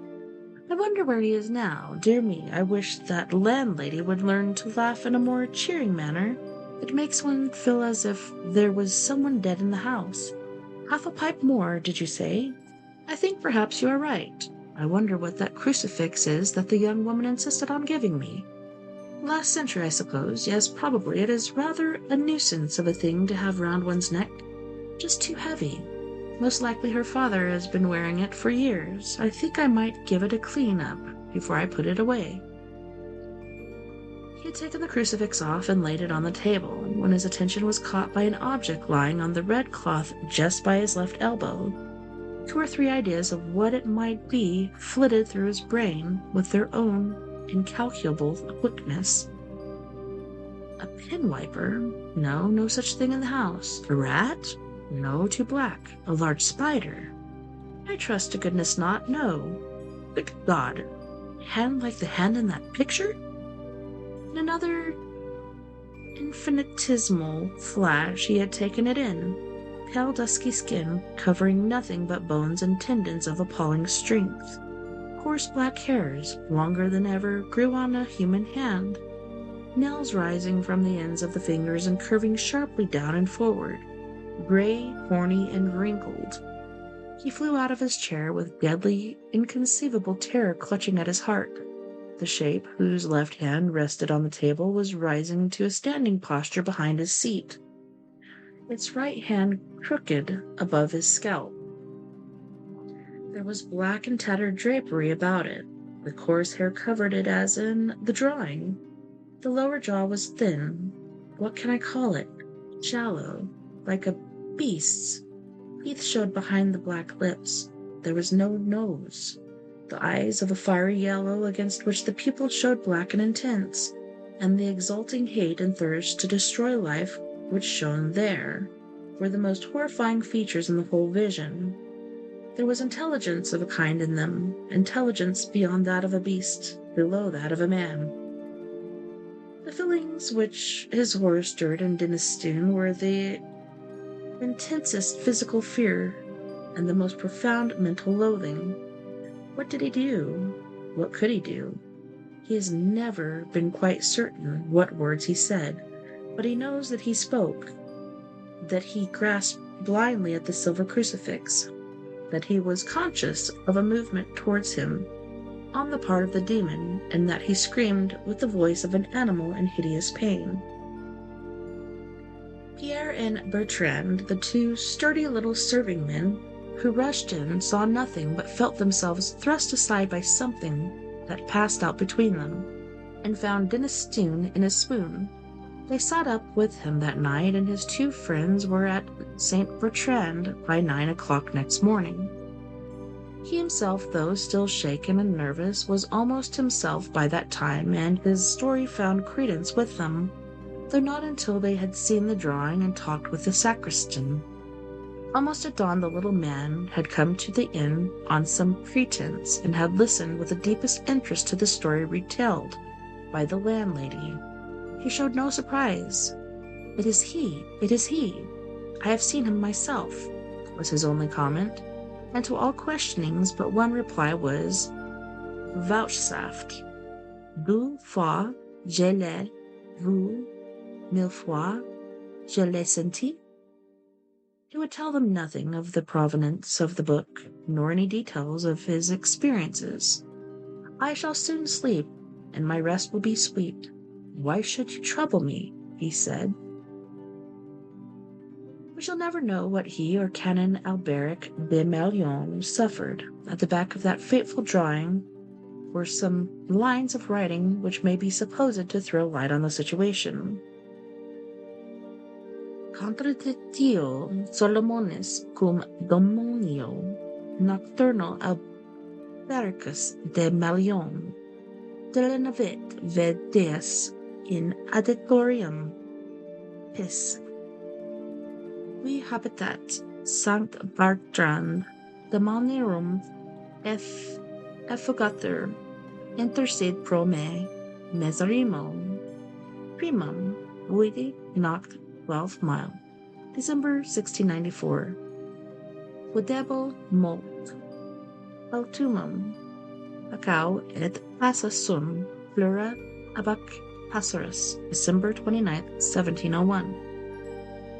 I wonder where he is now. Dear me, I wish that landlady would learn to laugh in a more cheering manner. It makes one feel as if there was someone dead in the house. Half a pipe more, did you say? I think perhaps you are right. I wonder what that crucifix is that the young woman insisted on giving me. Last century, I suppose. Yes, probably. It is rather a nuisance of a thing to have round one's neck. Just too heavy. Most likely her father has been wearing it for years. I think I might give it a clean-up before I put it away. He had taken the crucifix off and laid it on the table, when his attention was caught by an object lying on the red cloth just by his left elbow. 2 or 3 ideas of what it might be flitted through his brain with their own incalculable quickness. A pen wiper? No, no such thing in the house. A rat? No, too black. A large spider? I trust to goodness not. No. Good God! Hand like the hand in that picture? In another infinitesimal flash he had taken it in. Pale dusky skin, covering nothing but bones and tendons of appalling strength. Coarse black hairs, longer than ever, grew on a human hand. Nails rising from the ends of the fingers and curving sharply down and forward. Gray, horny, and wrinkled. He flew out of his chair with deadly, inconceivable terror clutching at his heart. The shape, whose left hand rested on the table, was rising to a standing posture behind his seat, its right hand crooked above his scalp. There was black and tattered drapery about it. The coarse hair covered it as in the drawing. The lower jaw was thin. What can I call it? Shallow, like a beast's. Teeth showed behind the black lips. There was no nose. The eyes of a fiery yellow, against which the pupils showed black and intense. and the exulting hate and thirst to destroy life which shone there were the most horrifying features in the whole vision. There was intelligence of a kind in them, intelligence beyond that of a beast, below that of a man. The feelings which his horror stirred in Dinestune were the intensest physical fear and the most profound mental loathing. What did he do? What could he do? He has never been quite certain what words he said, but he knows that he spoke, that he grasped blindly at the silver crucifix, that he was conscious of a movement towards him on the part of the demon, and that he screamed with the voice of an animal in hideous pain. Pierre and Bertrand, the two sturdy little serving men who rushed in, saw nothing but felt themselves thrust aside by something that passed out between them, and found Dinestune in a swoon. They sat up with him that night, and his two friends were at St. Bertrand by 9 o'clock next morning. He himself, though still shaken and nervous, was almost himself by that time, and his story found credence with them, though not until they had seen the drawing and talked with the sacristan. Almost at dawn the little man had come to the inn on some pretense, and had listened with the deepest interest to the story retailed by the landlady. He showed no surprise. "It is he! It is he! I have seen him myself," was his only comment, and to all questionings but one reply was vouchsafed. "Deux fois je l'ai vu, mille fois je l'ai senti." He would tell them nothing of the provenance of the book, nor any details of his experiences. "I shall soon sleep, and my rest will be sweet. Why should you trouble me?" he said. We shall never know what he or Canon Alberic de Malion suffered. At the back of that fateful drawing were some lines of writing which may be supposed to throw light on the situation. Contradictio Solomonis cum Dominio Nocturno Albericus de Malion delinavit ved Deus in aditorium pis. We habitat Sanct Bertrand Dominium effugatur intercede pro me meserimo primum vidi noct 12 mile, December 1694. Videbo molt autumnum Pacau et passa sum flora abac passaris, December 29, 1701.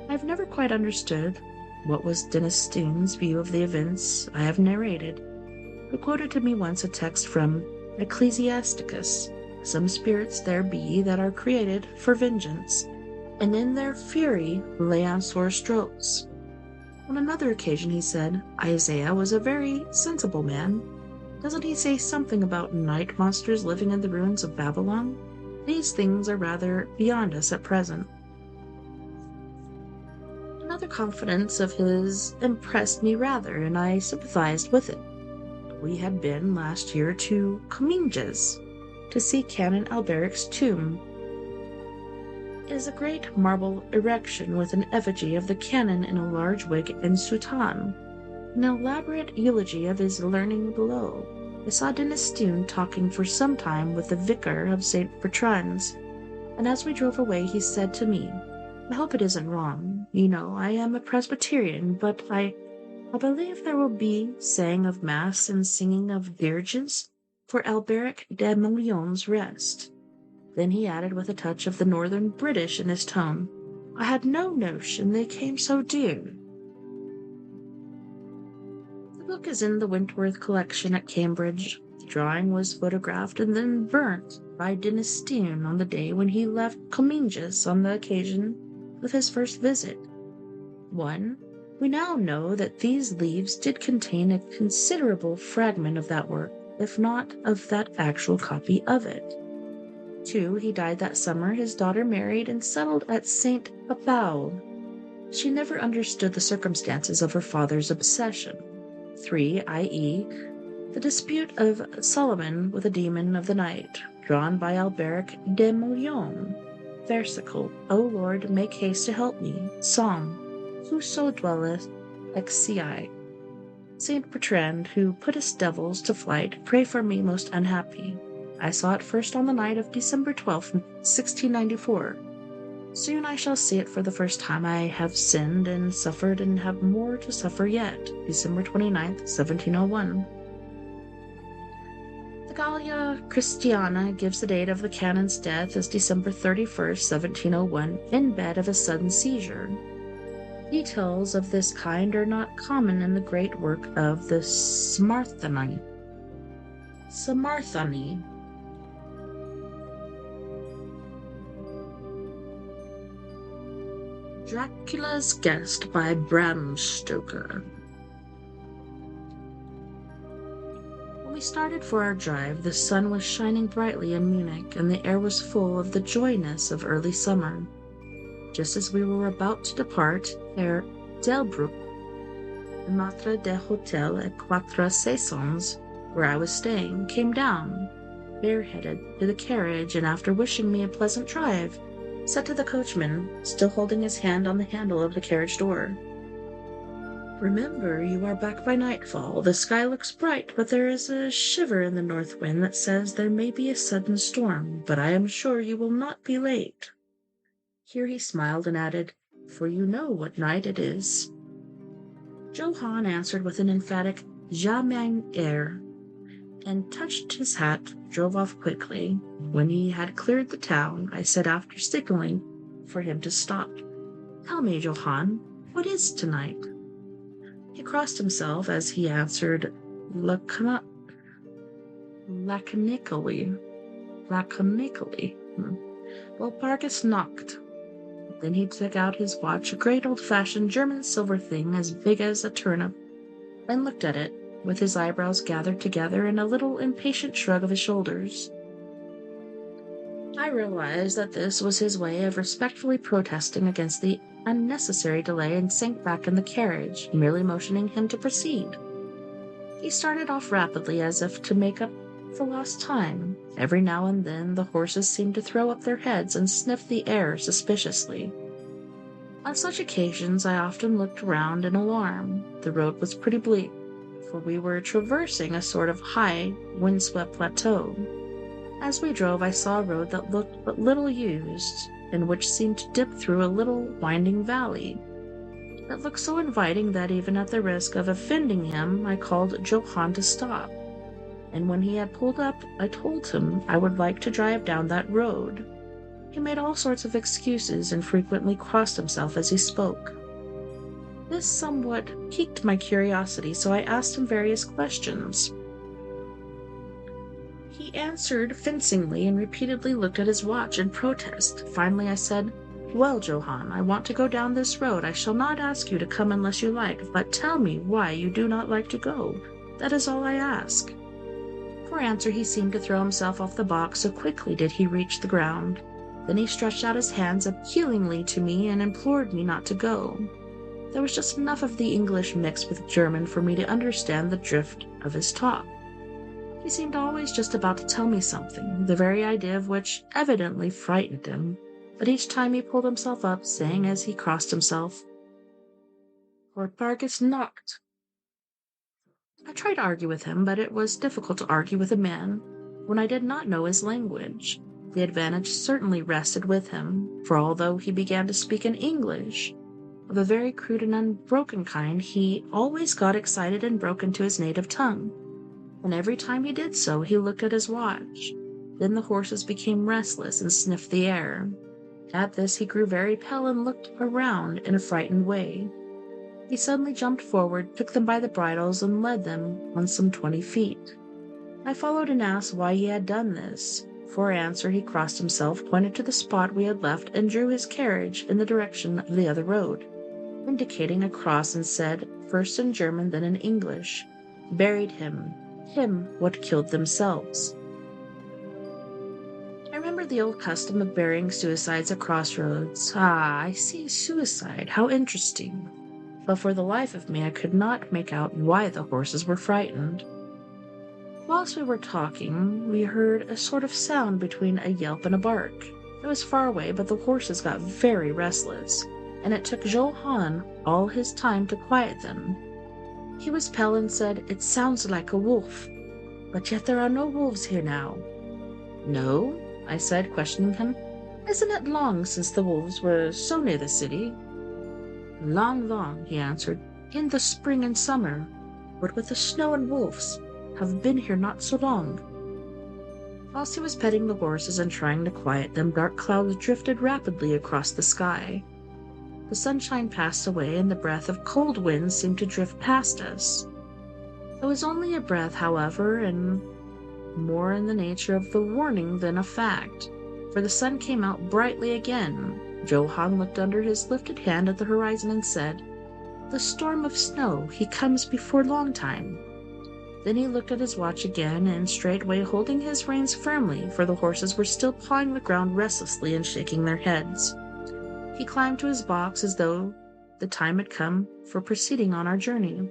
I have never quite understood what was Dinestune's view of the events I have narrated, but quoted to me once a text from Ecclesiasticus. "Some spirits there be that are created for vengeance, and in their fury lay on sore strokes." On another occasion he said, "Isaiah was a very sensible man. Doesn't he say something about night monsters living in the ruins of Babylon? These things are rather beyond us at present." Another confidence of his impressed me rather, and I sympathized with it. We had been last year to Comminges to see Canon Alberic's tomb. It is a great marble erection with an effigy of the canon in a large wig and soutane, an elaborate eulogy of his learning below. I saw Dinestune talking for some time with the vicar of St. Bertrand's, and as we drove away he said to me, "I hope it isn't wrong. You know, I am a Presbyterian, but I believe there will be saying of Mass and singing of dirges for Alberic de Million's rest." Then he added with a touch of the northern British in his tone, "I had no notion they came so dear." The book is in the Wentworth collection at Cambridge. The drawing was photographed and then burnt by Dinestune on the day when he left Comminges on the occasion of his first visit. 1. We now know that these leaves did contain a considerable fragment of that work, if not of that actual copy of it. 2. He died that summer, his daughter married and settled at St. Papau. She never understood the circumstances of her father's obsession. 3. i.e., the dispute of Solomon with the demon of the night. drawn by Alberic de Mouillon. Versicle, O Lord, make haste to help me. Psalm, Whoso dwelleth exii. Saint Bertrand, who puttest devils to flight, pray for me most unhappy. I saw it first on the night of December 12th, 1694. Soon I shall see it for the first time. I have sinned and suffered and have more to suffer yet. December 29th, 1701. The Gallia Christiana gives the date of the canon's death as December 31st, 1701, in bed of a sudden seizure. Details of this kind are not common in the great work of the Samarthani. Dracula's Guest by Bram Stoker. When we started for our drive, the sun was shining brightly in Munich, and the air was full of the joyness of early summer. Just as we were about to depart, Herr Delbruck, the maitre d'hôtel at Quatre Saisons, where I was staying, came down, bareheaded, to the carriage, and after wishing me a pleasant drive, said to the coachman, still holding his hand on the handle of the carriage door, "Remember, you are back by nightfall. The sky looks bright, but there is a shiver in the north wind that says there may be a sudden storm, but I am sure you will not be late." Here he smiled and added, "For you know what night it is." Johann answered with an emphatic "Ja mein Herr," and touched his hat, drove off quickly. When he had cleared the town, I said, after signaling for him to stop, "Tell me, Johann, what is tonight?" He crossed himself as he answered laconically. "Well, Parkus Nacht." Then he took out his watch, a great old-fashioned German silver thing as big as a turnip, and looked at it, with his eyebrows gathered together and a little impatient shrug of his shoulders. I realized that this was his way of respectfully protesting against the unnecessary delay and sank back in the carriage, merely motioning him to proceed. He started off rapidly as if to make up for lost time. Every now and then the horses seemed to throw up their heads and sniff the air suspiciously. On such occasions I often looked round in alarm. The road was pretty bleak, for we were traversing a sort of high, windswept plateau. As we drove, I saw a road that looked but little used, and which seemed to dip through a little winding valley. It looked so inviting that even at the risk of offending him, I called Johann to stop. And when he had pulled up, I told him I would like to drive down that road. He made all sorts of excuses and frequently crossed himself as he spoke. This somewhat piqued my curiosity, so I asked him various questions. He answered fencingly and repeatedly looked at his watch in protest. Finally I said, "Well, Johann, I want to go down this road. I shall not ask you to come unless you like, but tell me why you do not like to go. That is all I ask." For answer he seemed to throw himself off the box, so quickly did he reach the ground. Then he stretched out his hands appealingly to me and implored me not to go. There was just enough of the English mixed with German for me to understand the drift of his talk. He seemed always just about to tell me something, the very idea of which evidently frightened him, but each time he pulled himself up, saying as he crossed himself, "For Parkus Nacht." I tried to argue with him, but it was difficult to argue with a man when I did not know his language. The advantage certainly rested with him, for although he began to speak in English, of a very crude and unbroken kind, he always got excited and broke into his native tongue, and every time he did so he looked at his watch. Then the horses became restless and sniffed the air. At this he grew very pale and looked around in a frightened way. He suddenly jumped forward, took them by the bridles, and led them on some 20 feet. I followed and asked why he had done this. For answer he crossed himself, pointed to the spot we had left, and drew his carriage in the direction of the other road, indicating a cross, and said, first in German, then in English, "Buried him what killed themselves." I remember the old custom of burying suicides at crossroads. Ah, I see, suicide, how interesting. But for the life of me I could not make out why the horses were frightened. Whilst we were talking, we heard a sort of sound between a yelp and a bark. It was far away, but the horses got very restless, and it took Johann all his time to quiet them. He was pale and said, "It sounds like a wolf, but yet there are no wolves here now." "No?" I said, questioning him. "Isn't it long since the wolves were so near the city?" "Long, long," he answered, "in the spring and summer, but with the snow and wolves have been here not so long." Whilst he was petting the horses and trying to quiet them, dark clouds drifted rapidly across the sky. The sunshine passed away, and the breath of cold wind seemed to drift past us. It was only a breath, however, and more in the nature of the warning than a fact, for the sun came out brightly again. Johann looked under his lifted hand at the horizon and said, "The storm of snow, he comes before long time." Then he looked at his watch again, and straightway holding his reins firmly, for the horses were still pawing the ground restlessly and shaking their heads, he climbed to his box as though the time had come for proceeding on our journey.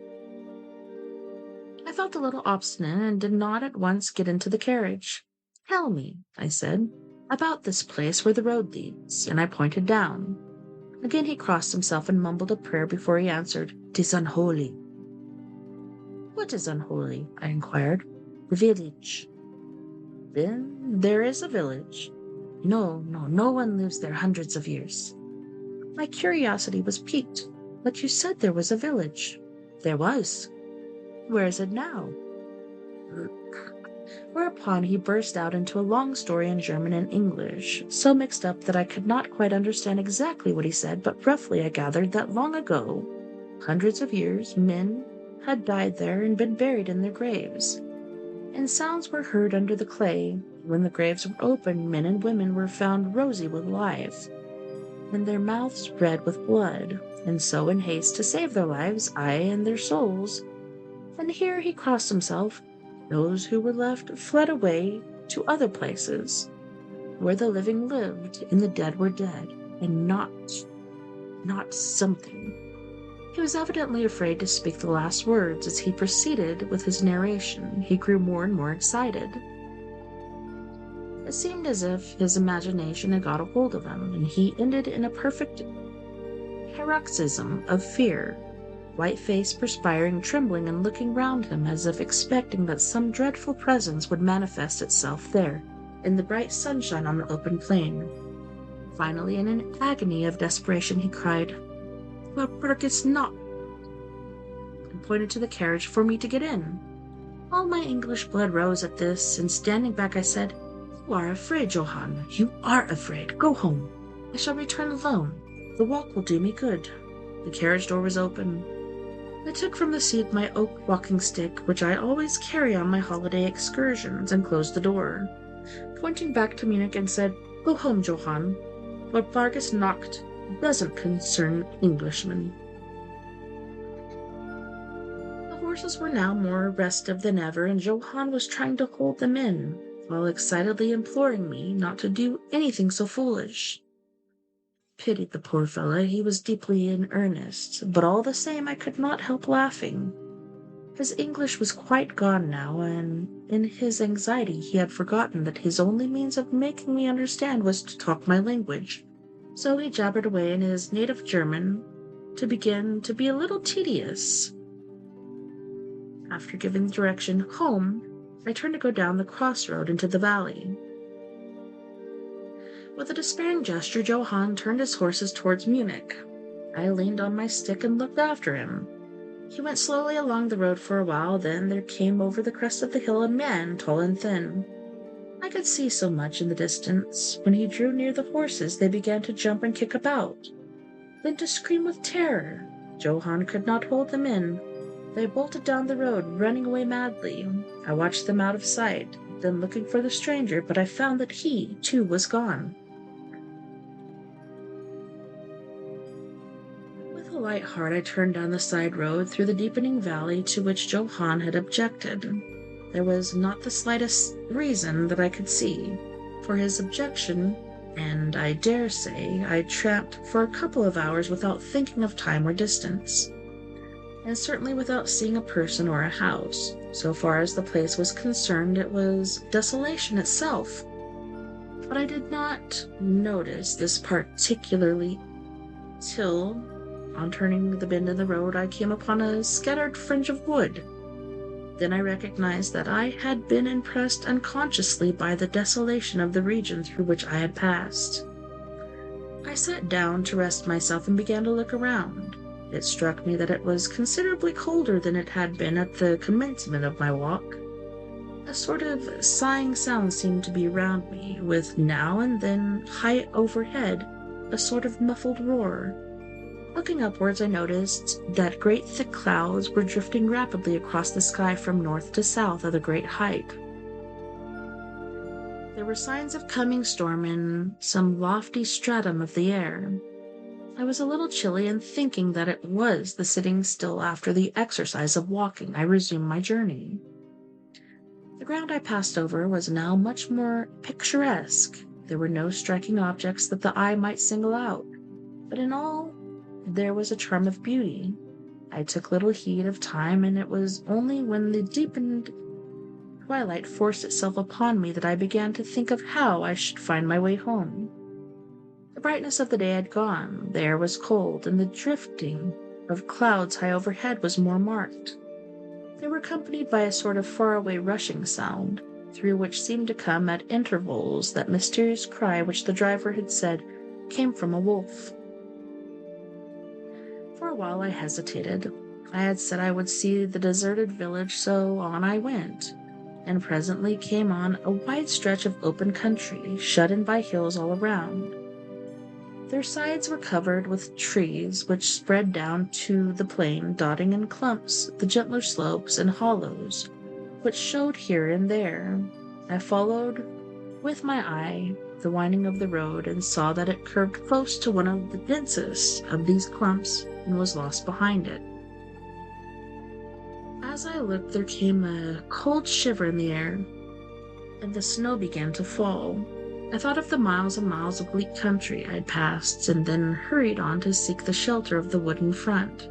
I felt a little obstinate and did not at once get into the carriage. "Tell me," I said, "about this place where the road leads," and I pointed down. Again he crossed himself and mumbled a prayer before he answered, "'Tis unholy." "What is unholy?" I inquired. "The village." "Then there is a village?" No one lives there hundreds of years." My curiosity was piqued. "But you said there was a village." "There was." "Where is it now?" Whereupon he burst out into a long story in German and English, so mixed up that I could not quite understand exactly what he said, but roughly I gathered that long ago, hundreds of years, men had died there and been buried in their graves, and sounds were heard under the clay. When the graves were opened, men and women were found rosy with life, and their mouths red with blood, and so in haste to save their lives, aye, and their souls. And here he crossed himself. Those who were left fled away to other places, where the living lived and the dead were dead, and not something. He was evidently afraid to speak the last words. As he proceeded with his narration, he grew more and more excited. It seemed as if his imagination had got a hold of him, and he ended in a perfect paroxysm of fear, white-faced, perspiring, trembling, and looking round him as if expecting that some dreadful presence would manifest itself there, in the bright sunshine on the open plain. Finally, in an agony of desperation, he cried, "It's not," and pointed to the carriage for me to get in. All my English blood rose at this, and standing back I said, "You are afraid, Johann. You are afraid. Go home. I shall return alone. The walk will do me good." The carriage door was open. I took from the seat my oak walking stick, which I always carry on my holiday excursions, and closed the door, pointing back to Munich, and said, "Go home, Johann. What Vargas knocked doesn't concern Englishmen." The horses were now more restive than ever, and Johann was trying to hold them in, while excitedly imploring me not to do anything so foolish. Pitied the poor fellow, he was deeply in earnest, but all the same I could not help laughing. His English was quite gone now, and in his anxiety he had forgotten that his only means of making me understand was to talk my language. So he jabbered away in his native German to begin to be a little tedious. After giving the direction home, I turned to go down the crossroad into the valley. With a despairing gesture, Johann turned his horses towards Munich. I leaned on my stick and looked after him. He went slowly along the road for a while, then there came over the crest of the hill a man, tall and thin. I could see so much in the distance. When he drew near the horses, they began to jump and kick about, then to scream with terror. Johann could not hold them in. They bolted down the road, running away madly. I watched them out of sight, then looking for the stranger, but I found that he, too, was gone. With a light heart, I turned down the side road through the deepening valley to which Johann had objected. There was not the slightest reason that I could see for his objection, and I dare say I tramped for a couple of hours without thinking of time or distance. and certainly without seeing a person or a house. So far as the place was concerned, it was desolation itself. But I did not notice this particularly till, on turning the bend in the road, I came upon a scattered fringe of wood. Then I recognized that I had been impressed unconsciously by the desolation of the region through which I had passed. I sat down to rest myself and began to look around. It struck me that it was considerably colder than it had been at the commencement of my walk. A sort of sighing sound seemed to be round me, with now and then, high overhead, a sort of muffled roar. Looking upwards, I noticed that great thick clouds were drifting rapidly across the sky from north to south at a great height. There were signs of coming storm in some lofty stratum of the air. I was a little chilly, and thinking that it was the sitting still after the exercise of walking, I resumed my journey. The ground I passed over was now much more picturesque. There were no striking objects that the eye might single out, but in all there was a charm of beauty. I took little heed of time, and it was only when the deepened twilight forced itself upon me that I began to think of how I should find my way home. The brightness of the day had gone, the air was cold, and the drifting of clouds high overhead was more marked. They were accompanied by a sort of faraway rushing sound, through which seemed to come at intervals that mysterious cry which the driver had said came from a wolf. For a while I hesitated. I had said I would see the deserted village, so on I went, and presently came on a wide stretch of open country, shut in by hills all around. Their sides were covered with trees which spread down to the plain, dotting in clumps the gentler slopes and hollows, which showed here and there. I followed with my eye the winding of the road, and saw that it curved close to one of the densest of these clumps, and was lost behind it. As I looked, there came a cold shiver in the air, and the snow began to fall. I thought of the miles and miles of bleak country I had passed, and then hurried on to seek the shelter of the wood in front.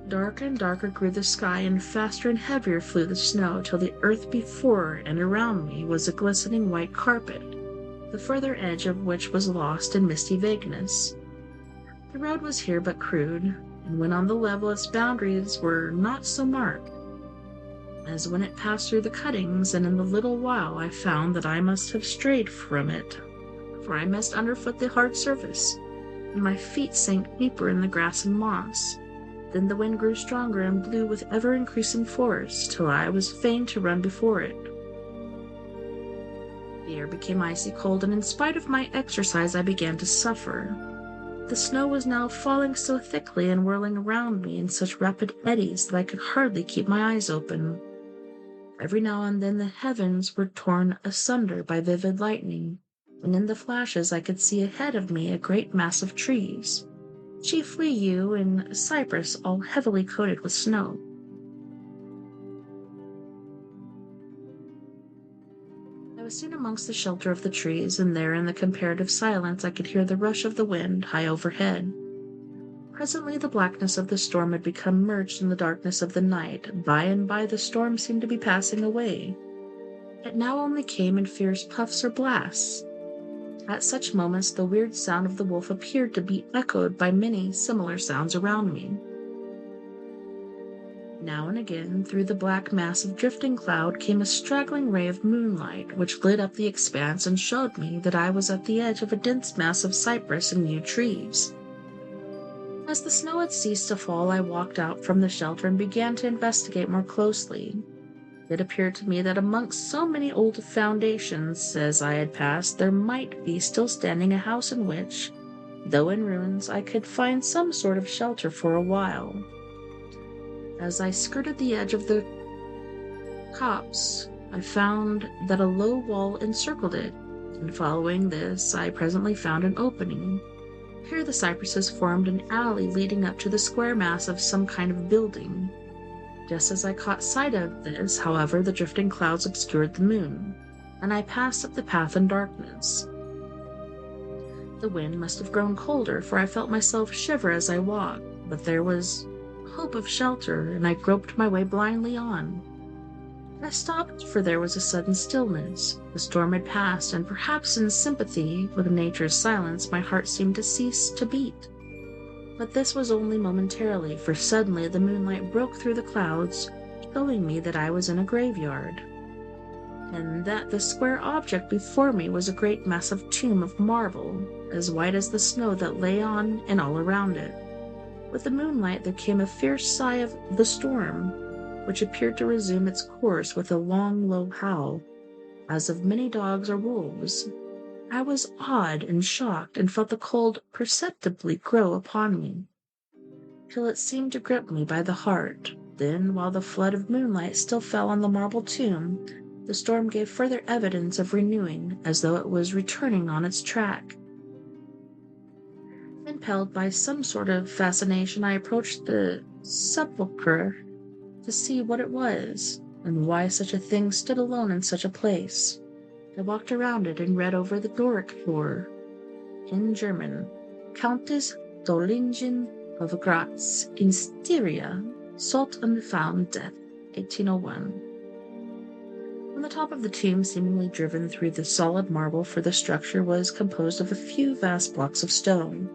Darker and darker grew the sky, and faster and heavier flew the snow, till the earth before and around me was a glistening white carpet, the further edge of which was lost in misty vagueness. The road was here but crude, and when on the level its boundaries were not so marked as when it passed through the cuttings, and in a little while I found that I must have strayed from it, for I missed underfoot the hard surface, and my feet sank deeper in the grass and moss. Then the wind grew stronger and blew with ever-increasing force, till I was fain to run before it. The air became icy cold, and in spite of my exercise I began to suffer. The snow was now falling so thickly and whirling around me in such rapid eddies that I could hardly keep my eyes open. Every now and then the heavens were torn asunder by vivid lightning, and in the flashes I could see ahead of me a great mass of trees, chiefly yew and cypress, all heavily coated with snow. I was soon amongst the shelter of the trees, and there in the comparative silence I could hear the rush of the wind high overhead. Presently the blackness of the storm had become merged in the darkness of the night. By and by the storm seemed to be passing away. It now only came in fierce puffs or blasts. At such moments the weird sound of the wolf appeared to be echoed by many similar sounds around me. Now and again, through the black mass of drifting cloud came a straggling ray of moonlight, which lit up the expanse and showed me that I was at the edge of a dense mass of cypress and yew trees. As the snow had ceased to fall, I walked out from the shelter and began to investigate more closely. It appeared to me that amongst so many old foundations as I had passed, there might be still standing a house in which, though in ruins, I could find some sort of shelter for a while. As I skirted the edge of the copse, I found that a low wall encircled it, and following this, I presently found an opening. Here the cypresses formed an alley leading up to the square mass of some kind of building. Just as I caught sight of this, however, the drifting clouds obscured the moon, and I passed up the path in darkness. The wind must have grown colder, for I felt myself shiver as I walked, but there was hope of shelter, and I groped my way blindly on. I stopped, for there was a sudden stillness. The storm had passed, and perhaps in sympathy with nature's silence, my heart seemed to cease to beat. But this was only momentarily, for suddenly the moonlight broke through the clouds, showing me that I was in a graveyard, and that the square object before me was a great massive tomb of marble, as white as the snow that lay on and all around it. With the moonlight there came a fierce sigh of the storm, which appeared to resume its course with a long, low howl, as of many dogs or wolves. I was awed and shocked, and felt the cold perceptibly grow upon me, till it seemed to grip me by the heart. Then, while the flood of moonlight still fell on the marble tomb, the storm gave further evidence of renewing, as though it was returning on its track. Impelled by some sort of fascination, I approached the sepulchre to see what it was, and why such a thing stood alone in such a place. I walked around it and read over the Doric door, in German, Countess Dolingen of Graz, in Styria, sought and found death, 1801. On the top of the tomb, seemingly driven through the solid marble, for the structure was composed of a few vast blocks of stone,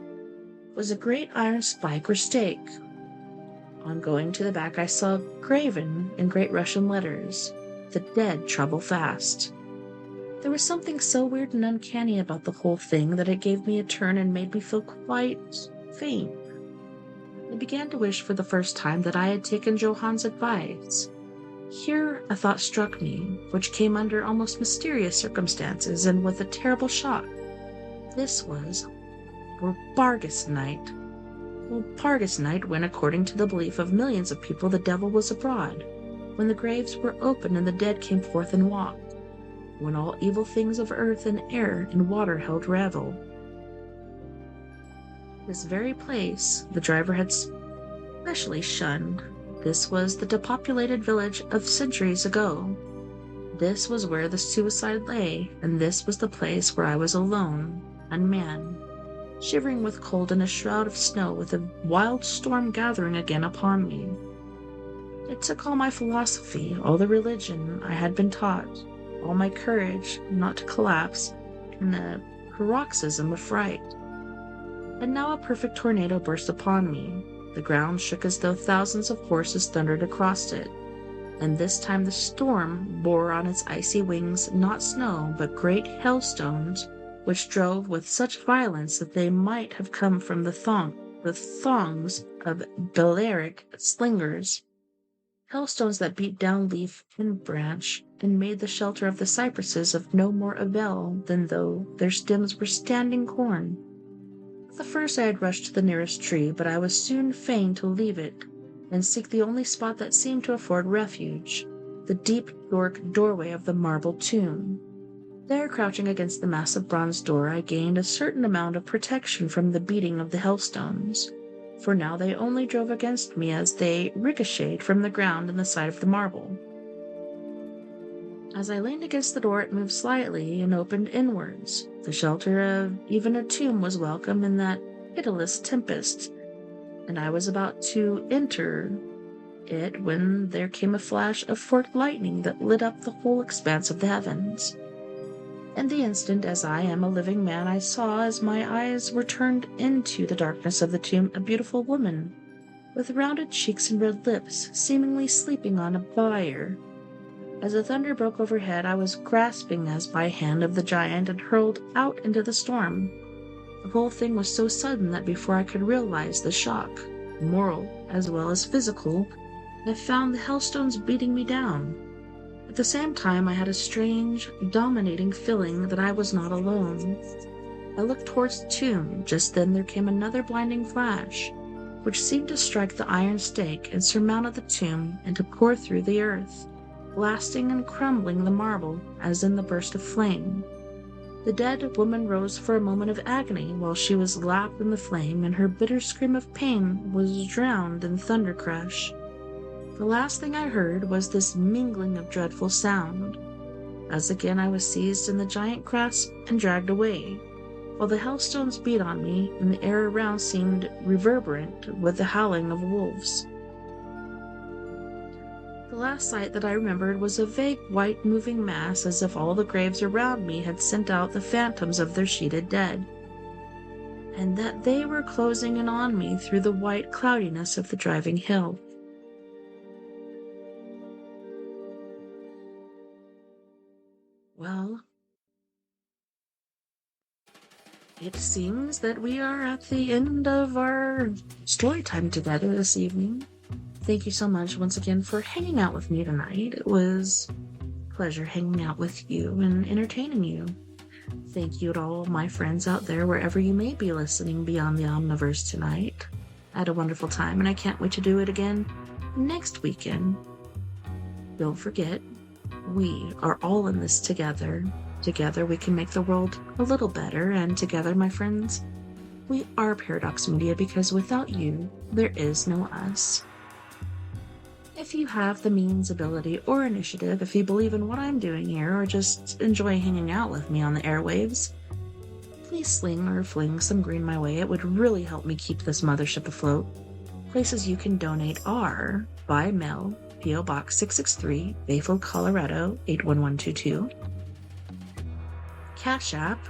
was a great iron spike or stake. On going to the back, I saw graven in great Russian letters, "The dead travel fast." There was something so weird and uncanny about the whole thing that it gave me a turn and made me feel quite faint. I began to wish for the first time that I had taken Johann's advice. Here a thought struck me, which came under almost mysterious circumstances and with a terrible shock. This was Bargus night. Bargus night, when, according to the belief of millions of people, the devil was abroad, when the graves were opened and the dead came forth and walked, when all evil things of earth and air and water held revel. This very place the driver had specially shunned. This was the depopulated village of centuries ago. This was where the suicide lay, and this was the place where I was alone, unmanned, shivering with cold in a shroud of snow, with a wild storm gathering again upon me. It took all my philosophy, all the religion I had been taught, all my courage not to collapse in a paroxysm of fright. And now a perfect tornado burst upon me. The ground shook as though thousands of horses thundered across it, and this time the storm bore on its icy wings not snow, but great hailstones, which drove with such violence that they might have come from the thongs of Balearic slingers. Hailstones that beat down leaf and branch, and made the shelter of the cypresses of no more avail than though their stems were standing corn. At the first I had rushed to the nearest tree, but I was soon fain to leave it and seek the only spot that seemed to afford refuge, the deep Doric doorway of the marble tomb. There, crouching against the massive bronze door, I gained a certain amount of protection from the beating of the hailstones, for now they only drove against me as they ricocheted from the ground and the side of the marble. As I leaned against the door, it moved slightly and opened inwards. The shelter of even a tomb was welcome in that pitiless tempest, and I was about to enter it when there came a flash of forked lightning that lit up the whole expanse of the heavens. In the instant, as I am a living man, I saw, as my eyes were turned into the darkness of the tomb, a beautiful woman, with rounded cheeks and red lips, seemingly sleeping on a bier. As the thunder broke overhead, I was grasping as by hand of the giant and hurled out into the storm. The whole thing was so sudden that before I could realize the shock, moral as well as physical, I found the hailstones beating me down. At the same time, I had a strange, dominating feeling that I was not alone. I looked towards the tomb. Just then there came another blinding flash, which seemed to strike the iron stake and surmounted the tomb and to pour through the earth, blasting and crumbling the marble as in the burst of flame. The dead woman rose for a moment of agony while she was lapped in the flame, and her bitter scream of pain was drowned in thunder crash. The last thing I heard was this mingling of dreadful sound, as again I was seized in the giant grasp and dragged away, while the hailstones beat on me, and the air around seemed reverberant with the howling of wolves. The last sight that I remembered was a vague white moving mass, as if all the graves around me had sent out the phantoms of their sheeted dead, and that they were closing in on me through the white cloudiness of the driving hill. Well, it seems that we are at the end of our story time together this evening. Thank you so much once again for hanging out with me tonight. It was a pleasure hanging out with you and entertaining you. Thank you to all my friends out there, wherever you may be listening Beyond the Omniverse tonight. I had a wonderful time, and I can't wait to do it again next weekend. Don't forget, we are all in this together. Together we can make the world a little better, and together, my friends, we are Paradox Media, because without you, there is no us. If you have the means, ability, or initiative, if you believe in what I'm doing here, or just enjoy hanging out with me on the airwaves, please sling or fling some green my way. It would really help me keep this mothership afloat. Places you can donate are by mail, P.O. Box 663, Bayfield, Colorado 81122. Cash App,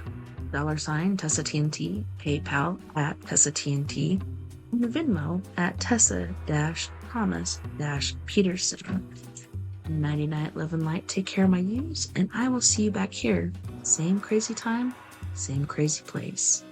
$ TessaTNT, PayPal at TessaTNT, and Venmo at Tessa-Thomas-Peterson. Nighty night, love and light, take care of my yous, and I will see you back here. Same crazy time, same crazy place.